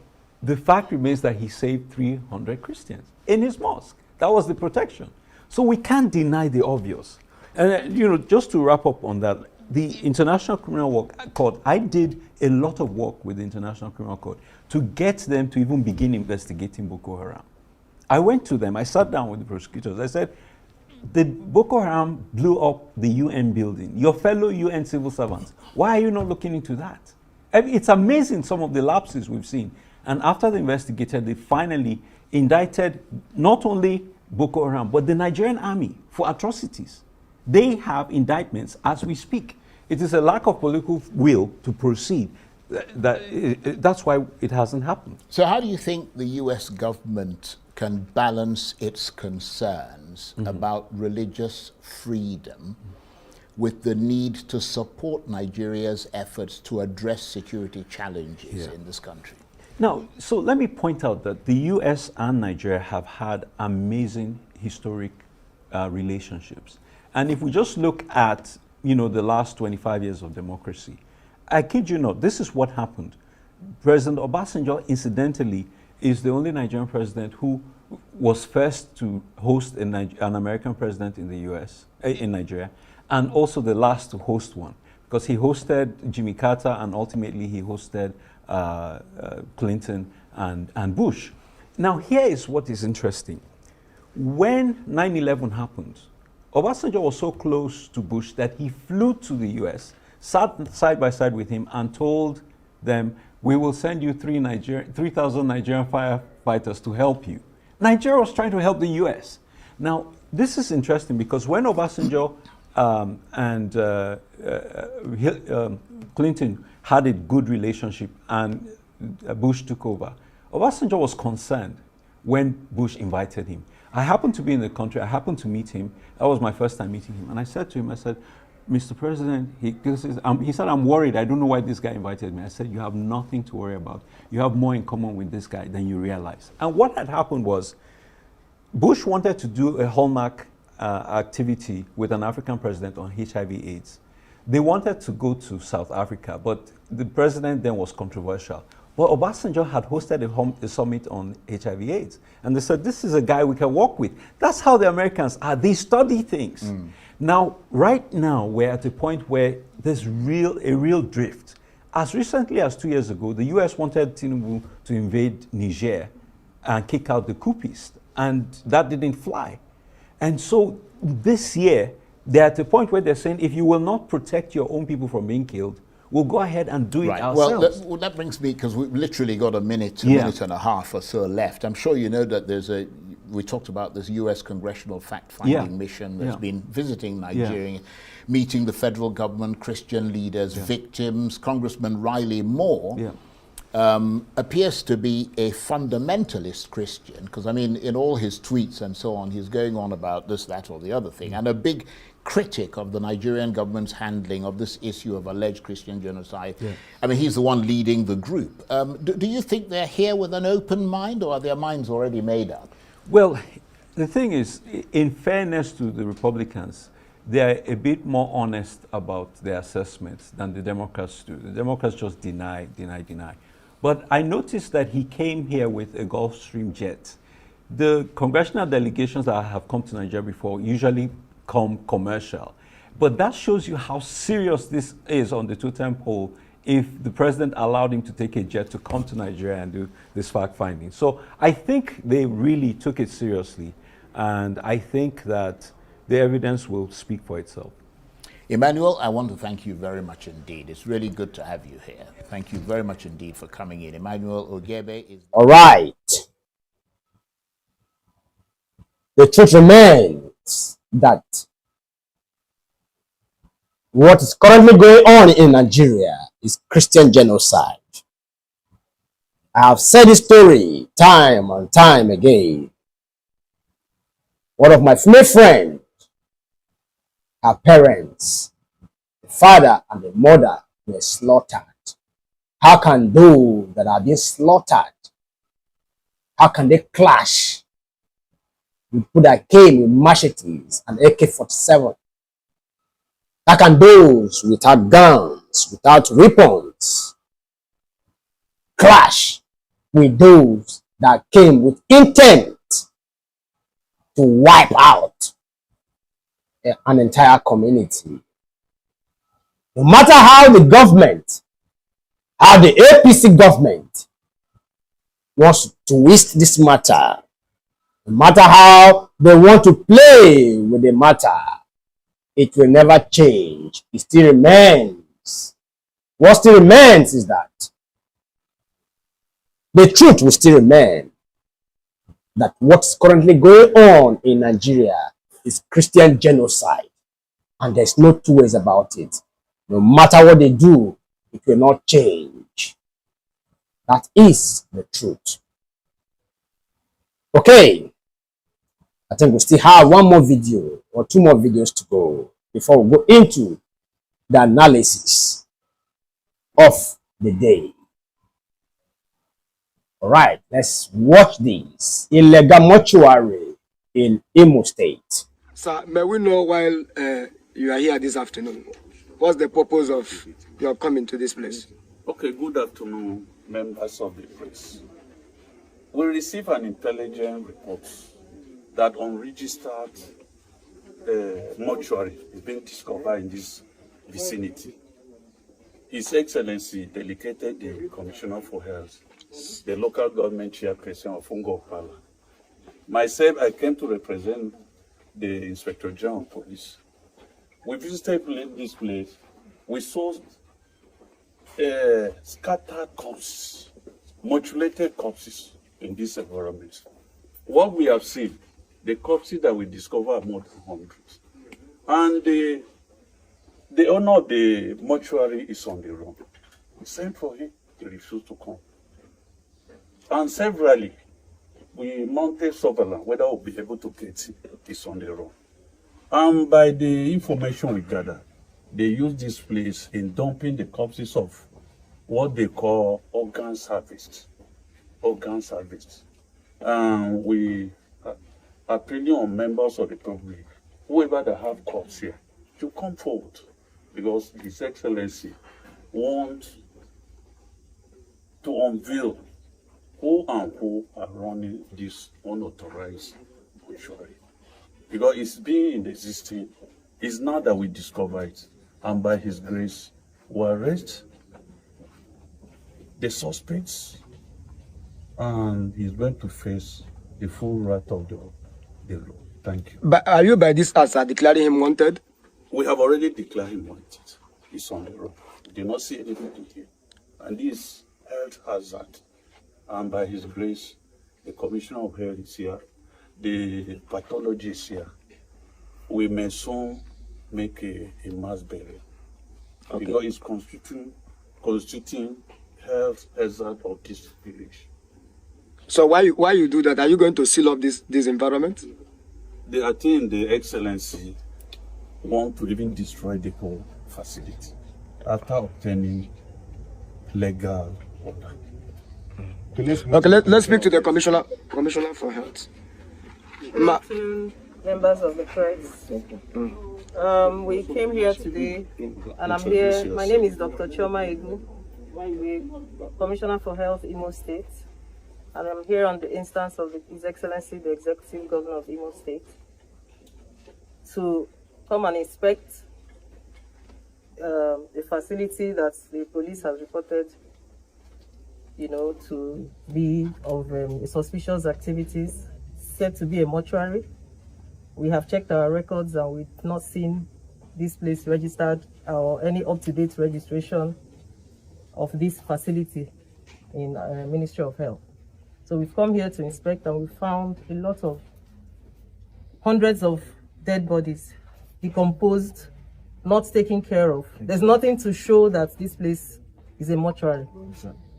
the fact remains that he saved 300 Christians in his mosque. That was the protection. So we can't deny the obvious. And just to wrap up on that, the International Criminal Court, I did a lot of work with the International Criminal Court to get them to even begin investigating Boko Haram. I went to them, I sat down with the prosecutors, I said, the Boko Haram blew up the UN building, your fellow UN civil servants. Why are you not looking into that? It's amazing some of the lapses we've seen. And after they investigated, they finally indicted not only Boko Haram, but the Nigerian army for atrocities. They have indictments as we speak. It is a lack of political will to proceed. That's why it hasn't happened. So how do you think the US government can balance its concerns about religious freedom with the need to support Nigeria's efforts to address security challenges in this country? Now, so let me point out that the US and Nigeria have had amazing historic relationships. And if we just look at, the last 25 years of democracy, I kid you not, this is what happened. President Obasanjo, incidentally, is the only Nigerian president who was first to host an American president in the US, in Nigeria, and also the last to host one, because he hosted Jimmy Carter and ultimately he hosted Clinton and Bush. Now, here is what is interesting. When 9/11 happened, Obasanjo was so close to Bush that he flew to the US, sat side by side with him and told them, we will send you 3,000 Nigerian firefighters to help you. Nigeria was trying to help the US. Now, this is interesting because when Obasanjo and Clinton had a good relationship and Bush took over, Obasanjo was concerned when Bush invited him. I happened to be in the country. I happened to meet him. That was my first time meeting him. And I said to him, I said, Mr. President, he said, I'm worried. I don't know why this guy invited me. I said, you have nothing to worry about. You have more in common with this guy than you realize. And what had happened was Bush wanted to do a hallmark activity with an African president on HIV/AIDS. They wanted to go to South Africa, but the president then was controversial. But Obasanjo had hosted a summit on HIV/AIDS. And they said, this is a guy we can work with. That's how the Americans are. They study things. Now, right now, we're at a point where there's a real drift. As recently as 2 years ago, the US wanted Tinubu to invade Niger and kick out the coupists. And that didn't fly. And so this year, they're at a point where they're saying, if you will not protect your own people from being killed, we'll go ahead and do it ourselves. Well, that brings me, because we've literally got a minute and a half or so left. I'm sure you know that we talked about this U.S. congressional fact-finding mission that's been visiting Nigeria, meeting the federal government, Christian leaders, victims. Congressman Riley Moore appears to be a fundamentalist Christian, because, I mean, in all his tweets and so on, he's going on about this, that, or the other thing, and a big critic of the Nigerian government's handling of this issue of alleged Christian genocide. I mean, he's the one leading the group. Do you think they're here with an open mind, or are their minds already made up? Well, the thing is, in fairness to the Republicans, they're a bit more honest about their assessments than the Democrats do. The Democrats just deny. But I noticed that he came here with a Gulfstream jet. The congressional delegations that have come to Nigeria before usually come commercial. But that shows you how serious this is on the totem pole if the president allowed him to take a jet to come to Nigeria and do this fact-finding. So I think they really took it seriously, and I think that the evidence will speak for itself. Emmanuel, I want to thank you very much indeed. It's really good to have you here. Thank you very much indeed for coming in. Emmanuel Ogebe is... All right. The truth remains that what is currently going on in Nigeria is Christian genocide. I have said this story time and time again. One of my female friends, her parents, the father and the mother, were slaughtered. How can those that are being slaughtered, how can they clash with people that came with machetes and AK-47? How can those without guns, without weapons, clash with those that came with intent to wipe out an entire community? No matter how the government, how the APC government wants to twist this matter, no matter how they want to play with the matter, it will never change. It still remains. What still remains is that the truth will still remain that what's currently going on in Nigeria is Christian genocide. And there's no two ways about it. No matter what they do, it will not change. That is the truth. Okay. I think we still have one more video or two more videos to go before we go into the analysis of the day. All right, let's watch this. Illegal mortuary in Imo State. Sir, may we know while you are here this afternoon, what's the purpose of your coming to this place? Okay, good afternoon, members of the press. We received an intelligence report that unregistered mortuary is being discovered in this vicinity. His Excellency delegated the Commissioner for Health, the local government chairperson of Ungopala. Myself, I came to represent the Inspector General of Police. We visited this place. We saw scattered corpses, mutilated corpses in this environment. What we have seen, the corpses that we discovered are more than hundreds. And the owner of the mortuary is on the run. We sent for him, he refused to come. And severally, we mounted surveillance, whether we'll be able to get this on the run. And by the information we gathered, they use this place in dumping the corpses of what they call organ harvest. Organ harvest. And we are appealing on members of the public, whoever that have corpse here, to come forward, because His Excellency wants to unveil who and who are running this unauthorized mortuary. Because it's been in existing, it's now that we discover it, and by His grace, we arrest the suspects, and he's going to face the full wrath of the law. Thank you. But are you by this as declaring him wanted? We have already declared him wanted. He's on the road. We do not see anything to here. And this health hazard, and by His grace, the Commissioner of Health is here, the pathology is here. We may soon make a mass burial. Okay. Because it's constituting health hazard of this village. So why you do that? Are you going to seal up this environment? I think the Excellency want to even destroy the whole facility after obtaining legal order. Okay, let's speak to the Commissioner for Health. Good afternoon, members of the press. We came here today, and I'm here. My name is Dr. Chioma Egu, the Commissioner for Health, Imo State. And I'm here on the instance of His Excellency, the Executive Governor of Imo State, to come and inspect the facility that the police have reported, to be of suspicious activities, said to be a mortuary. We have checked our records and we've not seen this place registered or any up-to-date registration of this facility in Ministry of Health. So we've come here to inspect, and we found a lot of hundreds of dead bodies, decomposed, not taken care of. There's nothing to show that this place is a mortuary.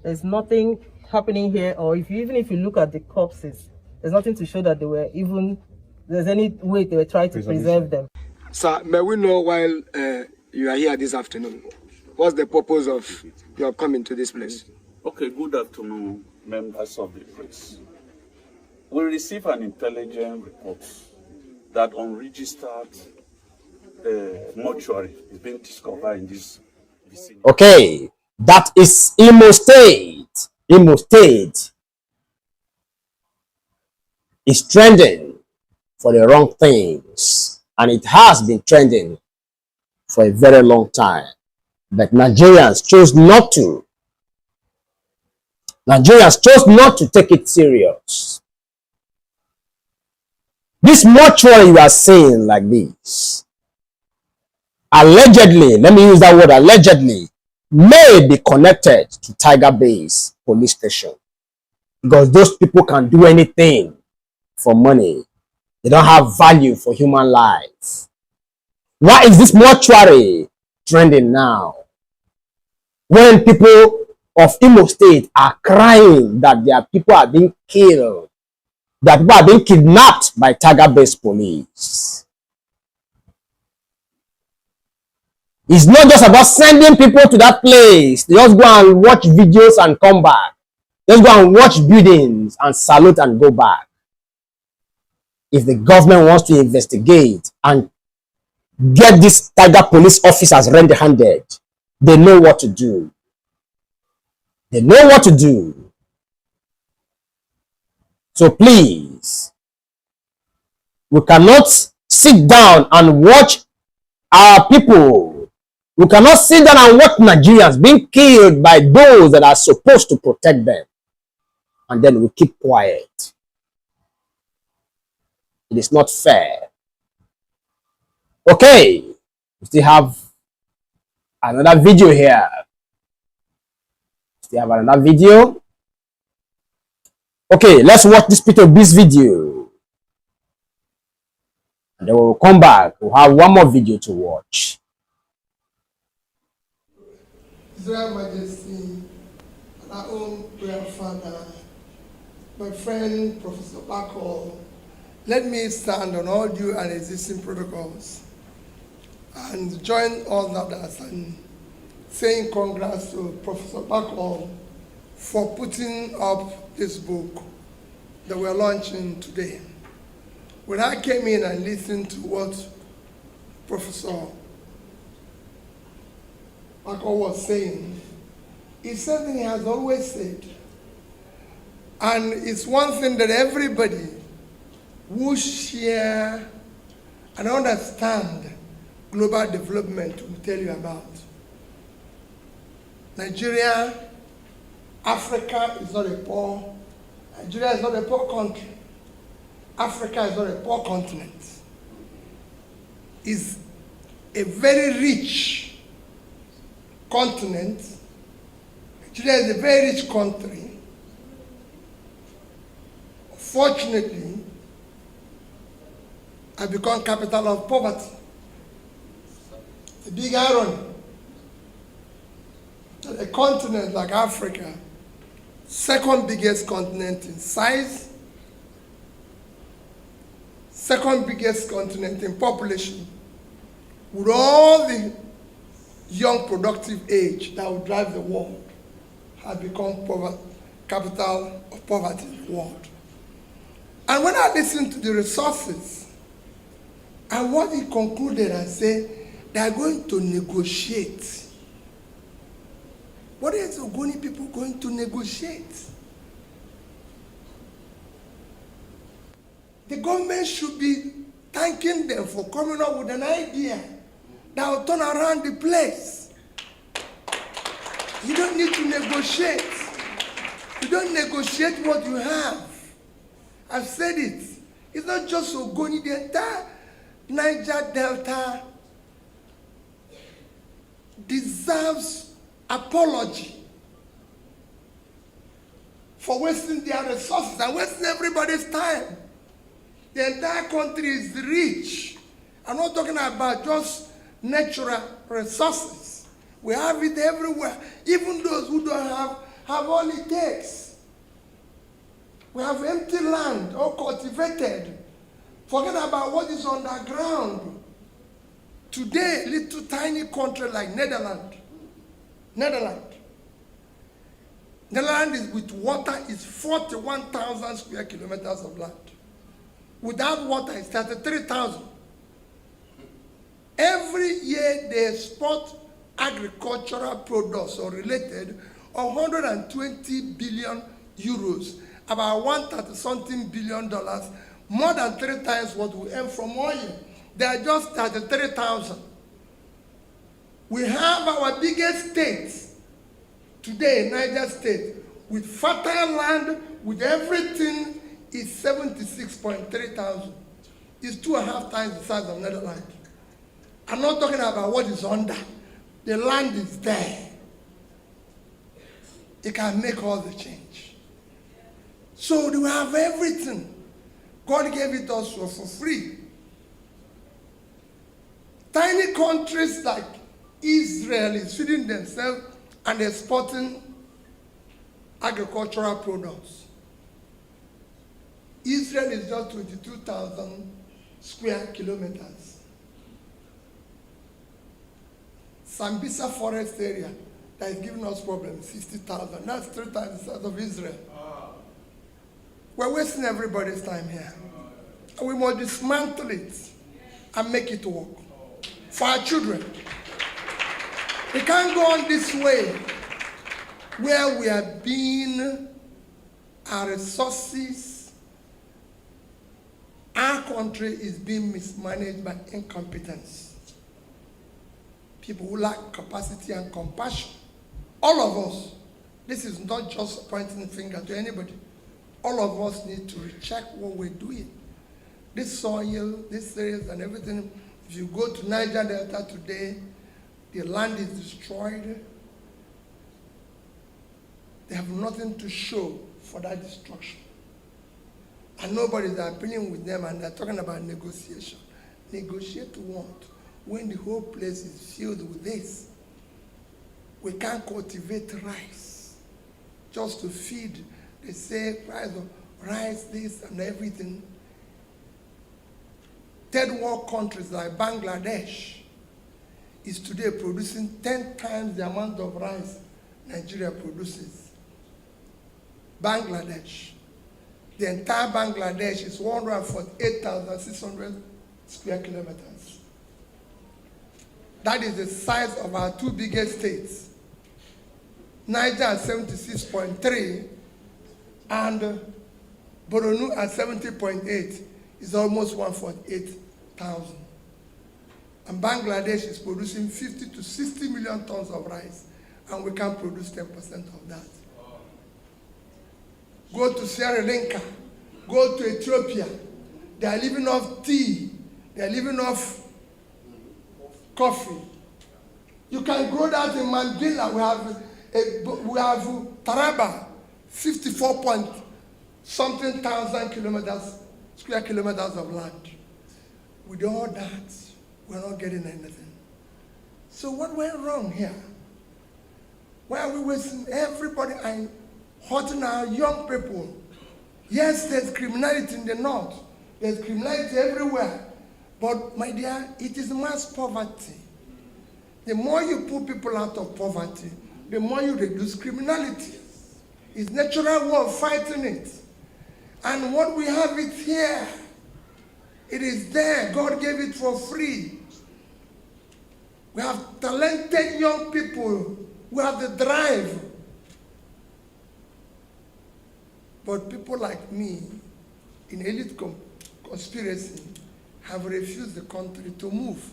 There's nothing happening here, or even if you look at the corpses, there's nothing to show that there's any way they were trying to preserve them. Sir, may we know, while you are here this afternoon, what's the purpose of your coming to this place? Okay, good afternoon, members of the press. We received an intelligence report that unregistered mortuary is being discovered in this vicinity. Okay, that is Imo State. Imo State is trending for the wrong things, and it has been trending for a very long time. But Nigerians chose not to. Nigerians chose not to take it serious. This mortuary you are seeing like this, allegedly, let me use that word allegedly, may be connected to Tiger Base police station, because those people can do anything for money. They don't have value for human life. Why is this mortuary trending now, when people of Imo State are crying that their people are being killed, that people are being kidnapped by Tiger Base police? It's not just about sending people to that place. They just go and watch videos and come back. Just go and watch buildings and salute and go back. If the government wants to investigate and get these Tiger police officers red-handed, they know what to do. They know what to do. So please, we cannot sit down and watch our people. We cannot sit down and watch Nigerians being killed by those that are supposed to protect them, and then we keep quiet. It is not fair. Okay, we still have another video here. Still have another video. Okay, let's watch this bit of this video, and then we'll come back. We'll have one more video to watch. Israel Majesty, our own prayer father, my friend Professor Bako, let me stand on all due and existing protocols and join all others in saying congrats to Professor Bako for putting up this book that we're launching today. When I came in and listened to what Professor Bako was saying, it's something he has always said. And it's one thing that everybody who share and understand global development will tell you about. Nigeria, Africa is not a poor, Nigeria is not a poor country. Africa is not a poor continent. It's a very rich continent. Nigeria is a very rich country. Fortunately, has become capital of poverty. The big irony that a continent like Africa, second biggest continent in size, second biggest continent in population, with all the young productive age that will drive the world, has become capital of poverty in the world. And when I listen to the resources, and what he concluded and said, they are going to negotiate. What is the Ogoni people going to negotiate? The government should be thanking them for coming up with an idea that will turn around the place. You don't need to negotiate. You don't negotiate what you have. I've said it. It's not just Ogoni, the entire Niger Delta deserves apology for wasting their resources and wasting everybody's time. The entire country is rich. I'm not talking about just natural resources. We have it everywhere. Even those who don't have all it takes. We have empty land, all cultivated. Forget about what is underground. Today, little tiny country like Netherlands is with water is 41,000 square kilometers of land. Without water, it's 33,000. Every year, they export agricultural products or related 120 billion euros, about $130-something billion, more than 3 times what we earn from oil. They are just 33,000. We have our biggest state today, Niger State, with fertile land, with everything, is 76.3 thousand. It's 2.5 times the size of Netherlands. I'm not talking about what is under. The land is there. It can make all the change. So we have everything. God gave it us for free. Tiny countries like Israel is feeding themselves and exporting agricultural products. Israel is just 22,000 square kilometers. Sambisa forest area that is giving us problems, 60,000. That's 3 times the size of Israel. We're wasting everybody's time here. And we must dismantle it and make it work for our children. We can't go on this way where we are being, our resources, our country is being mismanaged by incompetence. People who lack capacity and compassion. All of us, this is not just pointing the finger to anybody. All of us need to recheck what we're doing. This soil, this areas and everything, if you go to Niger Delta today, the land is destroyed. They have nothing to show for that destruction. And nobody's appealing with them, and they're talking about negotiation. Negotiate what? When the whole place is filled with this. We can't cultivate rice just to feed. They say price rice, this and everything. Third world countries like Bangladesh is today producing 10 times the amount of rice Nigeria produces. Bangladesh. The entire Bangladesh is 148,600 square kilometers. That is the size of our two biggest states. Naija at 76.3 and Borno at 70.8 is almost 148,000. And Bangladesh is producing 50 to 60 million tons of rice, and we can produce 10% of that. Go to Sierra Leone, go to Ethiopia, they are living off tea, they are living off coffee. You can grow that in Mandela. We have Taraba, 54 point something thousand square kilometers of land. With all that, we're not getting anything. So what went wrong here? Why are we wasting everybody and hurting our young people? Yes, there's criminality in the north. There's criminality everywhere. But my dear, it is mass poverty. The more you put people out of poverty, the more you reduce criminality. It's natural way of fighting it. And what we have it here, it is there. God gave it for free. We have talented young people who have the drive. But people like me, in elite conspiracy, have refused the country to move.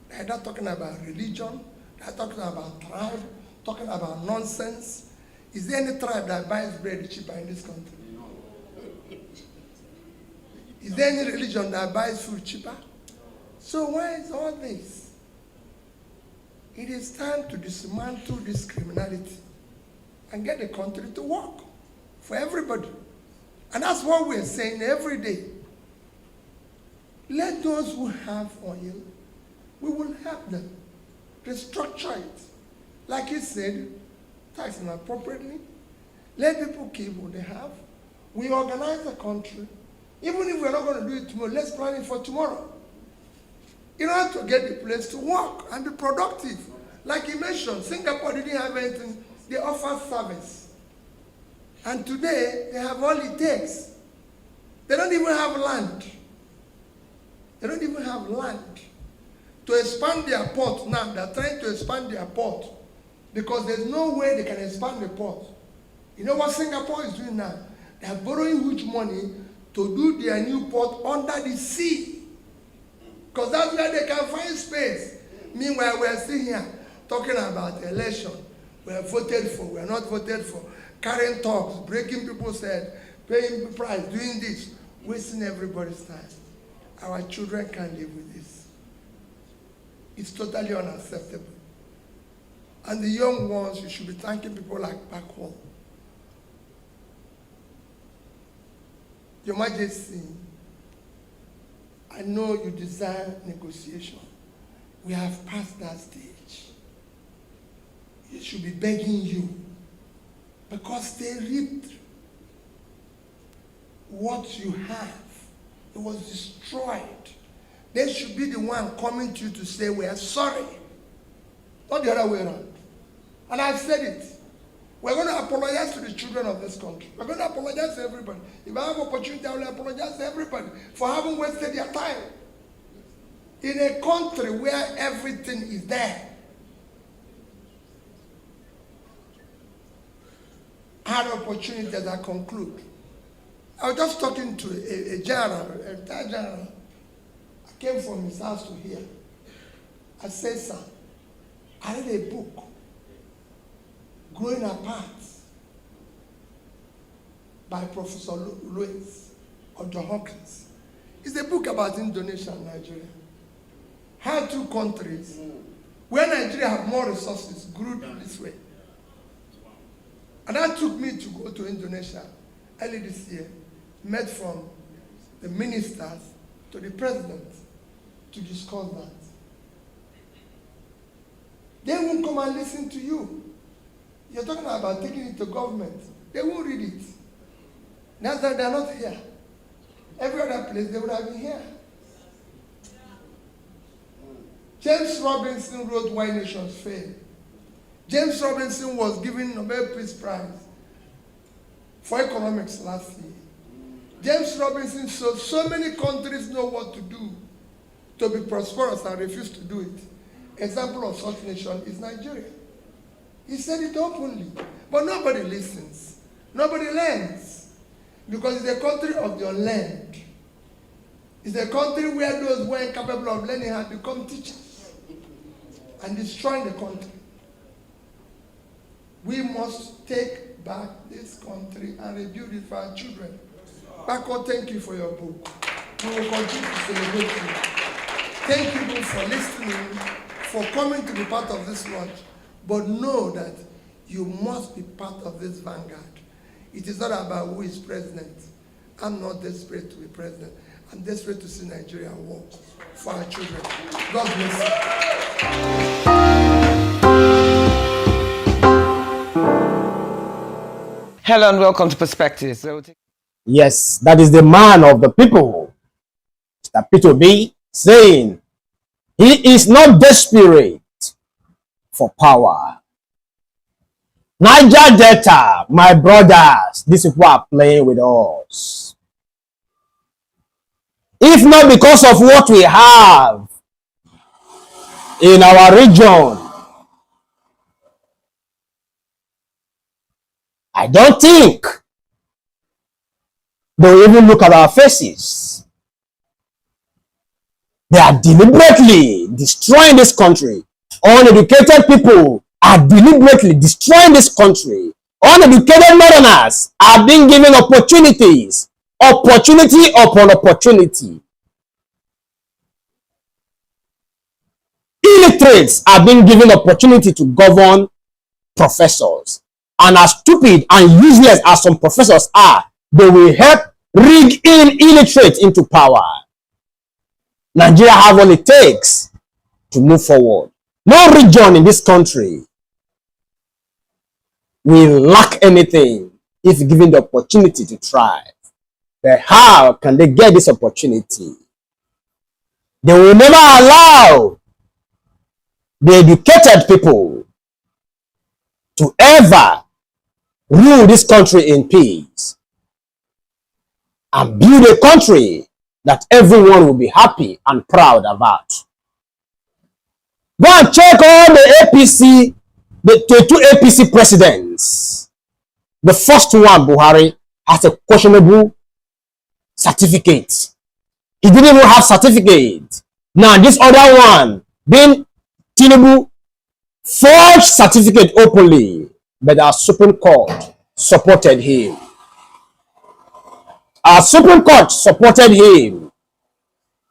They're not talking about religion, they're talking about tribe, talking about nonsense. Is there any tribe that buys bread cheaper in this country? Is there any religion that buys food cheaper? So why is all this? It is time to dismantle this criminality and get the country to work for everybody. And that's what we're saying every day. Let those who have oil, we will help them restructure it. Like he said, taxing appropriately. Let people keep what they have. We organize the country. Even if we're not going to do it tomorrow, let's plan it for tomorrow. In order to get the place to work and be productive. Like he mentioned, Singapore didn't have anything. They offer service. And today, they have all it takes. They don't even have land. They don't even have land. To expand their port now, they're trying to expand their port because there's no way they can expand the port. You know what Singapore is doing now? They are borrowing huge money to do their new port under the sea. Because that's where they can find space. Meanwhile, we're sitting here talking about election. We are voted for, we are not voted for. Carrying talks, breaking people's head, paying price, doing this, wasting everybody's time. Our children can't live with this. It's totally unacceptable. And the young ones, you should be thanking people like back home. Your Majesty, I know you desire negotiation. We have passed that stage. It should be begging you because they reaped what you have. It was destroyed. They should be the one coming to you to say, we are sorry. Not the other way around. And I've said it. We're going to apologize to the children of this country. We're going to apologize to everybody. If I have opportunity, I will apologize to everybody for having wasted their time. In a country where everything is there. I had an opportunity as I conclude. I was just talking to a general, a retired general. I came from his house to here. I said, sir, I read a book, Growing Apart, by Professor Louis of John Hopkins. It's a book about Indonesia and Nigeria. How two countries, where Nigeria have more resources, grew this way. And that took me to go to Indonesia early this year, met from the ministers to the president to discuss that. They won't come and listen to you. You're talking about taking it to government. They won't read it. That's why they're not here. Every other place they would have been here. James Robinson wrote Why Nations Fail. James Robinson was given Nobel Peace Prize for economics last year. James Robinson said so many countries know what to do to be prosperous and refuse to do it. Example of such nation is Nigeria. He said it openly, but nobody listens. Nobody learns because it's a country of the unlearned. It's a country where those who are incapable of learning have become teachers and destroying the country. We must take back this country and rebuild it for our children. Bako, thank you for your book. We will continue to celebrate you. Thank you for listening, for coming to be part of this launch. But know that you must be part of this vanguard. It is not about who is president. I'm not desperate to be president. I'm desperate to see Nigeria work for our children. God bless you. Hello and welcome to Perspectives. Yes, that is the man of the people, Mr. Peter B, saying he is not desperate for power. Naija Delta, my brothers, these people are playing with us. If not because of what we have in our region, I don't think they will even look at our faces. They are deliberately destroying this country. Uneducated people are deliberately destroying this country. Uneducated northerners are being given opportunities. Opportunity upon opportunity. Illiterates are being given opportunity to govern professors. And as stupid and useless as some professors are, they will help rig in illiterate into power. Nigeria have all it takes to move forward. No region in this country will lack anything if given the opportunity to thrive. But how can they get this opportunity? They will never allow the educated people to ever rule this country in peace and build a country that everyone will be happy and proud about. Go and check all the APC, the two APC presidents. The first one, Buhari, has a questionable certificate. He didn't even have certificate. Now this other one, being Tinubu, forged certificate openly, but our Supreme Court supported him. Our Supreme Court supported him.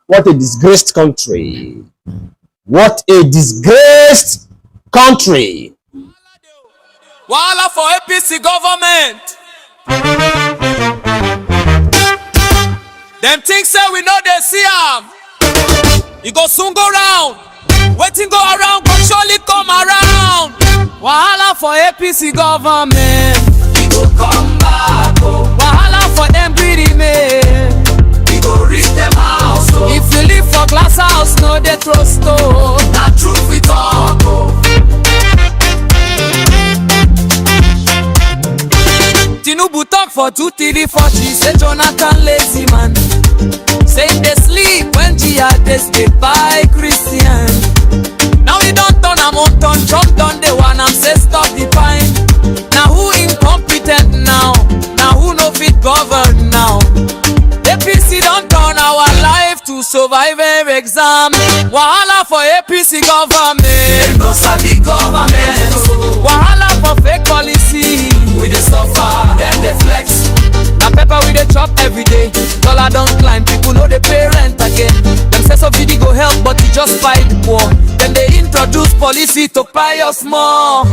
What a disgraced country. What a disgraced country. Wahala for APC government. Them things say we know they see am. You go soon go round. Waiting go around, go surely come around. Wahala for APC government. We go come back. Oh. Wahala for them greedy men. We go reach them house. Oh. If you live for glass house, no they throw stone. Not truth we talk. Oh. Tinubu talk for 2, 3, 4. She say Jonathan lazy man. Say they sleep when jihadists they buy Christian. Now we don't turn am on turn, Trump done the one am say stop the pine. Now who incompetent now? Now who no fit govern now? APC don't turn our life to survivor exam. Wahala for APC government. No sabi government. Wahala for fake policy. We dey suffer, then they flex. Na pepper we dey chop every day. Dollar don't climb, people know they pay rent again. Them say subsidy go help, but it just fight the poor. Then they introduce policy to buy us more.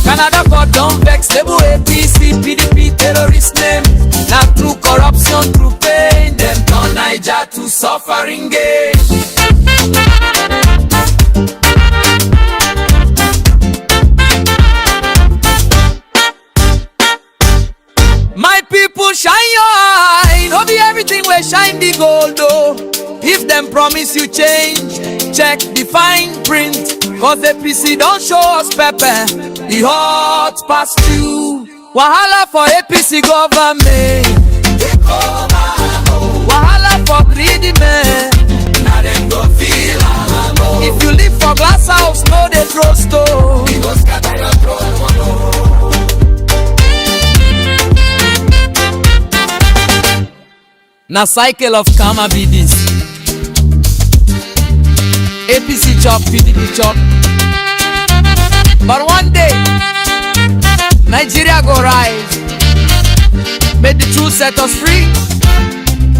Canada court don't vex, label APC, PDP terrorist name. Now through corruption, through pain, them turn Naija to suffering game. My people shine promise you change, check the fine print. Cause APC don't show us pepper, the hot past you. Wahala for APC government, wahala for greedy men. If you live for glass house, no they throw stone. Na cycle of karma be this. APC chop, PDP chop. But one day, Nigeria go rise. May the truth set us free.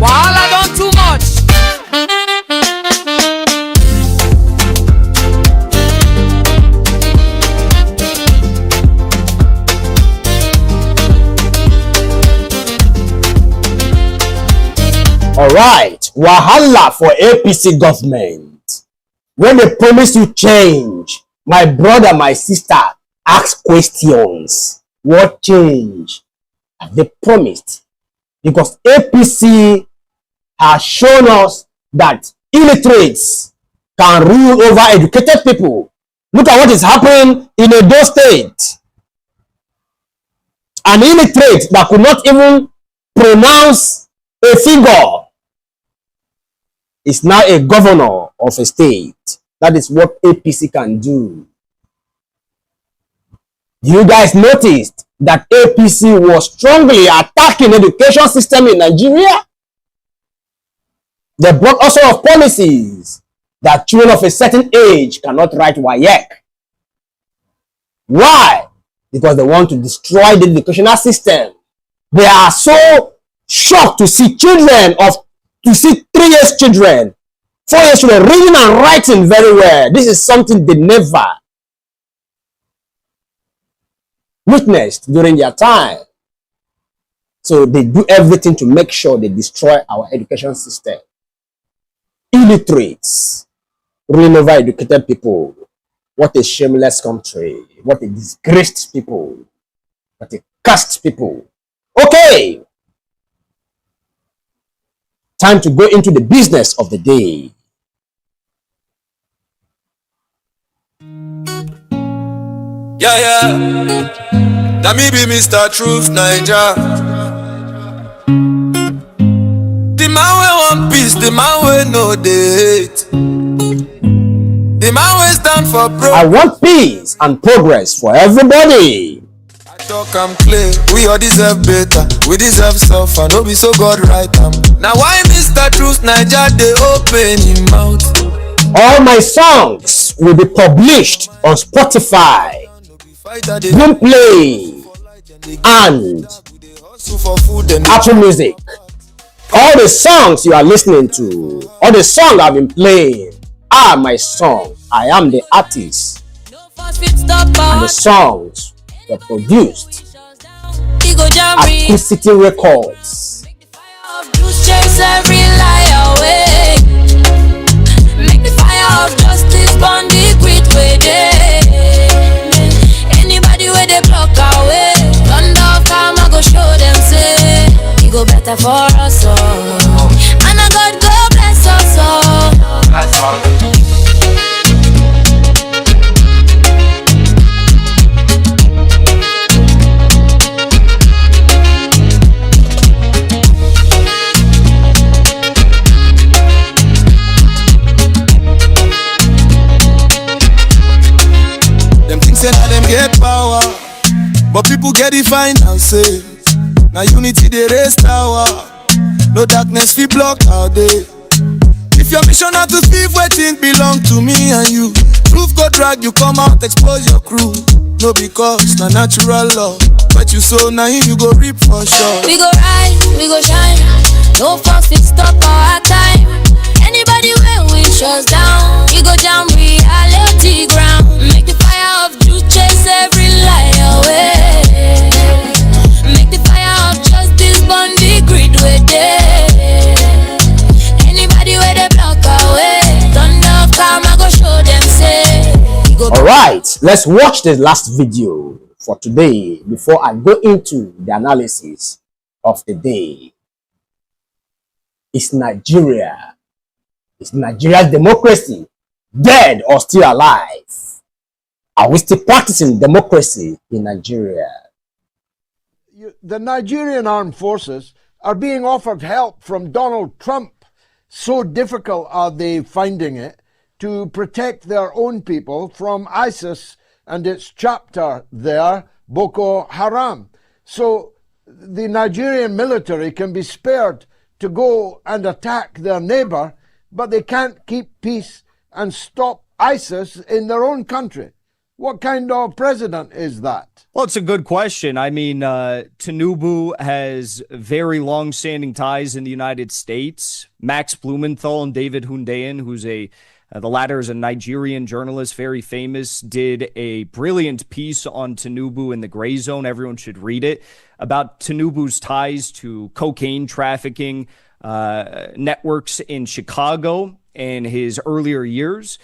Wahala done too much. Alright, wahala for APC government. When they promise you change, my brother, my sister, ask questions. What change have they promised? Because APC has shown us that illiterates can rule over educated people. Look at what is happening in Edo State. An illiterate that could not even pronounce a figure is now a governor of a state. That is what APC can do. You guys noticed that APC was strongly attacking the education system in Nigeria? They brought also of policies that children of a certain age cannot write WAEC. Why? Because they want to destroy the educational system. They are so shocked to see 3 years children, 4 years children reading and writing very well. This is something they never witnessed during their time. So they do everything to make sure they destroy our education system. Illiterates ruling over educated people. What a shameless country. What a disgraced people. What a cursed people. Okay. Time to go into the business of the day. Yeah. That me be Mr. Truth9ja. The man we want peace, the man we no hate. The man we stand for progress. I want peace and progress for everybody. Talk and play, we all deserve better. We deserve suffer, no be so God right am. Now why Mr. Truth9ja they open him mouth? All my songs will be published on Spotify, Boomplay, and Apple Music. All the songs you are listening to, all the songs I've been playing are my song. I am the artist. And the songs were produced at Two City Records. Chase every lie away. Make the fire of justice burn the grid way day. Anybody where they block our way, thunder of karma go show them say it go better for us all. And a God go bless us all. Say now them get power, but people get it fine now. Say now unity they raise tower. No darkness we block our day. If your mission not to thief, waiting belong to me and you. Truth go drag you, come out, expose your crew. No because na natural law, but you so now you go reap for sure. We go rise, we go shine. No force fit stop our time. Anybody when we shut down, we go down reality ground. Make the fire of truth chase every lie away. Make the fire of justice burn the grid way day. Anybody where they block our way, thunder of karma go show them say. Alright, let's watch the last video for today before I go into the analysis of the day. Is Nigeria Is Nigeria's democracy dead or still alive? Are we still practicing democracy in Nigeria? The Nigerian armed forces are being offered help from Donald Trump. So difficult are they finding it to protect their own people from ISIS and its chapter there, Boko Haram. So the Nigerian military can be spared to go and attack their neighbor, but they can't keep peace and stop ISIS in their own country. What kind of president is that? Well, it's a good question. I mean, Tinubu has very long-standing ties in the United States. Max Blumenthal and David Hundeyin, who's the latter is a Nigerian journalist, very famous, did a brilliant piece on Tinubu in the Gray Zone. Everyone should read it, about Tinubu's ties to cocaine trafficking networks in Chicago in his earlier years.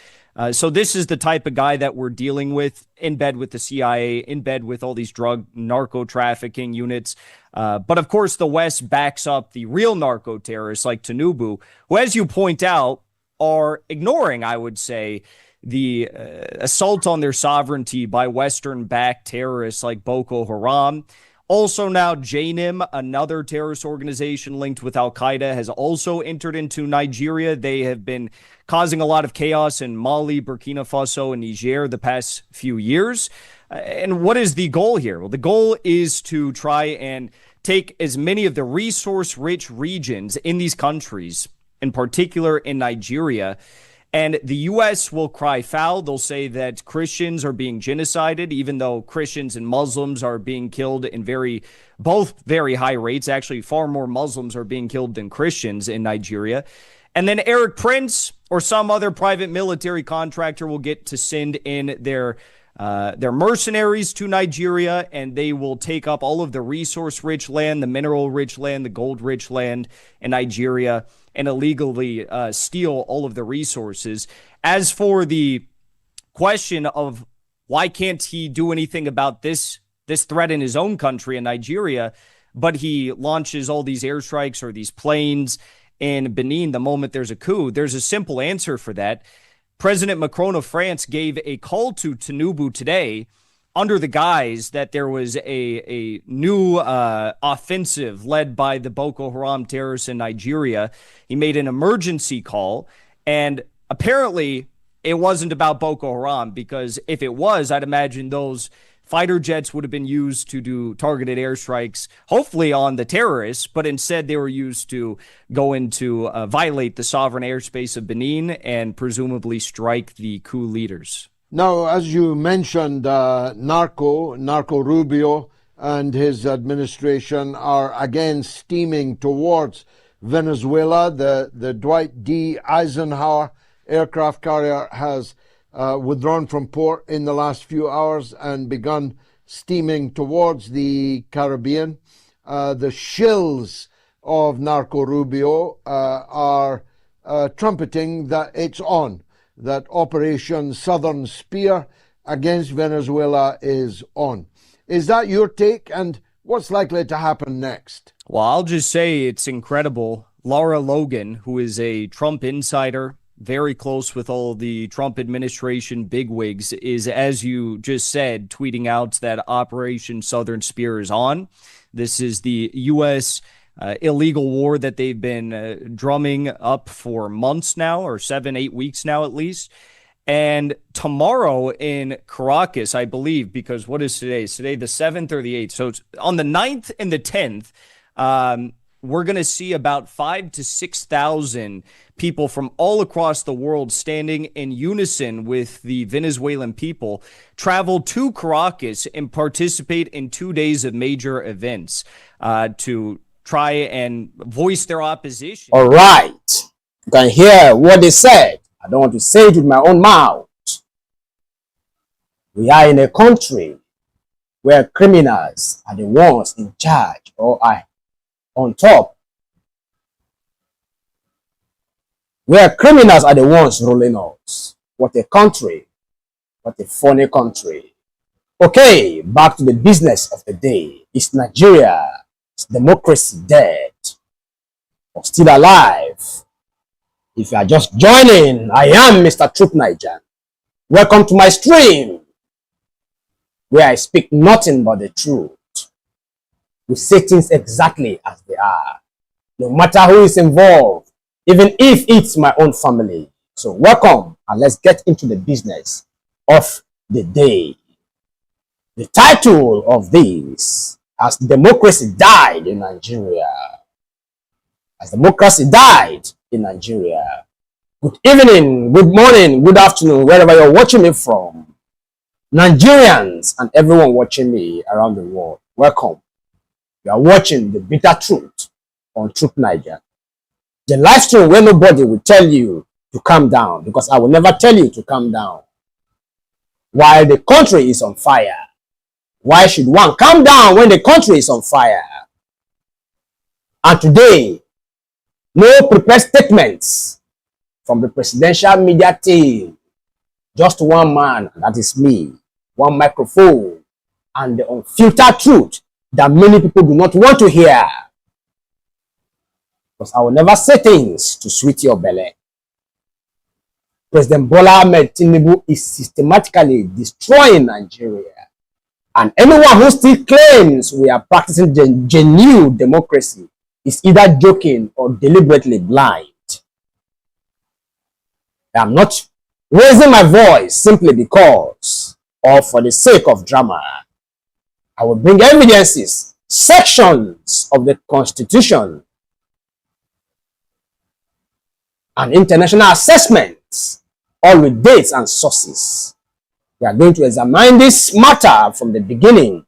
So this is the type of guy that we're dealing with, in bed with the CIA, in bed with all these drug narco trafficking units. But of course, the West backs up the real narco terrorists like Tinubu, who, as you point out, are ignoring, I would say, the assault on their sovereignty by Western-backed terrorists like Boko Haram. Also now, JNIM, another terrorist organization linked with Al-Qaeda, has also entered into Nigeria. They have been causing a lot of chaos in Mali, Burkina Faso, and Niger the past few years. And what is the goal here? Well, the goal is to try and take as many of the resource-rich regions in these countries, in particular in Nigeria, and the U.S. will cry foul. They'll say that Christians are being genocided, even though Christians and Muslims are being killed in both very high rates. Actually, far more Muslims are being killed than Christians in Nigeria. And then Eric Prince or some other private military contractor will get to send in their mercenaries to Nigeria, and they will take up all of the resource-rich land, the mineral-rich land, the gold-rich land in Nigeria, and illegally steal all of the resources. As for the question of why can't he do anything about this threat in his own country in Nigeria, but he launches all these airstrikes or these planes in Benin the moment there's a coup, there's a simple answer for that. President Macron of France gave a call to Tinubu today under the guise that there was a new offensive led by the Boko Haram terrorists in Nigeria. He made an emergency call, and apparently it wasn't about Boko Haram, because if it was, I'd imagine those fighter jets would have been used to do targeted airstrikes, hopefully on the terrorists, but instead they were used to go into violate the sovereign airspace of Benin and presumably strike the coup leaders. Now, as you mentioned, Narco Rubio and his administration are again steaming towards Venezuela. The Dwight D. Eisenhower aircraft carrier has withdrawn from port in the last few hours and begun steaming towards the Caribbean. The shills of Narco Rubio are trumpeting that it's on, that Operation Southern Spear against Venezuela is on. Is that your take, and what's likely to happen next? Well, I'll just say it's incredible. Laura Logan, who is a Trump insider, very close with all the Trump administration bigwigs, is, as you just said, tweeting out that Operation Southern Spear is on. This is the U.S. Illegal war that they've been drumming up for months now, or 7-8 weeks now at least. And tomorrow in Caracas, I believe, because what is today? Is today the 7th or the 8th? So it's on the 9th and the 10th, we're going to see about 5,000 to 6,000 people from all across the world standing in unison with the Venezuelan people travel to Caracas and participate in 2 days of major events to try and voice their opposition. All right. You can hear what they said. I don't want to say it with my own mouth. We are in a country where criminals are the ones in charge or are on top. Where criminals are the ones ruling us. What a country. What a funny country. Okay, back to the business of the day. Is Nigeria, is democracy dead or still alive? If you are just joining, I am Mr. Truth9ja. Welcome to my stream, where I speak nothing but the truth. We say things exactly as they are, no matter who is involved, even if it's my own family. So welcome, and let's get into the business of the day. The title of this, As Democracy Died in Nigeria. As democracy died in Nigeria. Good evening, good morning, good afternoon, wherever you're watching me from. Nigerians and everyone watching me around the world, welcome. You are watching The Bitter Truth on Truth9ja. The live stream where nobody will tell you to calm down, because I will never tell you to calm down. While the country is on fire, why should one calm down when the country is on fire? And today, no prepared statements from the presidential media team. Just one man, that is me, one microphone, and the unfiltered truth that many people do not want to hear. Because I will never say things to sweet your belly. President Bola Ahmed Tinubu is systematically destroying Nigeria. And anyone who still claims we are practicing genuine democracy is either joking or deliberately blind. I'm not raising my voice simply because or for the sake of drama. I will bring evidences, sections of the Constitution, and international assessments, all with dates and sources. We are going to examine this matter from the beginning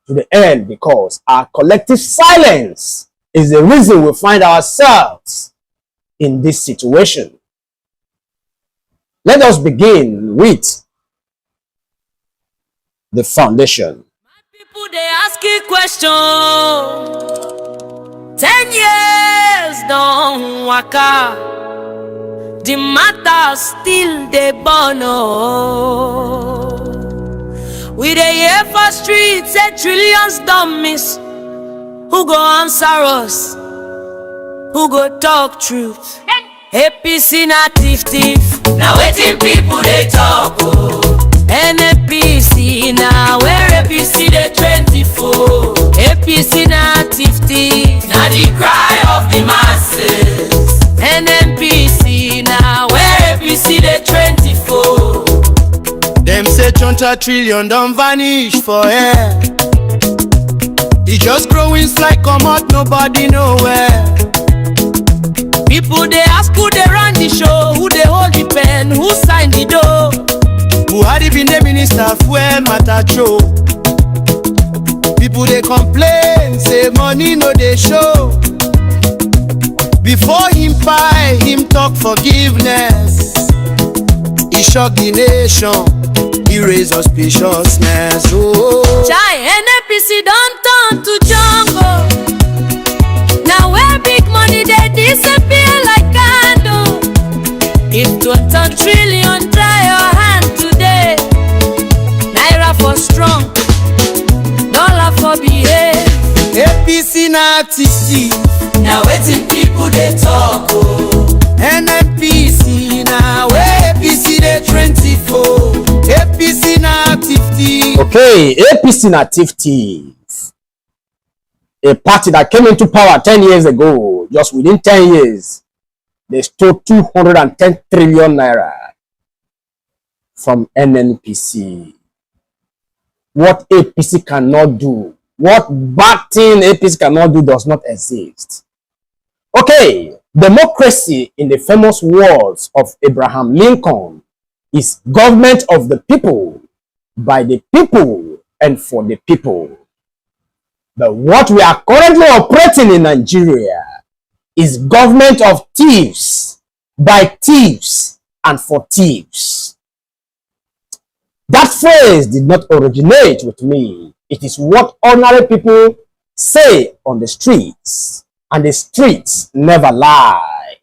to the end, because our collective silence is the reason we find ourselves in this situation. Let us begin with the foundation. People they ask you question. 10 years don't waka. The matter still they burn. We dey hear for streets say trillions don't miss. Who go answer us? Who go talk truth? APC na thief. Now waiting people they talk. Oh. NPC na where APC they trendy for. APC na thief. Now the cry of the masses. NPC na where APC they trendy for. Them say 20 trillion don't vanish for air. It just growing like come out, nobody nowhere. People they ask who they run the show, who they hold the pen, who signed the dough. Buhari been the minister fuel matter show. People they complain, say money no they show. Before him buy, him talk forgiveness. He shock the nation, he raise auspiciousness. Oh, Chai, NPC don't turn to jungle. Now where big money they disappear like candle. If 20 trillion try your hand today, Naira for strong, dollar for behave. APC na TC. Now waiting people they talk. Oh. NPC na where APC they 24. APC na 50. Okay, APC na 50. A party that came into power 10 years ago, just within 10 years, they stole 210 trillion naira from NNPC. What APC cannot do, what bad thing APC cannot do does not exist. Okay, democracy in the famous words of Abraham Lincoln is government of the people, by the people, and for the people. But what we are currently operating in Nigeria is government of thieves, by thieves, and for thieves. That phrase did not originate with me. It is what ordinary people say on the streets, and the streets never lie.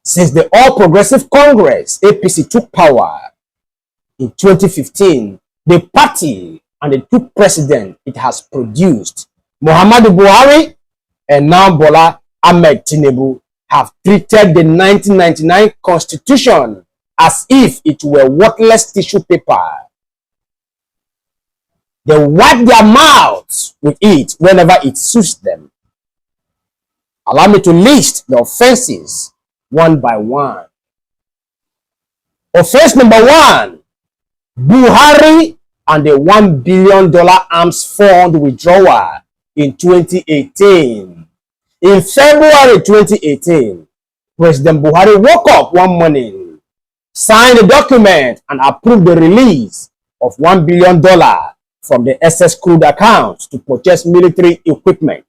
Since the All Progressive Congress, APC, took power in 2015, the party and the two presidents it has produced, Muhammadu Buhari and now Bola Ahmed Tinubu, have treated the 1999 Constitution as if it were worthless tissue paper. They wipe their mouths with it whenever it suits them. Allow me to list the offenses one by one. Offense number 1, Buhari and the $1 billion arms fund withdrawal in 2018. In February 2018, President Buhari woke up one morning, signed a document, and approved the release of $1 billion from the SS crude account to purchase military equipment.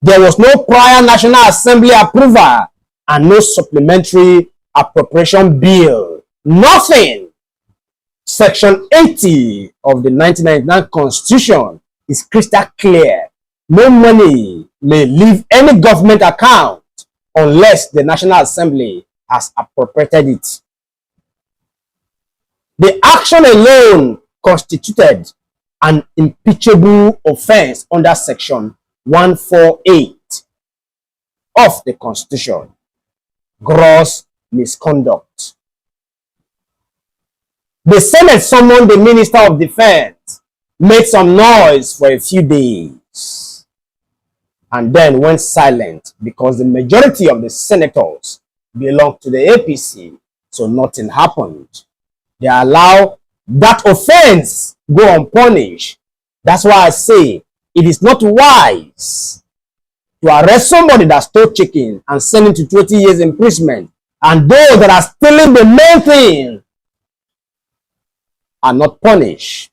There was no prior National Assembly approval and no supplementary appropriation bill. Nothing. Section 80 of the 1999 Constitution is crystal clear. No money may leave any government account unless the National Assembly has appropriated it. The action alone constituted an impeachable offense under Section 148 of the Constitution. Gross misconduct. The Senate summoned the Minister of Defense, made some noise for a few days, and then went silent because the majority of the senators belonged to the APC, so nothing happened. They allow that offense go unpunished. That's why I say it is not wise to arrest somebody that stole chicken and send him to 20 years imprisonment, and those that are stealing the main thing are not punished.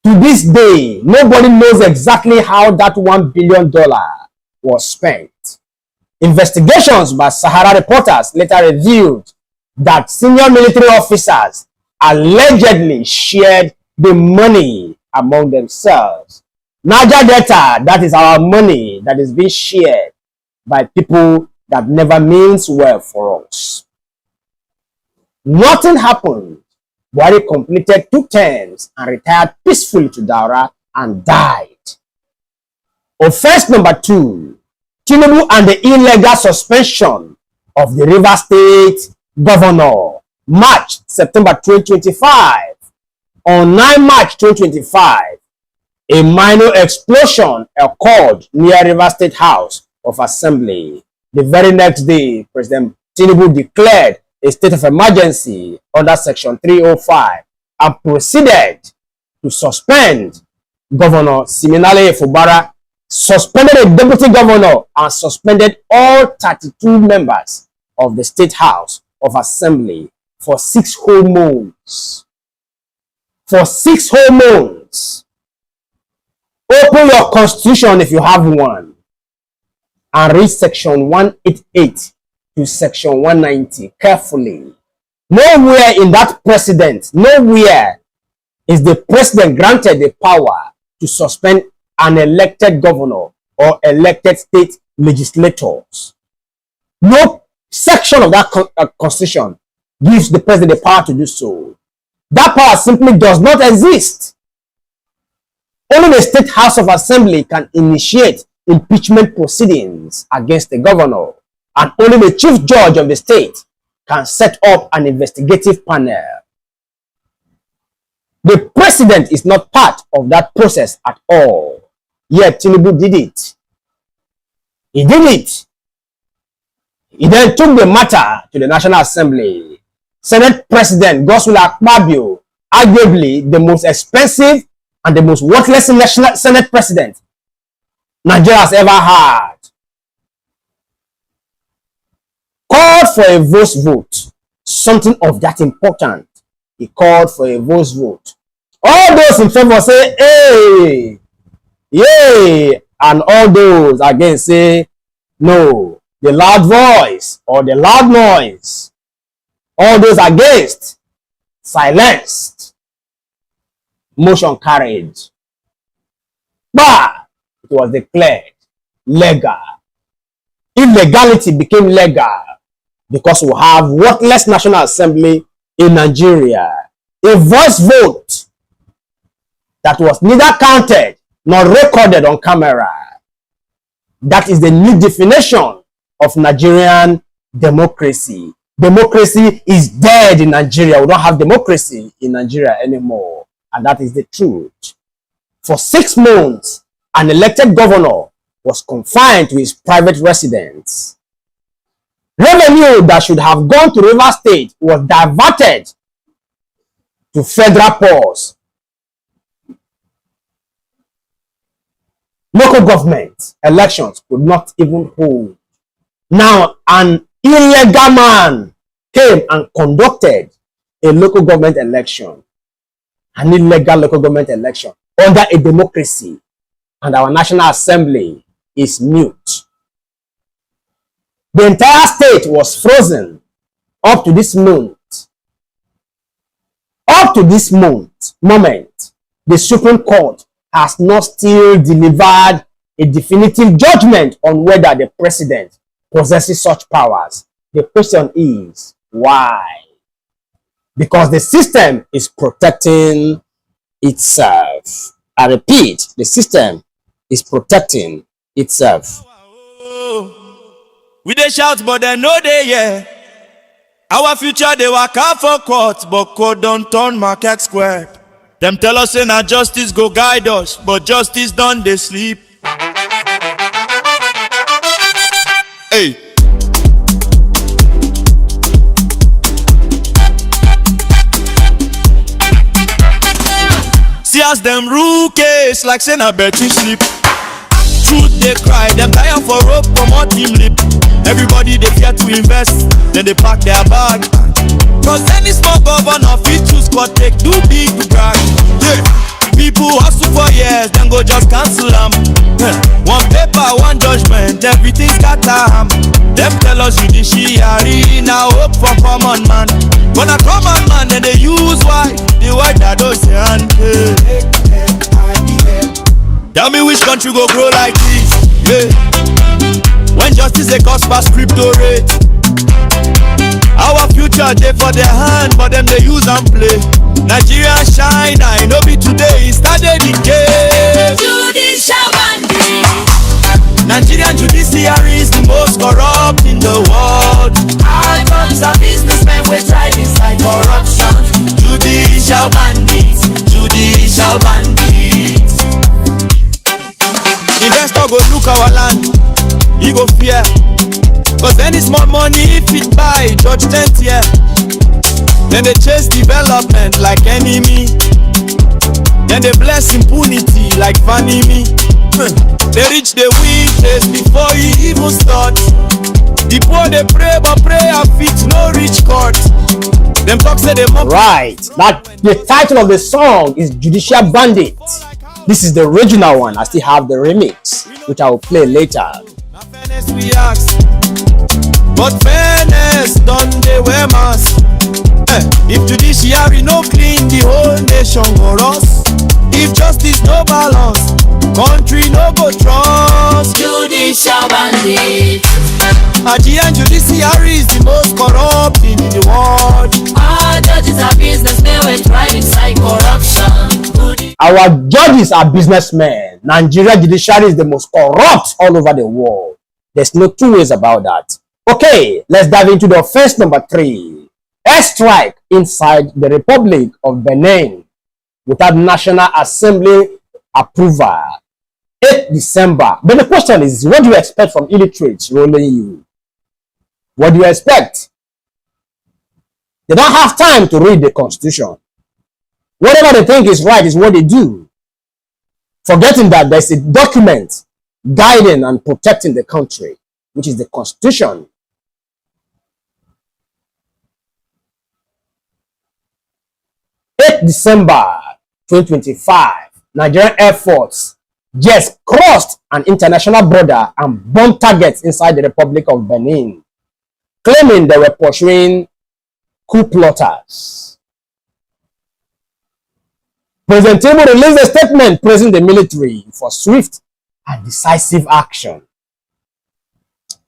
To this day, nobody knows exactly how that $1 billion was spent. Investigations by Sahara reporters later revealed that senior military officers allegedly shared the money among themselves. Naija Delta, that is our money that is being shared by people that never means well for us. Nothing happened. Buhari completed 2 terms and retired peacefully to Daura and died. Offense number 2, Tinubu and the illegal suspension of the River State governor, September 2025. On 9 March 2025, a minor explosion occurred near River State House of Assembly. The very next day, President Tinubu declared a state of emergency under Section 305 and proceeded to suspend Governor Siminalayi Fubara, suspended a deputy governor, and suspended all 32 members of the State House of Assembly for 6 whole months. For 6 whole months. Open your constitution if you have one and read Section 188 to Section 190 carefully. Nowhere in that precedent, nowhere is the president granted the power to suspend an elected governor or elected state legislators. No section of that constitution gives the president the power to do so. That power simply does not exist. Only the State House of Assembly can initiate impeachment proceedings against the governor, and only the chief judge of the state can set up an investigative panel. The president is not part of that process at all. Yet Tinubu did it. He did it. He then took the matter to the National Assembly. Senate President Godswill Akpabio, arguably the most expensive and the most worthless national Senate president Nigeria has ever had, called for a vote, something of that important. He called for a vote. All those in favor say, hey, yay, and all those against say, no, the loud voice or the loud noise. All those against, silenced. Motion carried. But it was declared legal. Illegality became legal because we have worthless National Assembly in Nigeria. A voice vote that was neither counted nor recorded on camera. That is the new definition of Nigerian democracy. Democracy is dead in Nigeria. We don't have democracy in Nigeria anymore. And that is the truth. For 6 months, an elected governor was confined to his private residence. Revenue that should have gone to River State was diverted to federal purse. Local government elections could not even hold. Now, an illegal man came and conducted a local government election, an illegal local government election under a democracy, and our National Assembly is mute. The entire state was frozen up to this month. Up to this moment, the Supreme Court has not still delivered a definitive judgment on whether the president possesses such powers. The question is, why? Because the system is protecting itself. I repeat, the system is protecting itself. We dey shout, but they know they yeah. Our future they work out for court, but court don't turn market square. Them tell us say na justice go guide us, but justice done they sleep. Hey. See as them rule case like say na betting sleep. Truth they cry, them tire for rope from what team lip. Everybody they fear to invest, then they pack their bag. Cause any small governor fit choose court take do big to brag. Yeah. People hustle for years, then go just cancel them. One paper, one judgment, everything scatter. Them tell us judiciary, now hope for common man. When a common man, then they use why the word that don't say and tell me which country go grow like this, yeah. When justice they cost past crypto rate. Our future they for their hand, but them they use and play. Nigeria shine, I know be today, it started decay. Judicial bandit. Nigerian judiciary is the most corrupt in the world. Our guns are businessmen, we thrive inside corruption. Judicial bandits, judicial bandits. Investor go look our land, he go fear. Cause any small money if it buy Judge 10th year. Then they chase development like enemy. Then they bless impunity like funny me. They reach the win place before you even start. The poor they pray but prayer fit no reach court. Them talk say they mock. Right, that the title of the song is Judicial Bandit. This is the original one. I still have the remix, which I will play later. Fairness we ask, but fairness done they wear mask. If judiciary no clean, the whole nation go rust. If justice no balance, country no go trust. Judicial bandit. Nigerian judiciary is the most corrupt in the world. Our judges are businessmen, we thrive inside corruption. Our judges are businessmen. Nigeria judiciary is the most corrupt all over the world. There's no two ways about that. Okay, let's dive into the offense number 3. Airstrike inside the Republic of Benin without National Assembly approval. 8 December. But the question is, what do you expect from illiterates rolling you? What do you expect? They don't have time to read the Constitution. Whatever they think is right is what they do, forgetting that there's a document guiding and protecting the country, which is the Constitution. December 2025, Nigerian Air Force just crossed an international border and bombed targets inside the Republic of Benin, claiming they were pursuing coup plotters. President Tinubu released a statement praising the military for swift and decisive action.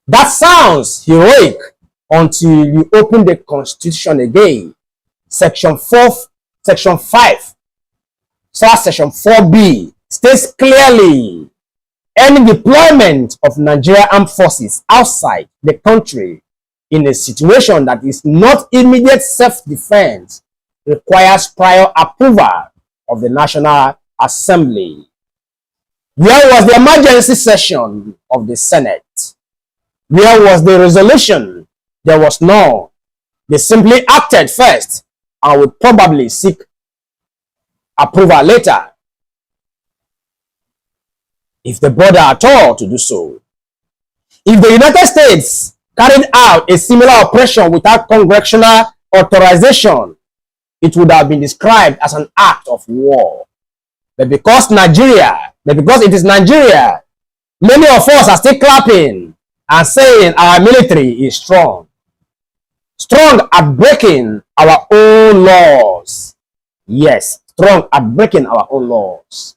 That sounds heroic until you open the Constitution again. Section 5, Section 4B states clearly, any deployment of Nigerian armed forces outside the country in a situation that is not immediate self-defense requires prior approval of the National Assembly. Where was the emergency session of the Senate? Where was the resolution? There was none. They simply acted first and would probably seek approval later, if they bother at all to do so. If the United States carried out a similar operation without congressional authorization, it would have been described as an act of war. But because it is Nigeria, many of us are still clapping and saying our military is strong. Strong at breaking our own laws. Yes, strong at breaking our own laws.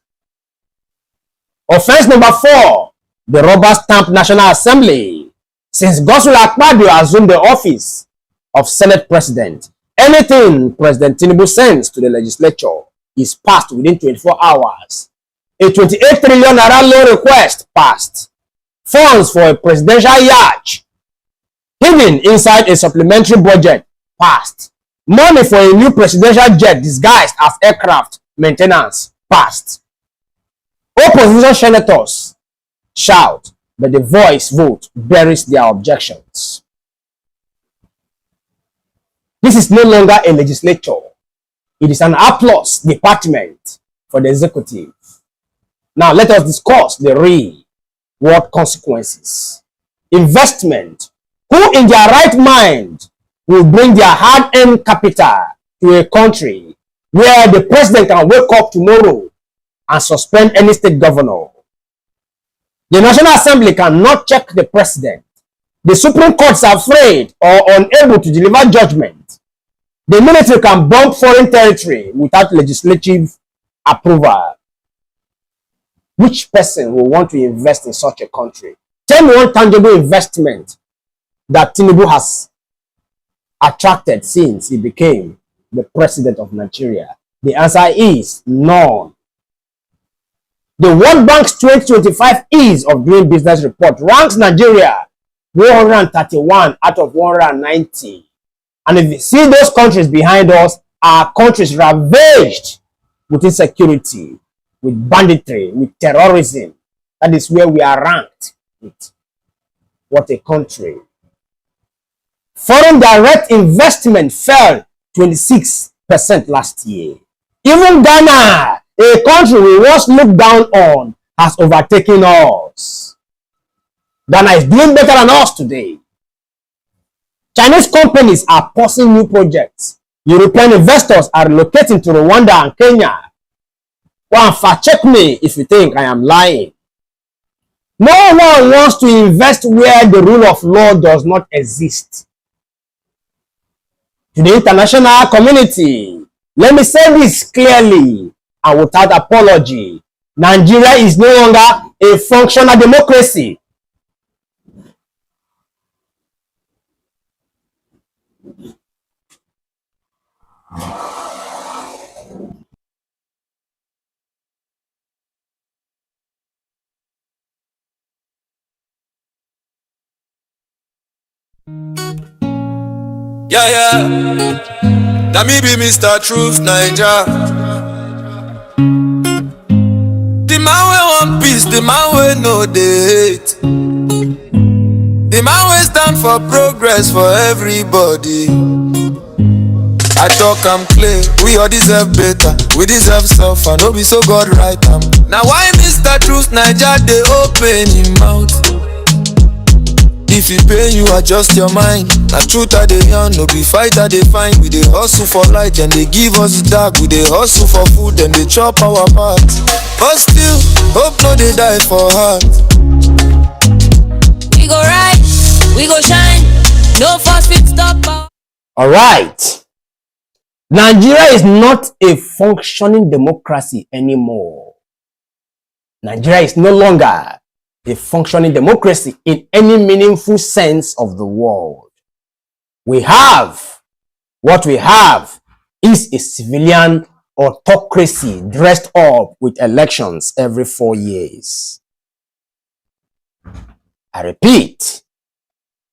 Offense number 4, the rubber-stamped National Assembly. Since Godswill Akpabio assumed the office of Senate President, anything President Tinubu sends to the legislature is passed within 24 hours. A 28 trillion naira loan request passed. Funds for a presidential yacht hidden inside a supplementary budget passed. Money for a new presidential jet disguised as aircraft maintenance passed. Opposition senators shout, but the voice vote buries their objections. This is no longer a legislature. It is an applause department for the executive. Now let us discuss the real world consequences. Investment. Who in their right mind will bring their hard-earned capital to a country where the president can wake up tomorrow and suspend any state governor? The National Assembly cannot check the president. The Supreme Court is afraid or unable to deliver judgment. The military can bomb foreign territory without legislative approval. Which person will want to invest in such a country? Tell me one tangible investment that Tinubu has attracted since he became the president of Nigeria. The answer is none. The World Bank's 2025 Ease of Doing Business report ranks Nigeria 131 out of 190. And if you see those countries behind us, our countries ravaged with insecurity, with banditry, with terrorism. That is where we are ranked with. What a country. Foreign direct investment fell 26% last year. Even Ghana, a country we once looked down on, has overtaken us. Ghana is doing better than us today. Chinese companies are pausing new projects. European investors are relocating to Rwanda and Kenya. Go and fact check me if you think I am lying. No one wants to invest where the rule of law does not exist. To the international community, let me say this clearly and without apology. Nigeria is no longer a functional democracy. Yeah. That me be Mr. Truth9ja. The man we want peace, the man we know the hate. The man we stand for progress for everybody. I talk I'm clear, we all deserve better. We deserve suffer, no be so God right now why Mr. Truth9ja they open him mouth? If you pay, you adjust your mind. Na truth I dey yarn, no be fight I dey find. We dey hustle for light, and they give us dark. We dey hustle for food, and they chop our part. But still, hope no dey die for heart. We go rise, we go shine. No force fit stop us. All right. Nigeria is not a functioning democracy anymore. Nigeria is no longer a functioning democracy in any meaningful sense of the word. What we have is a civilian autocracy dressed up with elections every 4 years. I repeat,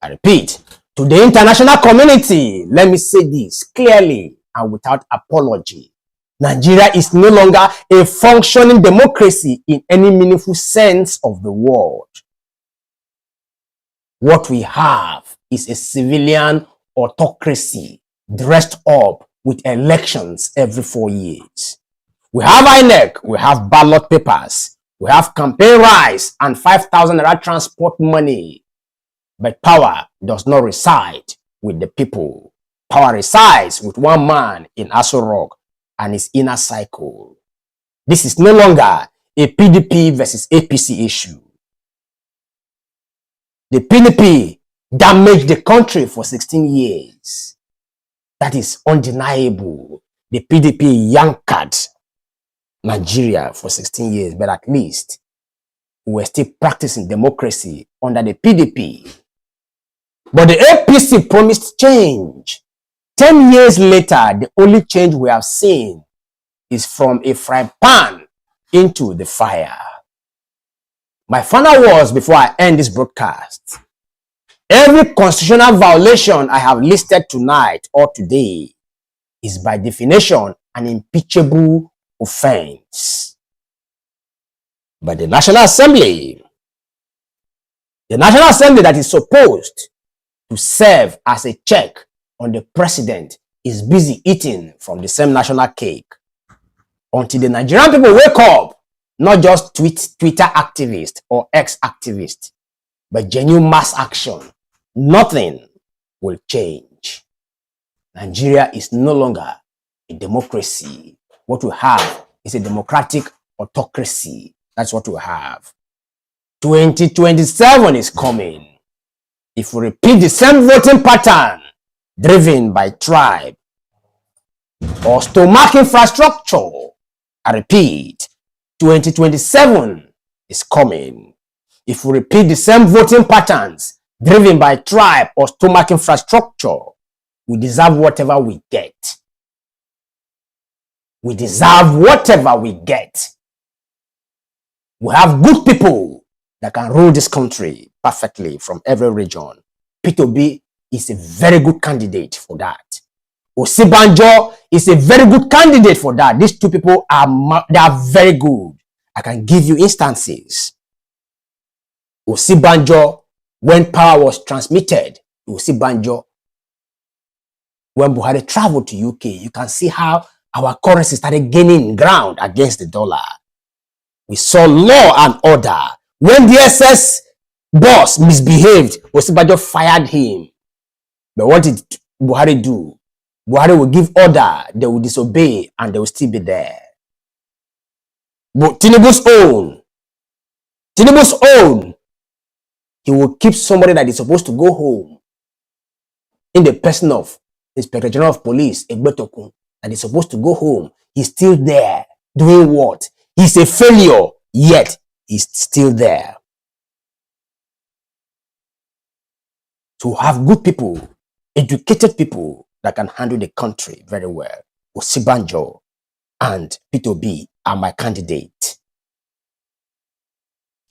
to the international community, let me say this clearly and without apology. Nigeria is no longer a functioning democracy in any meaningful sense of the word. What we have is a civilian autocracy dressed up with elections every 4 years. We have INEC, we have ballot papers, we have campaign rights and 5,000 naira transport money. But power does not reside with the people. Power resides with one man in Aso Rock and his inner cycle. This is no longer a PDP versus APC issue. The PDP damaged the country for 16 years. That is undeniable. The PDP yanked Nigeria for 16 years, but at least we were still practicing democracy under the PDP. But the APC promised change. 10 years later, the only change we have seen is from a frying pan into the fire. My final words before I end this broadcast. Every constitutional violation I have listed tonight or today is by definition an impeachable offense. But the National Assembly that is supposed to serve as a check on the president is busy eating from the same national cake. Until the Nigerian people wake up, not just Twitter activists or ex-activists, but genuine mass action, nothing will change. Nigeria is no longer a democracy. What we have is a democratic autocracy. That's what we have. 2027 is coming. If we repeat the same voting pattern driven by tribe or stomach infrastructure, I repeat, 2027 is coming. If we repeat the same voting patterns driven by tribe or stomach infrastructure, we deserve whatever we get. We deserve whatever we get. We have good people that can rule this country perfectly from every region. P2B is a very good candidate for that. Osibanjo is a very good candidate for that. These two people are very good. I can give you instances. Osibanjo, when power was transmitted to Osibanjo, when Buhari traveled to UK, you can see how our currency started gaining ground against the dollar. We saw law and order. When the SS boss misbehaved, Osibanjo fired him. But what did Buhari do? Buhari will give order, they will disobey, and they will still be there. But Tinubu's own, he will keep somebody that is supposed to go home in the person of Inspector General of Police, Egbetokun, that is supposed to go home. He's still there. Doing what? He's a failure, yet he's still there. To have good people, educated people that can handle the country very well. Osibanjo and P2B are my candidate.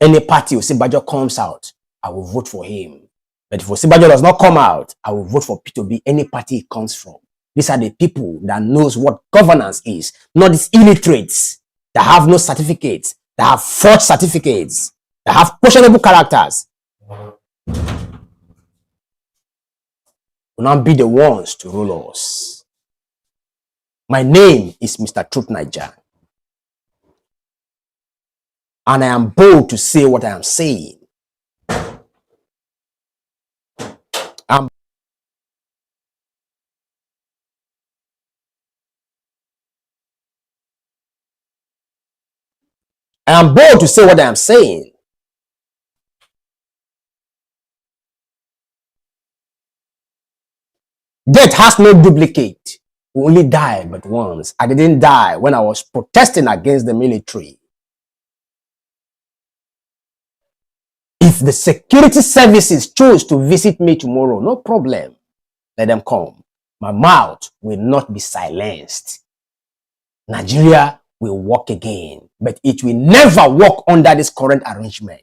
Any party Osibanjo comes out, I will vote for him. But if Osibanjo does not come out, I will vote for P2B, any party he comes from. These are the people that knows what governance is, not these illiterates that have no certificates, that have forged certificates, that have questionable characters. Will not be the ones to rule us. My name is Mr. Truth9ja. And I am bold to say what I am saying. I am bold to say what I am saying. Death has no duplicate. We only die but once. I didn't die when I was protesting against the military. If the security services choose to visit me tomorrow, no problem. Let them come. My mouth will not be silenced. Nigeria will walk again, but it will never walk under this current arrangement.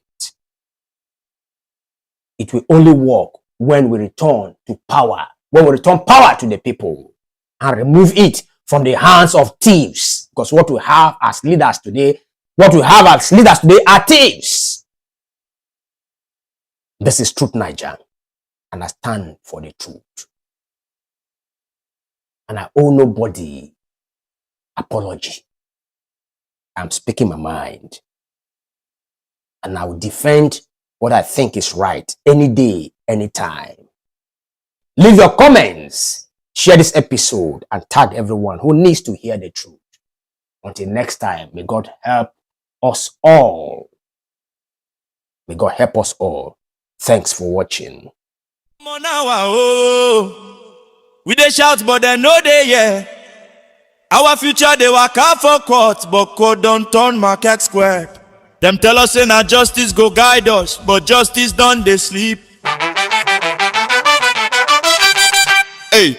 it will only work when we return to power, when we return power to the people and remove it from the hands of thieves. Because what we have as leaders today, are thieves. This is Truth9ja, and I stand for the truth. And I owe nobody apology. I'm speaking my mind. And I will defend what I think is right any day, anytime. Leave your comments, share this episode, and tag everyone who needs to hear the truth. Until next time, may God help us all. May God help us all. Thanks for watching. We dey shout, but they know they yeah. Our future they work out for court, but court don't turn market square. Them tell us say na justice go guide us, but justice done they sleep. Hey.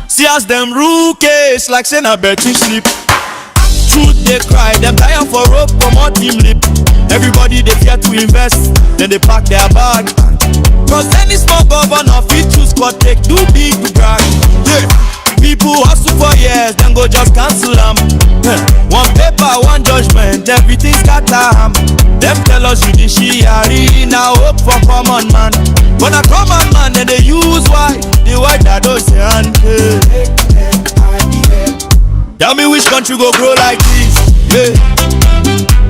See as them rule case like say na bet you sleep. Truth they cry, them tire for rope, promote team lip. Everybody they fear to invest, then they pack their bag. Cause any small governor fit choose but take too big to brag. Yeah. People hustle for years, then go just cancel them. One paper, one judgment, everything scatter. Them tell us judiciary, now hope for common man. But a common man, then they use why the white that don't say hand. Tell me which country go grow like this, yeah.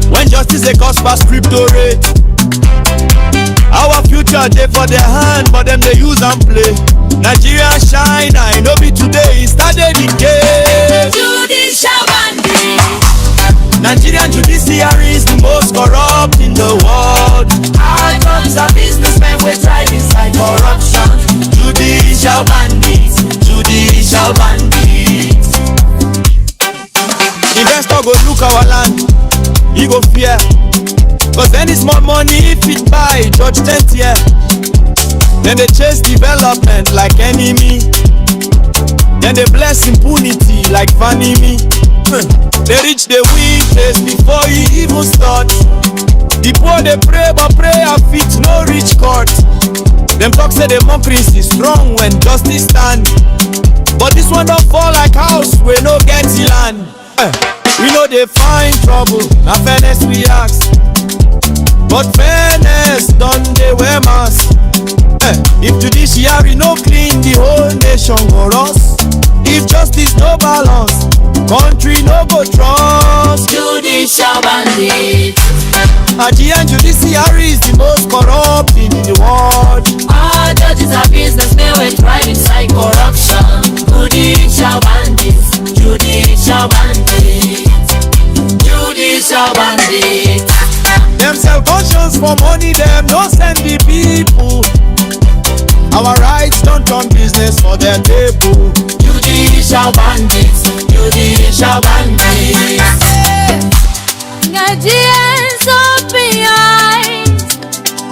When justice they cost past crypto rate. Our future they for their hand, but them they use and play. Nigeria shine, I know be today, it started decay. Judicial bandit. Nigerian judiciary is the most corrupt in the world. Our judges are businessmen, we thrive inside corruption. Judicial bandits, judicial bandits. Investor go look our land, he go fear. Cause any small money if it buy judge 10th year. Then they chase development like enemy. Then they bless impunity like vanity. They reach the weak place before you even start. The poor they pray but prayer fit no reach court. Them talk say democracy strong when justice stand. But this one don't fall like house we no get land. We know they find trouble, na fairness we ask. But fairness done they wear mask. If judiciary no clean, the whole nation go rust. If justice no balance, country no go trust. Judicial bandit. Nigerian judiciary is the most corrupt in the world. Our judges are businessmen, we thrive inside corruption. Judicial bandits, judicial bandits, judicial bandits. Them sell conscience for money, them no send the people. Our rights don't turn business for their table. Judicial bandits, judicial bandits. Nigerians open your eyes.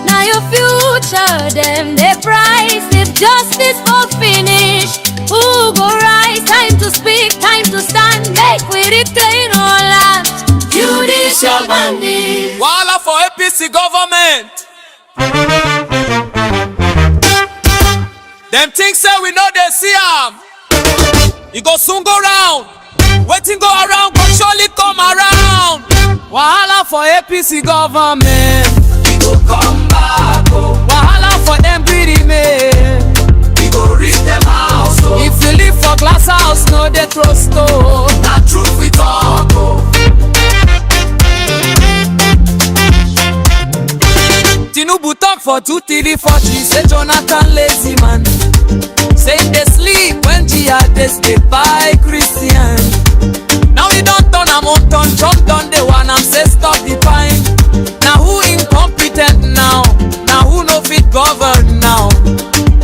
Now your future, them they price. If justice won't finish, who go rise? Time to speak, time to stand. Make we reclaim our land. Judicial bandits. Walla for APC government. Them things say we know they see am. You go soon go round. Waiting go around, go surely come around. Wahala for APC government. We go come back, oh. Wahala for them greedy men. We go reach them house, oh. If you live for glass house, no they throw stone. Not truth we talk, oh. Tinubu talk for 2, 3, 40. Say Jonathan lazy man. Say they sleep when jihadists they buy Christian. Now he don't turn a mountain, Trump done the one. I'm say stop the pine. Now who incompetent now? Now who no fit govern now?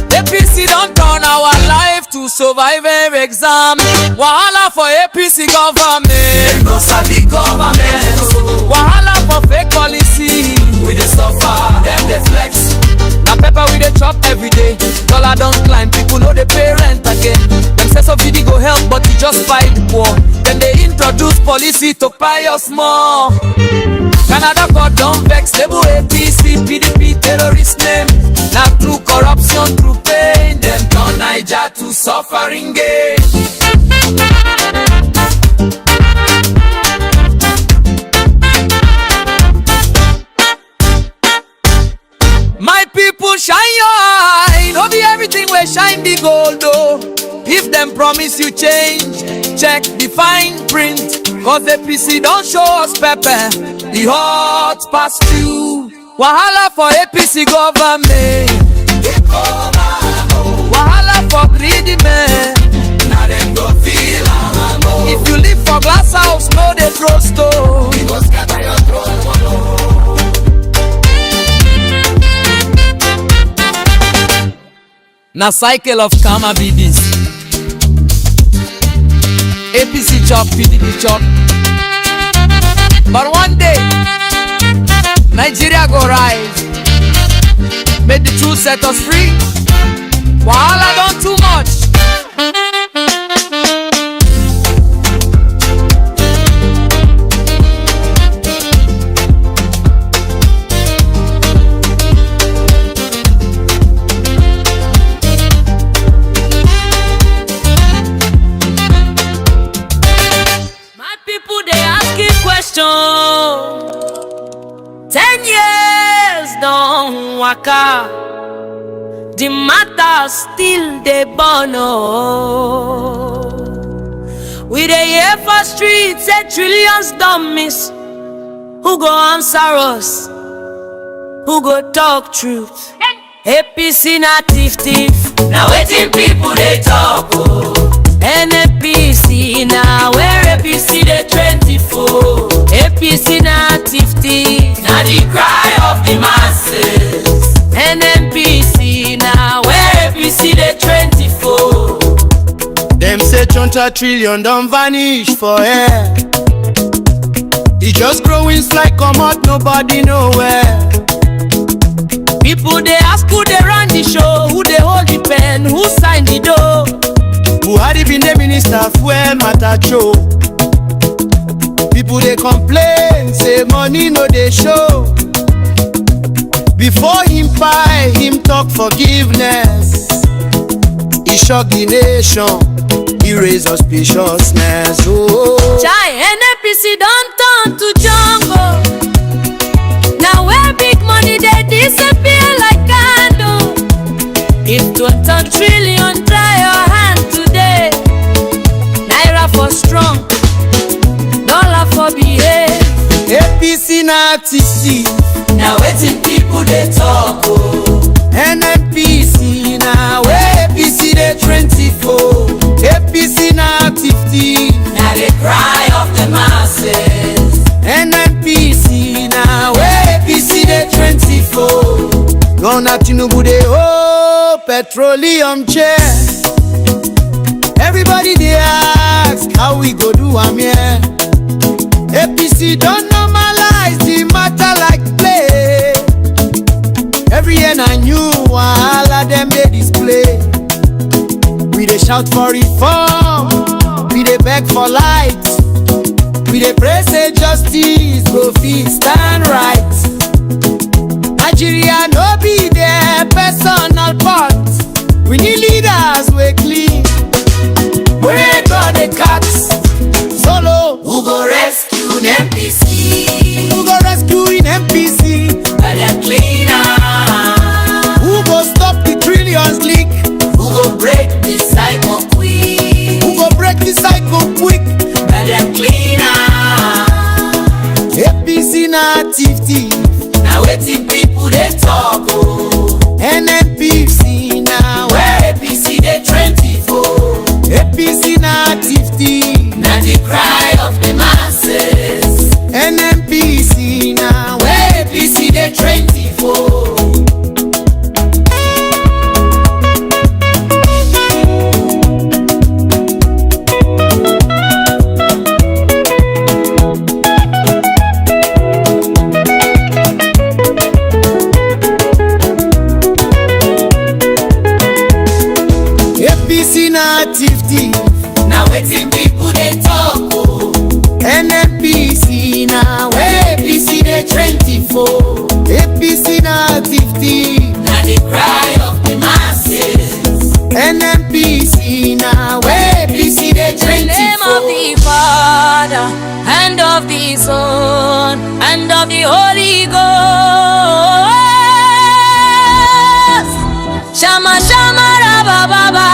APC don't turn our life to survivor exam. Wahala for APC government. They no sabi government. Wahala for fake policy. We dey suffer, them dey flex. Now pepper we dey chop every day. Dollar don't climb, people know they pay rent again. Them say so video go help, but you just fight the poor. Then they introduce policy to pay us more. Canada God don't vex, label APC, PDP terrorist name. Now through corruption, through pain, them turn Naija to suffering game. My people shine your eye, no be everything where shine be gold though. If them promise you change, check the fine print. Cause the PC don't show us pepper, the hot past you. Wahala for APC government, wahala for greedy men. Now them go feel if you live for glass house, no they throw stone. We go scatter your throne. Na cycle of karma be this. APC chop, PDP chop. But one day, Nigeria go rise. Make the truth set us free. Wahala done too much. People they asking questions. 10 years don't waka, the matter still they burn. We dey hear for streets say trillions don't miss. Who go answer us? Who go talk truth? APC na thief. Now waiting people they talk. NPC now where APC the 24. APC na thief. Now the cry of the masses. NPC now where APC the 24. Them say 20 trillion don't vanish for air. It just growing like come out, nobody nowhere. People they ask who they run the show, who they hold the pen, who signed the dough. Buhari been the minister fuel matter show. People they complain, say money no they show. Before him pie, him talk forgiveness. He shock the nation, he raise auspiciousness. Oh, Chai NPC don't turn to jungle. Now where big money they disappear like candle. If 20 trillion try your hand today, Naira for strong, dollar for behave. APC na TC. Now waiting people they talk. NPC na where APC they 24. APC na 50. Now they cry of the masses. NPC na where APC they 24. Gonna Tinubu they petroleum chair. Everybody they ask how we go do am here. APC don't normalize the matter like play. Every year I knew wahala them they display. We they shout for reform, we they beg for light, we they pray say justice go fit stand right. Nigeria no be their personal part. We need leaders we clean. We got the cats solo. Who go rescue in MPC? Who go rescue in MPC? Let them clean up. Who go stop the trillions leak? Who go break the cycle quick? Who go break the cycle quick? Let them clean up. APC na thief. Now waiting people they talk. NPC now where APC they 24. APC na 50. Now the cry of the masses. poverty. Now the cry of the masses. NMPC now where PC they In train the name of the Father, and of the Son, and of the Holy Ghost. Shama shama raba baba,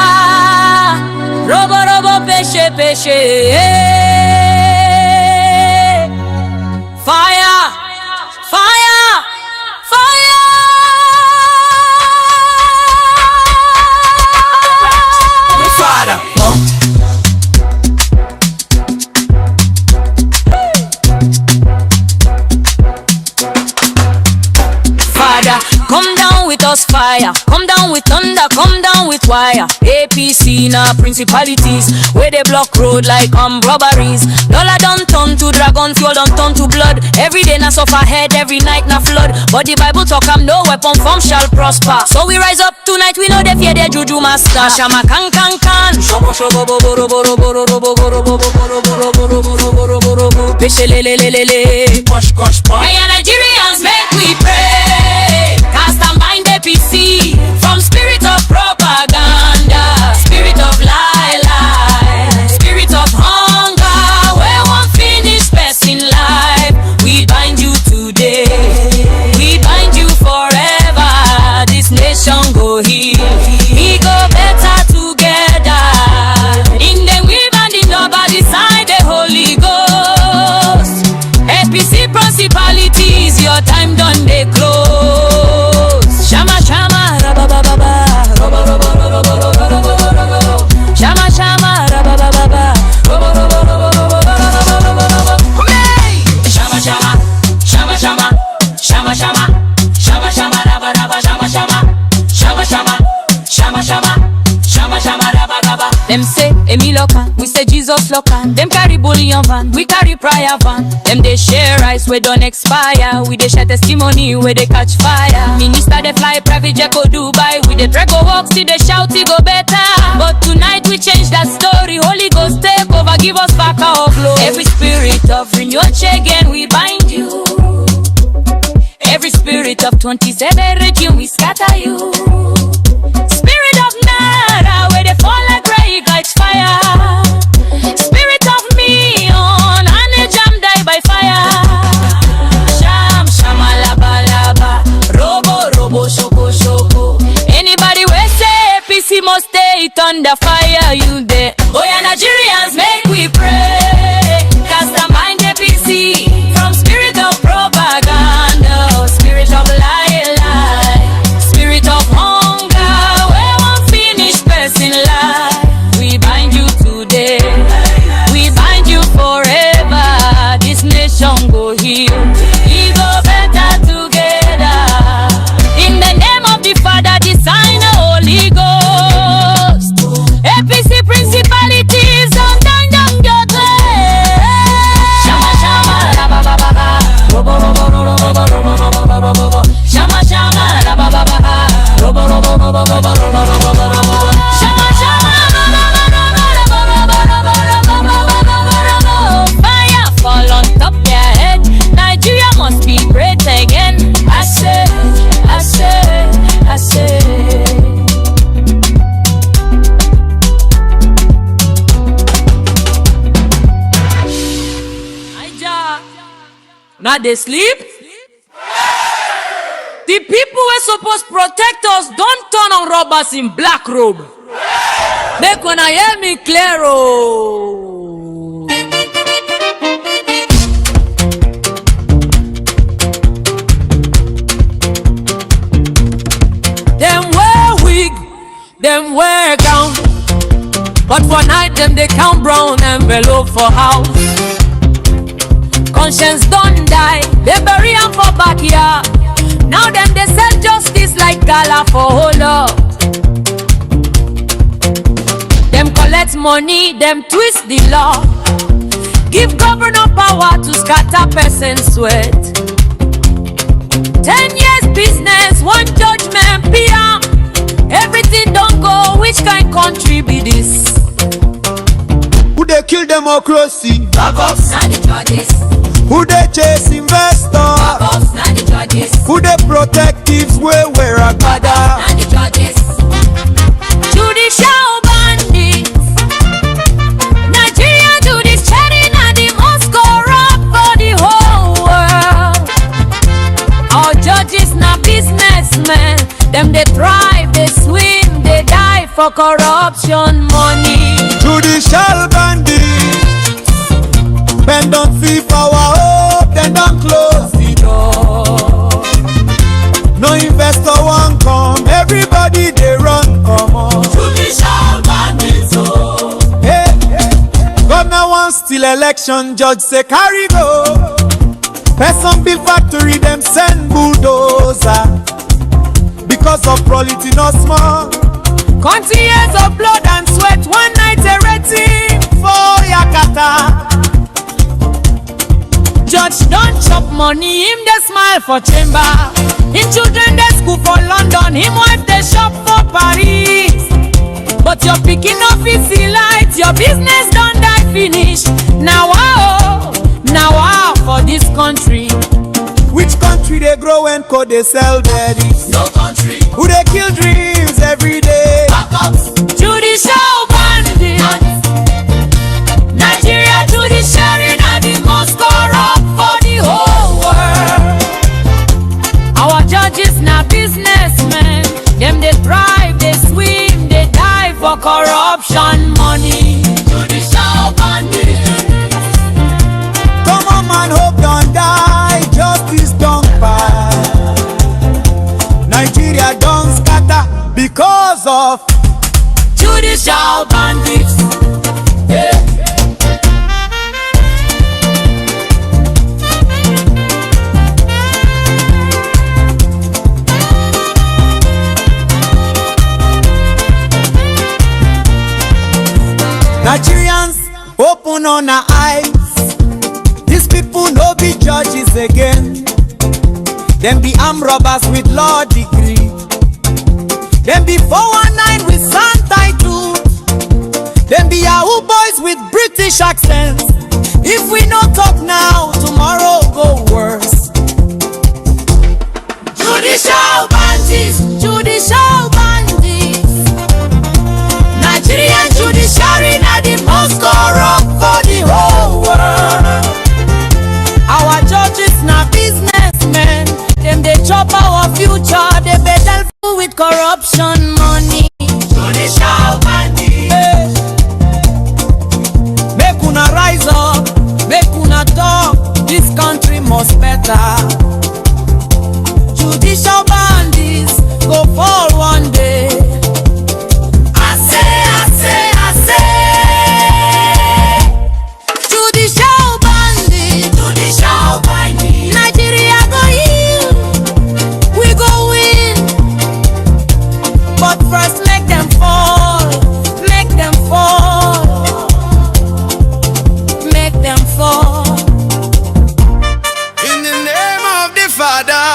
robo robo peshe peshe. Fire, fire, fire. Father. Father, come down with us fire, come down with thunder, come down with wire. APC na principalities, where they block road like robberies. Dollar don't turn to dragon, fuel don't turn to blood. Every day na suffer head, every night na flood. But the Bible talk no weapon form shall prosper. So we rise up tonight, we know they fear their juju master. Shama kan kan kan, shobo shobo bo bo bo bo bo bo bo bo bo bo bo bo. Peshe le le le le le, push push push. Hey Nigerians, make we pray. Cast and bind APC from spirit of propaganda, spirit of lie, spirit of hunger. Where one finish person life, we bind you today, we bind you forever. This nation go heal, we go better together. In the we banding nobody side the Holy Ghost. APC principalities, your time done they close. Shama shama rabababa, robo robo robo robo robo robo. Shama shama rabababa, robo robo robo robo robo robo. Hey! Shama shama, shama shama, shama shama, shama shama raba raba, shama shama, shama shama, shama shama, shama shama raba raba. Them say Emi local, we say Jesus local. Them carry bullion van, we carry prayer van. Them they share rice, we don't expire. We they share testimony, where they catch fire. Minister they fly private jet go Dubai. We they try go walk, see they shout it go better. But tonight we change that story. Holy Ghost take over, give us back our glory. Every spirit of renewal again, we bind you. Every spirit of 27 regime, we scatter you. Spirit of Nara, where they fall like rain, catch fire. Spirit of me on, and a jam die by fire. Sham, shama, laba, laba, robo, robo, shoko, shoko. Anybody we say APC must stay under fire, you there. Oh yeah, Nigerians, make we pray. Cast the mind APC from spirit of propaganda, spirit of lie, spirit of hunger. Where one finish person life, we bind you today, we bind you forever. This nation go heal, we go better together. In the name of the Father, the Son, the Holy Ghost. APC principalities on down your way. Shama shama la ba ba ba ba, robo robo robo robo robo robo robo. Shama shama la ba ba ba ba, robo robo robo robo robo robo robo. Shama shama la ba ba ba robo robo robo robo robo robo. Fire fall on top their head. Nigeria must be great again. I say, I say, I say. Naija, now they sleep. The people who supposed protect us don't turn on robbers in black robe. Make when I hear me clear, oh. Them wear wig, them wear gown, but for night them they count brown envelope for house. Conscience don't die, they bury them for backyard. Now them they sell justice like gala for whole up. Them collect money, them twist the law. Give governor power to scatter person's sweat. 10 years business, one judgment, PR. Everything don't go, which kind country be this? Who they kill democracy? Backups, not the judges. Who they chase investors? Backups, not the judges. judges. Who the protectives where a gather? And the judges. Judicial bandits. Nigeria judiciary na the most corrupt for the whole world. Our judges na businessmen. Them they thrive, they swim, they die for corruption money. Judicial bandits. Men don't see power up, then don't close the door. No investor won't come, everybody they run come on. Judicial bandits, oh. Hey, governor wants still election, judge say carry go. Person build factory, them send bulldozer. Because of quality no small. 20 years of blood and sweat, one night a rating for Yakata. Judge don't chop money, him they smile for chamber. Him children they school for London, him wife they shop for Paris. But you're picking up easy light, your business don't die finish. Now wow for this country. Which country they grow and co they sell berries? No country. Who they kill dreams every day? Backups. Judicial bandits. Nigeria judiciary na the most corrupt for the whole world. Our judges na businessmen. Them they thrive, they swim, they die for corruption money. Judicial bandits. Come on man, hope don't die, justice don't pass. Nigeria don't scatter because of judicial bandits. Yeah. Nigerians, open on our eyes. These people no be judges again. Them be armed robbers with law degree. Them be 419 with sound title. Them be Yahoo boys with British accents. If we no talk now, tomorrow go worse. Judicial bandits. Judicial bandits. Nigerian judiciary na the most corrupt for the whole world. Our judges na businessmen. Them they chop our future. They better with corruption money. Judicial bandits. Hey. Make una rise up. Make una talk. This country must better. Judicial bandits go fall one day. I say. Judicial bandits. Judicial bandits. Nigeria go heal. We go win. But first make them fall. Make them fall. Make them fall. In the name of the Father,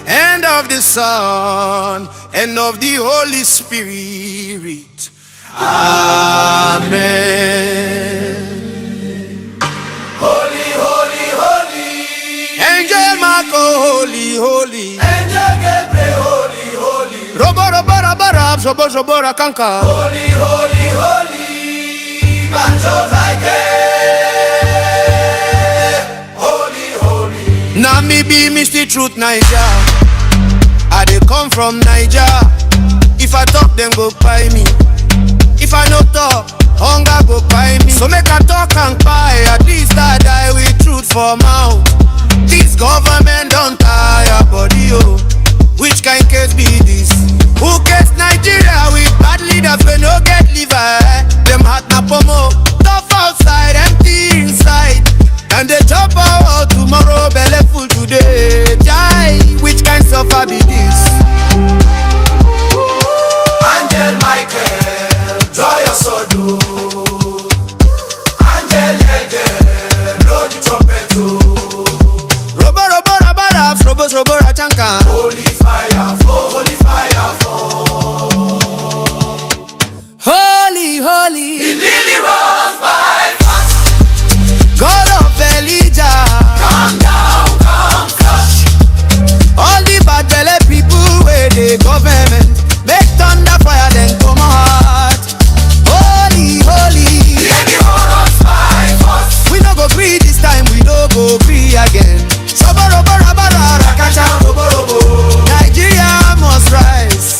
and of the Son, and of the Holy Spirit. Amen. Holy, holy, holy. Angel Marco, holy, holy. Angel Gabriel, holy, holy. Robo, robo, rabarab, shobo, shobo, rakanka. Holy, holy, holy. Banjo like holy, holy. Now me be Mr. Truth9ja. I dey come from Naija. If I talk, them go buy me. If I no talk, hunger go buy me. So make I talk and buy. At least I die with truth for mouth. This government don't tire body, oh. Which kind case be this? Who gets Nigeria with bad leaders when no get liver? Them hot na pomo, tough outside, empty inside. And they chop out tomorrow, belly full today. Jai, which kind suffer be this? Angel Michael, draw your sword. Angel Hegel, blow the trumpet. Robo, robo, rabarab, robo, robo, rachanka. Holy fire fall, holy fire fall. Holy, holy. He nearly runs by fast. God of Elijah, come down, come crush. the government. Make thunder fire then come out. Holy, holy. We no go free this time, we no go free again. Nigeria must rise.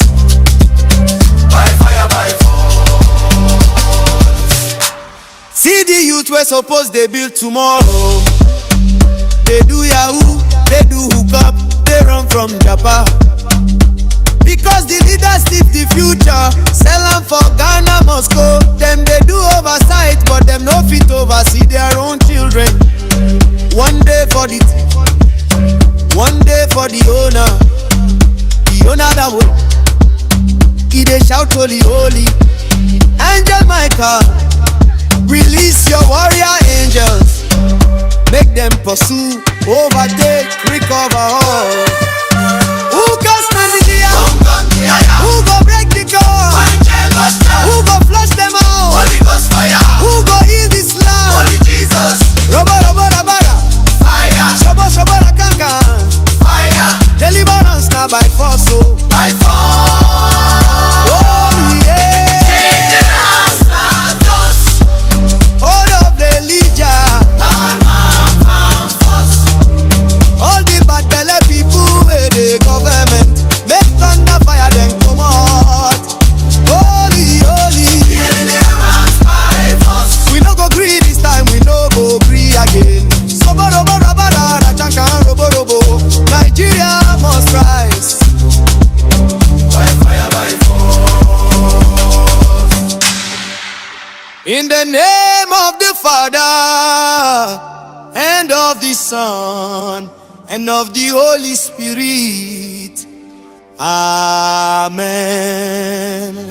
By fire, by force. See the youth we're supposed they build tomorrow. They do Yahoo, they do hook up, they run from Japan. Because the leaders steal the future, sell them for Ghana, Moscow. Them they do oversight, but them no fit oversee their own children. One day for the thief, one day for the owner. The owner that will, he they shout holy, holy. Angel Michael, release your warrior angels. Make them pursue, overtake, recover all. Who can stand the dia? Who go break the code? Who go flush them out? Who go heal this land? Holy Jesus. Robo, robo, rabara. Fire. Shobo, shobo, rakanga. Fire. Deliverance now by force, oh. By force. Oh, yeah. Dangerous us. All of the Naija. All the bad belly people with the government. Make thunder fire then come out. Holy, holy. We no go green this time, we no go green again. Sobo robo rabara, rachaka robo robo. Nigeria must rise. By fire, by force. In the name of the Father, and of the Son, and of the Holy Spirit. Amen.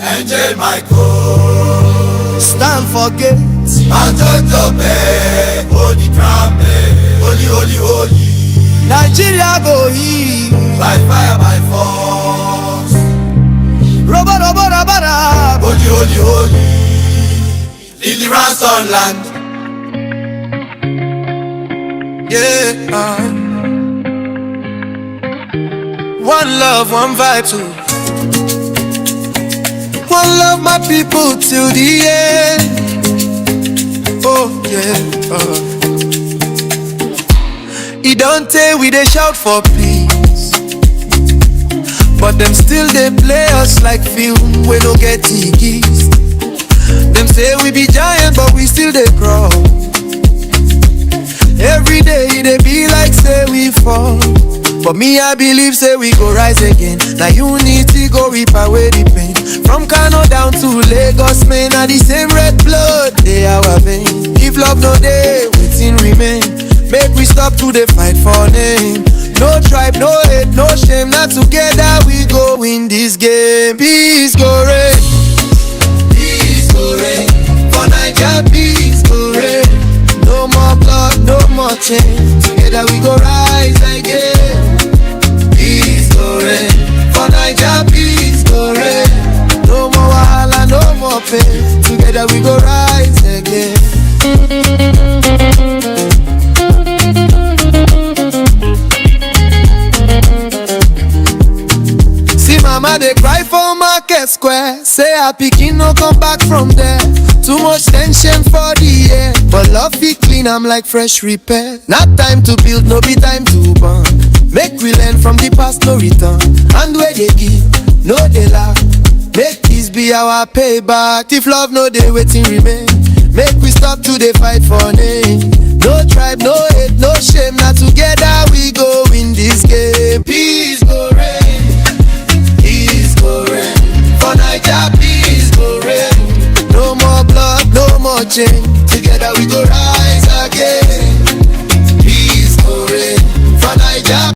Angel Michael, stand for gates. Mountain to pay, holy trumpet, holy, holy, holy. Nigeria go heal by fire, by force. Robo, robo, rabara, holy, holy, holy. Deliverance on land. Yeah. One love, one vibe too. One love, my people till the end. Oh yeah. It don't tell we they shout for peace, but them still they play us like film. We don't get tickets. Them say we be giant, but we still they crawl. Every day they be like say we fall, but me I believe say we go rise again. Now unity go reap away the pain. From Kano down to Lagos, man, are the same red blood they our vein. If love no day, waiting remain. Make we stop to the fight for name. No tribe, no hate, no shame. Not together we go win this game. Peace go reign, peace go reign. For Naija, peace go reign. No more blood, no more change. Together we go rise again. Peace go reign. For Naija, peace go reign. No more wahala, no more pain. Together we go rise again. See mama they cry for Market Square. Say her pikin no come back from there. Too much tension for the air, but love be clean, I'm like fresh repair. Not time to build, no be time to burn. Make we learn from the past, no return. And where they give, no they laugh. Make this be our payback. If love no they waiting remain. Make we stop to the fight for name. No tribe, no hate, no shame. Now together we go win this game. Peace go reign, peace go reign. For Naija, peace go reign. No more blood, no more change.